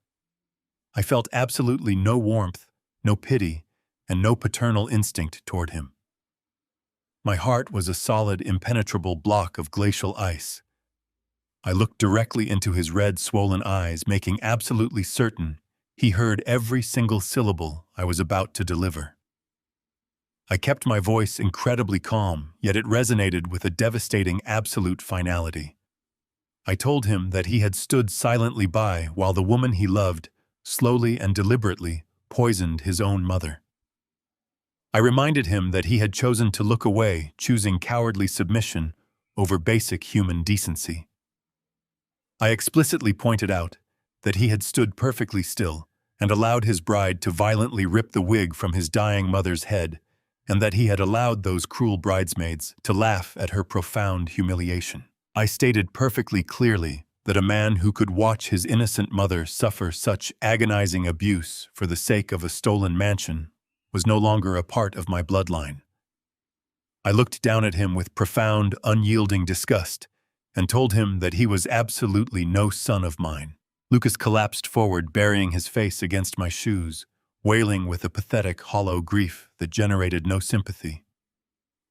I felt absolutely no warmth, no pity, and no paternal instinct toward him. My heart was a solid, impenetrable block of glacial ice. I looked directly into his red, swollen eyes, making absolutely certain he heard every single syllable I was about to deliver. I kept my voice incredibly calm, yet it resonated with a devastating absolute finality. I told him that he had stood silently by while the woman he loved, slowly and deliberately, poisoned his own mother. I reminded him that he had chosen to look away, choosing cowardly submission over basic human decency. I explicitly pointed out that he had stood perfectly still and allowed his bride to violently rip the wig from his dying mother's head, and that he had allowed those cruel bridesmaids to laugh at her profound humiliation. I stated perfectly clearly that a man who could watch his innocent mother suffer such agonizing abuse for the sake of a stolen mansion was no longer a part of my bloodline. I looked down at him with profound, unyielding disgust and told him that he was absolutely no son of mine. Lucas collapsed forward, burying his face against my shoes, wailing with a pathetic, hollow grief that generated no sympathy.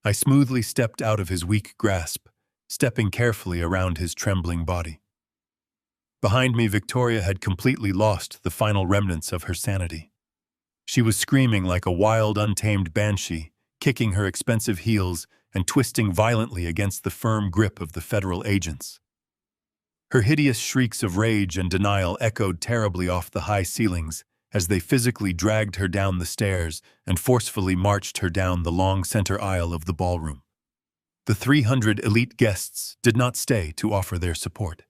I smoothly stepped out of his weak grasp, stepping carefully around his trembling body. Behind me, Victoria had completely lost the final remnants of her sanity. She was screaming like a wild, untamed banshee, kicking her expensive heels and twisting violently against the firm grip of the federal agents. Her hideous shrieks of rage and denial echoed terribly off the high ceilings as they physically dragged her down the stairs and forcefully marched her down the long center aisle of the ballroom. The 300 elite guests did not stay to offer their support.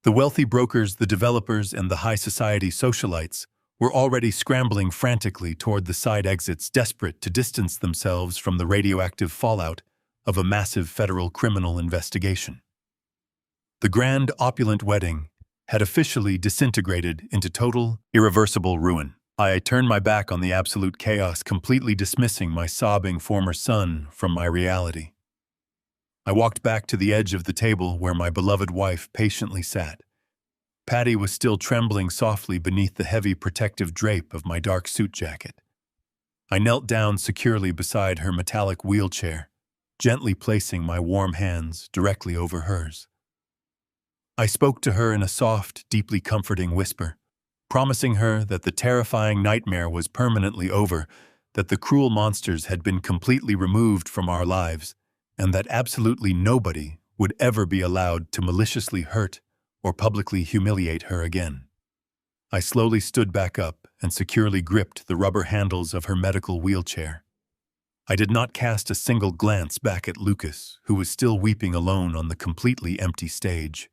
The wealthy brokers, the developers, and the high society socialites were already scrambling frantically toward the side exits, desperate to distance themselves from the radioactive fallout of a massive federal criminal investigation. The grand, opulent wedding had officially disintegrated into total, irreversible ruin. I turned my back on the absolute chaos, completely dismissing my sobbing former son from my reality. I walked back to the edge of the table where my beloved wife patiently sat. Patty was still trembling softly beneath the heavy protective drape of my dark suit jacket. I knelt down securely beside her metallic wheelchair, gently placing my warm hands directly over hers. I spoke to her in a soft, deeply comforting whisper, promising her that the terrifying nightmare was permanently over, that the cruel monsters had been completely removed from our lives, and that absolutely nobody would ever be allowed to maliciously hurt or publicly humiliate her again. I slowly stood back up and securely gripped the rubber handles of her medical wheelchair. I did not cast a single glance back at Lucas, who was still weeping alone on the completely empty stage.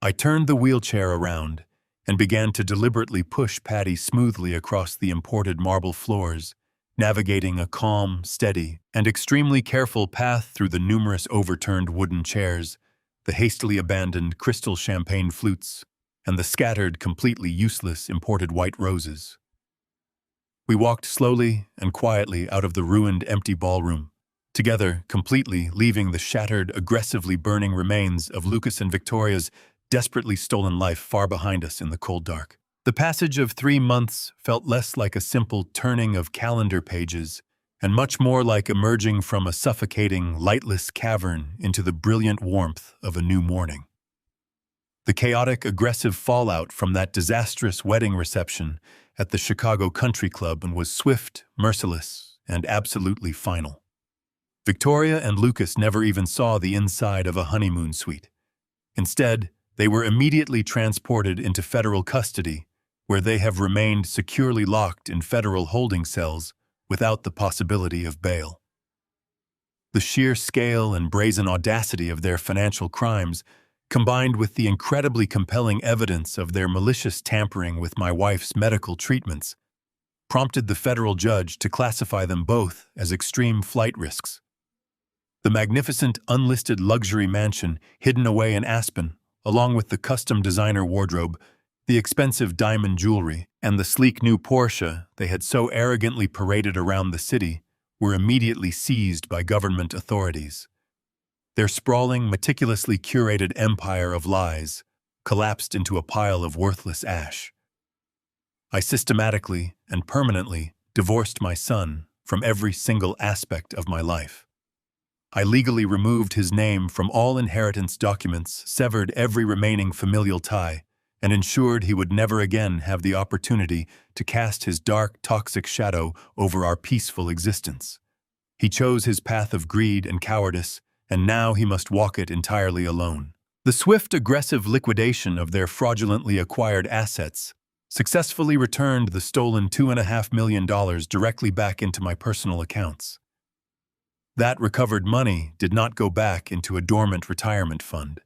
I turned the wheelchair around and began to deliberately push Patty smoothly across the imported marble floors, navigating a calm, steady, and extremely careful path through the numerous overturned wooden chairs, the hastily abandoned crystal champagne flutes, and the scattered, completely useless imported white roses. We walked slowly and quietly out of the ruined, empty ballroom, together, completely leaving the shattered, aggressively burning remains of Lucas and Victoria's desperately stolen life far behind us in the cold dark. The passage of 3 months felt less like a simple turning of calendar pages and much more like emerging from a suffocating, lightless cavern into the brilliant warmth of a new morning. The chaotic, aggressive fallout from that disastrous wedding reception at the Chicago Country Club was swift, merciless, and absolutely final. Victoria and Lucas never even saw the inside of a honeymoon suite. Instead, they were immediately transported into federal custody, where they have remained securely locked in federal holding cells without the possibility of bail. The sheer scale and brazen audacity of their financial crimes, combined with the incredibly compelling evidence of their malicious tampering with my wife's medical treatments, prompted the federal judge to classify them both as extreme flight risks. The magnificent, unlisted luxury mansion hidden away in Aspen, along with the custom designer wardrobe, the expensive diamond jewelry, and the sleek new Porsche they had so arrogantly paraded around the city, were immediately seized by government authorities. Their sprawling, meticulously curated empire of lies collapsed into a pile of worthless ash. I systematically and permanently divorced my son from every single aspect of my life. I legally removed his name from all inheritance documents, severed every remaining familial tie, and ensured he would never again have the opportunity to cast his dark, toxic shadow over our peaceful existence. He chose his path of greed and cowardice, and now he must walk it entirely alone. The swift, aggressive liquidation of their fraudulently acquired assets successfully returned the stolen $2.5 million directly back into my personal accounts. That recovered money did not go back into a dormant retirement fund.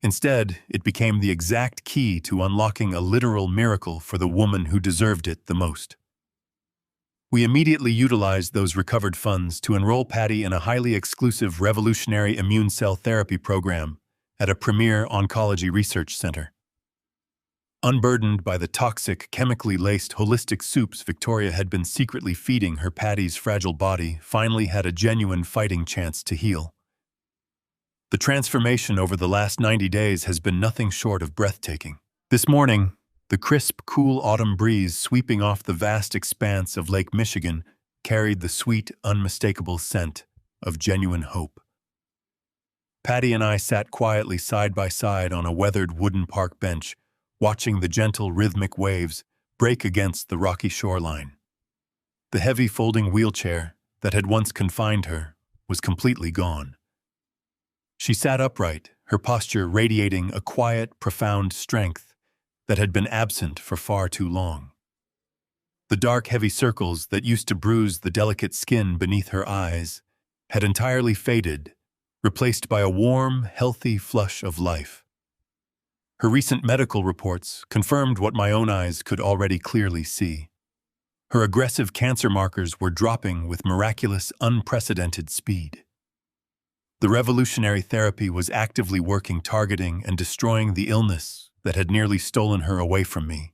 Instead, it became the exact key to unlocking a literal miracle for the woman who deserved it the most. We immediately utilized those recovered funds to enroll Patty in a highly exclusive revolutionary immune cell therapy program at a premier oncology research center. Unburdened by the toxic, chemically laced holistic soups Victoria had been secretly feeding her Patty's fragile body finally had a genuine fighting chance to heal. The transformation over the last 90 days has been nothing short of breathtaking. This morning, the crisp, cool autumn breeze sweeping off the vast expanse of Lake Michigan carried the sweet, unmistakable scent of genuine hope. Patty and I sat quietly side by side on a weathered wooden park bench, watching the gentle, rhythmic waves break against the rocky shoreline. The heavy folding wheelchair that had once confined her was completely gone. She sat upright, her posture radiating a quiet, profound strength that had been absent for far too long. The dark, heavy circles that used to bruise the delicate skin beneath her eyes had entirely faded, replaced by a warm, healthy flush of life. Her recent medical reports confirmed what my own eyes could already clearly see. Her aggressive cancer markers were dropping with miraculous, unprecedented speed. The revolutionary therapy was actively working, targeting and destroying the illness that had nearly stolen her away from me.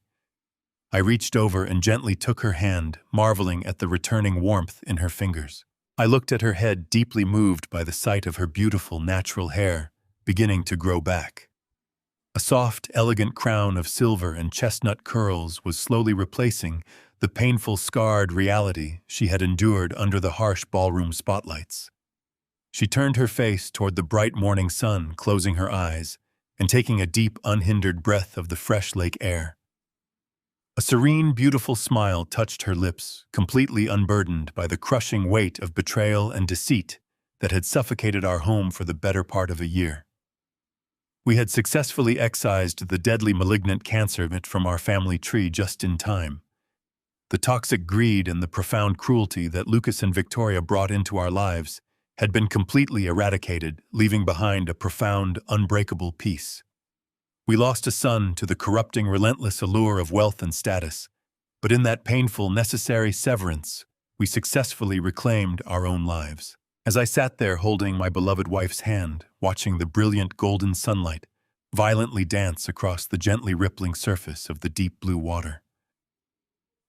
I reached over and gently took her hand, marveling at the returning warmth in her fingers. I looked at her head, deeply moved by the sight of her beautiful natural hair beginning to grow back. A soft, elegant crown of silver and chestnut curls was slowly replacing the painful, scarred reality she had endured under the harsh ballroom spotlights. She turned her face toward the bright morning sun, closing her eyes and taking a deep, unhindered breath of the fresh lake air. A serene, beautiful smile touched her lips, completely unburdened by the crushing weight of betrayal and deceit that had suffocated our home for the better part of a year. We had successfully excised the deadly malignant cancer from our family tree just in time. The toxic greed and the profound cruelty that Lucas and Victoria brought into our lives had been completely eradicated, leaving behind a profound, unbreakable peace. We lost a son to the corrupting, relentless allure of wealth and status, but in that painful, necessary severance, we successfully reclaimed our own lives. As I sat there holding my beloved wife's hand, watching the brilliant golden sunlight violently dance across the gently rippling surface of the deep blue water,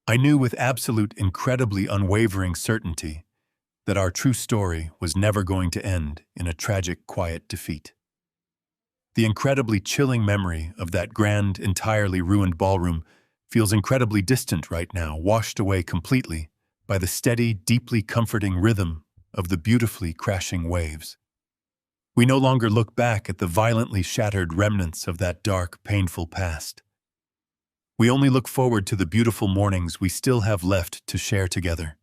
I knew with absolute, incredibly unwavering certainty that our true story was never going to end in a tragic, quiet defeat. The incredibly chilling memory of that grand, entirely ruined ballroom feels incredibly distant right now, washed away completely by the steady, deeply comforting rhythm of the beautifully crashing waves. We no longer look back at the violently shattered remnants of that dark, painful past. We only look forward to the beautiful mornings we still have left to share together.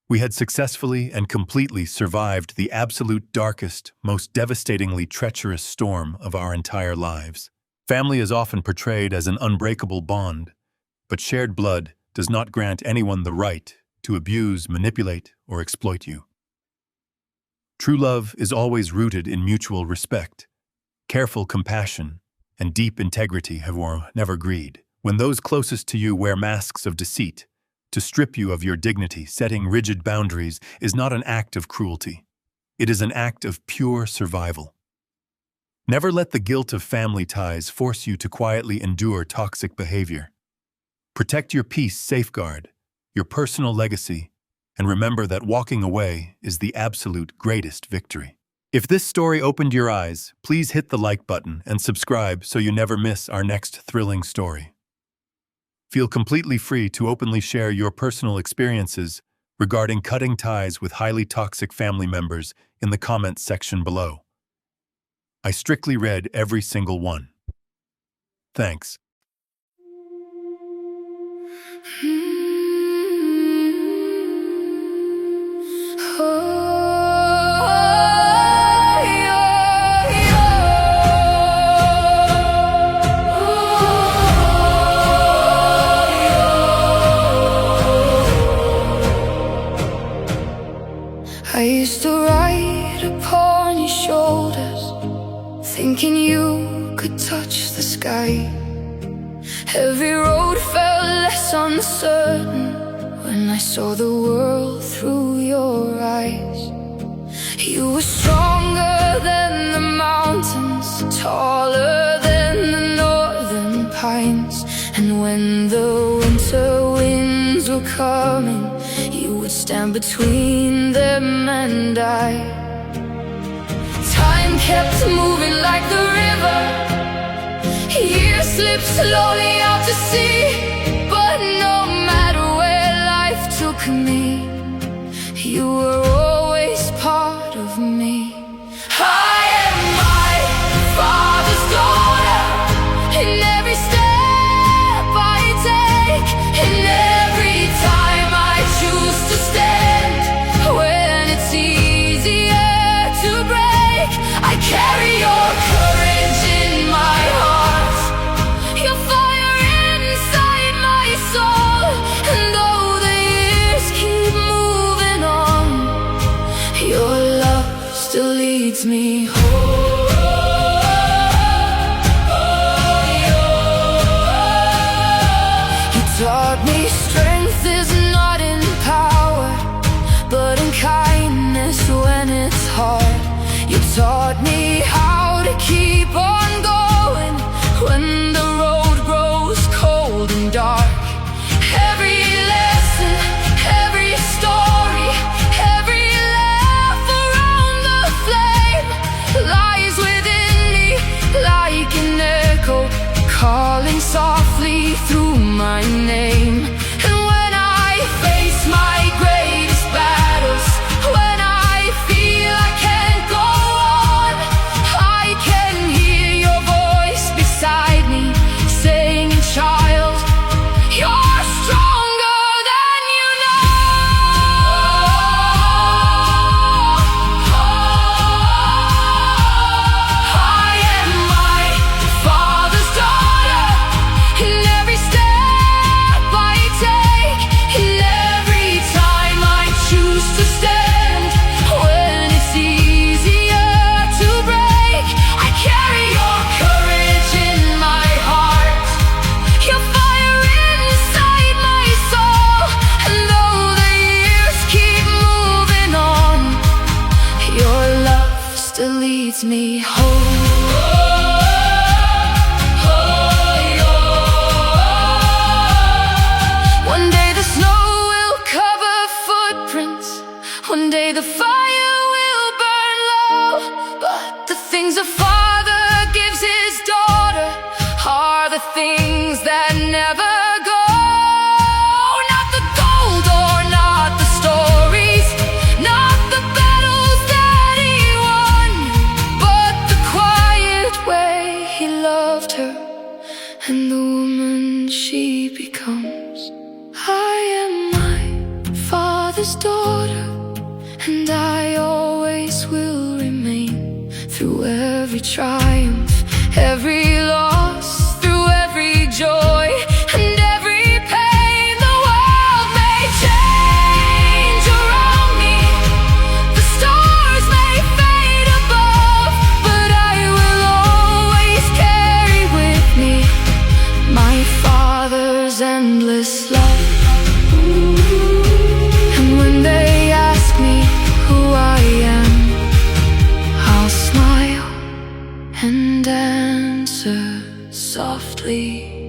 We had successfully and completely survived the absolute darkest, most devastatingly treacherous storm of our entire lives. Family is often portrayed as an unbreakable bond, but shared blood does not grant anyone the right to abuse, manipulate, or exploit you. True love is always rooted in mutual respect, careful compassion, and deep integrity, never greed. When those closest to you wear masks of deceit, to strip you of your dignity, setting rigid boundaries is not an act of cruelty. It is an act of pure survival. Never let the guilt of family ties force you to quietly endure toxic behavior. Protect your peace, safeguard your personal legacy, and remember that walking away is the absolute greatest victory. If this story opened your eyes, please hit the like button and subscribe so you never miss our next thrilling story. Feel completely free to openly share your personal experiences regarding cutting ties with highly toxic family members in the comments section below. I strictly read every single one. Thanks. I used to ride upon your shoulders, thinking you could touch the sky. Every road felt less uncertain when I saw the world through your eyes. You were stronger than the mountains, taller than the northern pines. And when the winter winds were coming, you would stand between them and I. Time kept moving like the river, years slipped slowly out to sea. But no matter where life took me, you were always part of me. I am my Father's daughter, in every step I take, in every time I choose to stand. When it's easier to break, I carry your courage in my heart, your fire inside my soul. And though the years keep moving on, your love still leads me home. You taught me strength is not in power, but in kindness when it's hard. You taught me how to keep on going when the road grows cold and dark. Every lesson, every story, every laugh around the flame lies within me like an echo, calling softly through my name. And when I face my greatest battles, when I feel I can't go on, I can hear your voice beside me saying, child, you're stronger than you know. I am my Father's daughter, in every step I take, in every time I choose to stand. When it's easier to break, I carry your courage in my heart, your fire inside my soul. And though the years keep moving on, your love still leads me home. One day the snow will cover footprints, one day the fire will burn low. But the things a father gives his daughter are the things that never go. Not the gold or not the stories, not the battles that he won, but the quiet way he loved her and the woman she becomes. I am my Father's daughter, and I always will remain. Through every triumph, every loss, through every joy and every pain, the world may change around me, the stars may fade above, but I will always carry with me my Father's endless love. And when they ask me who I am, I'll smile and answer softly.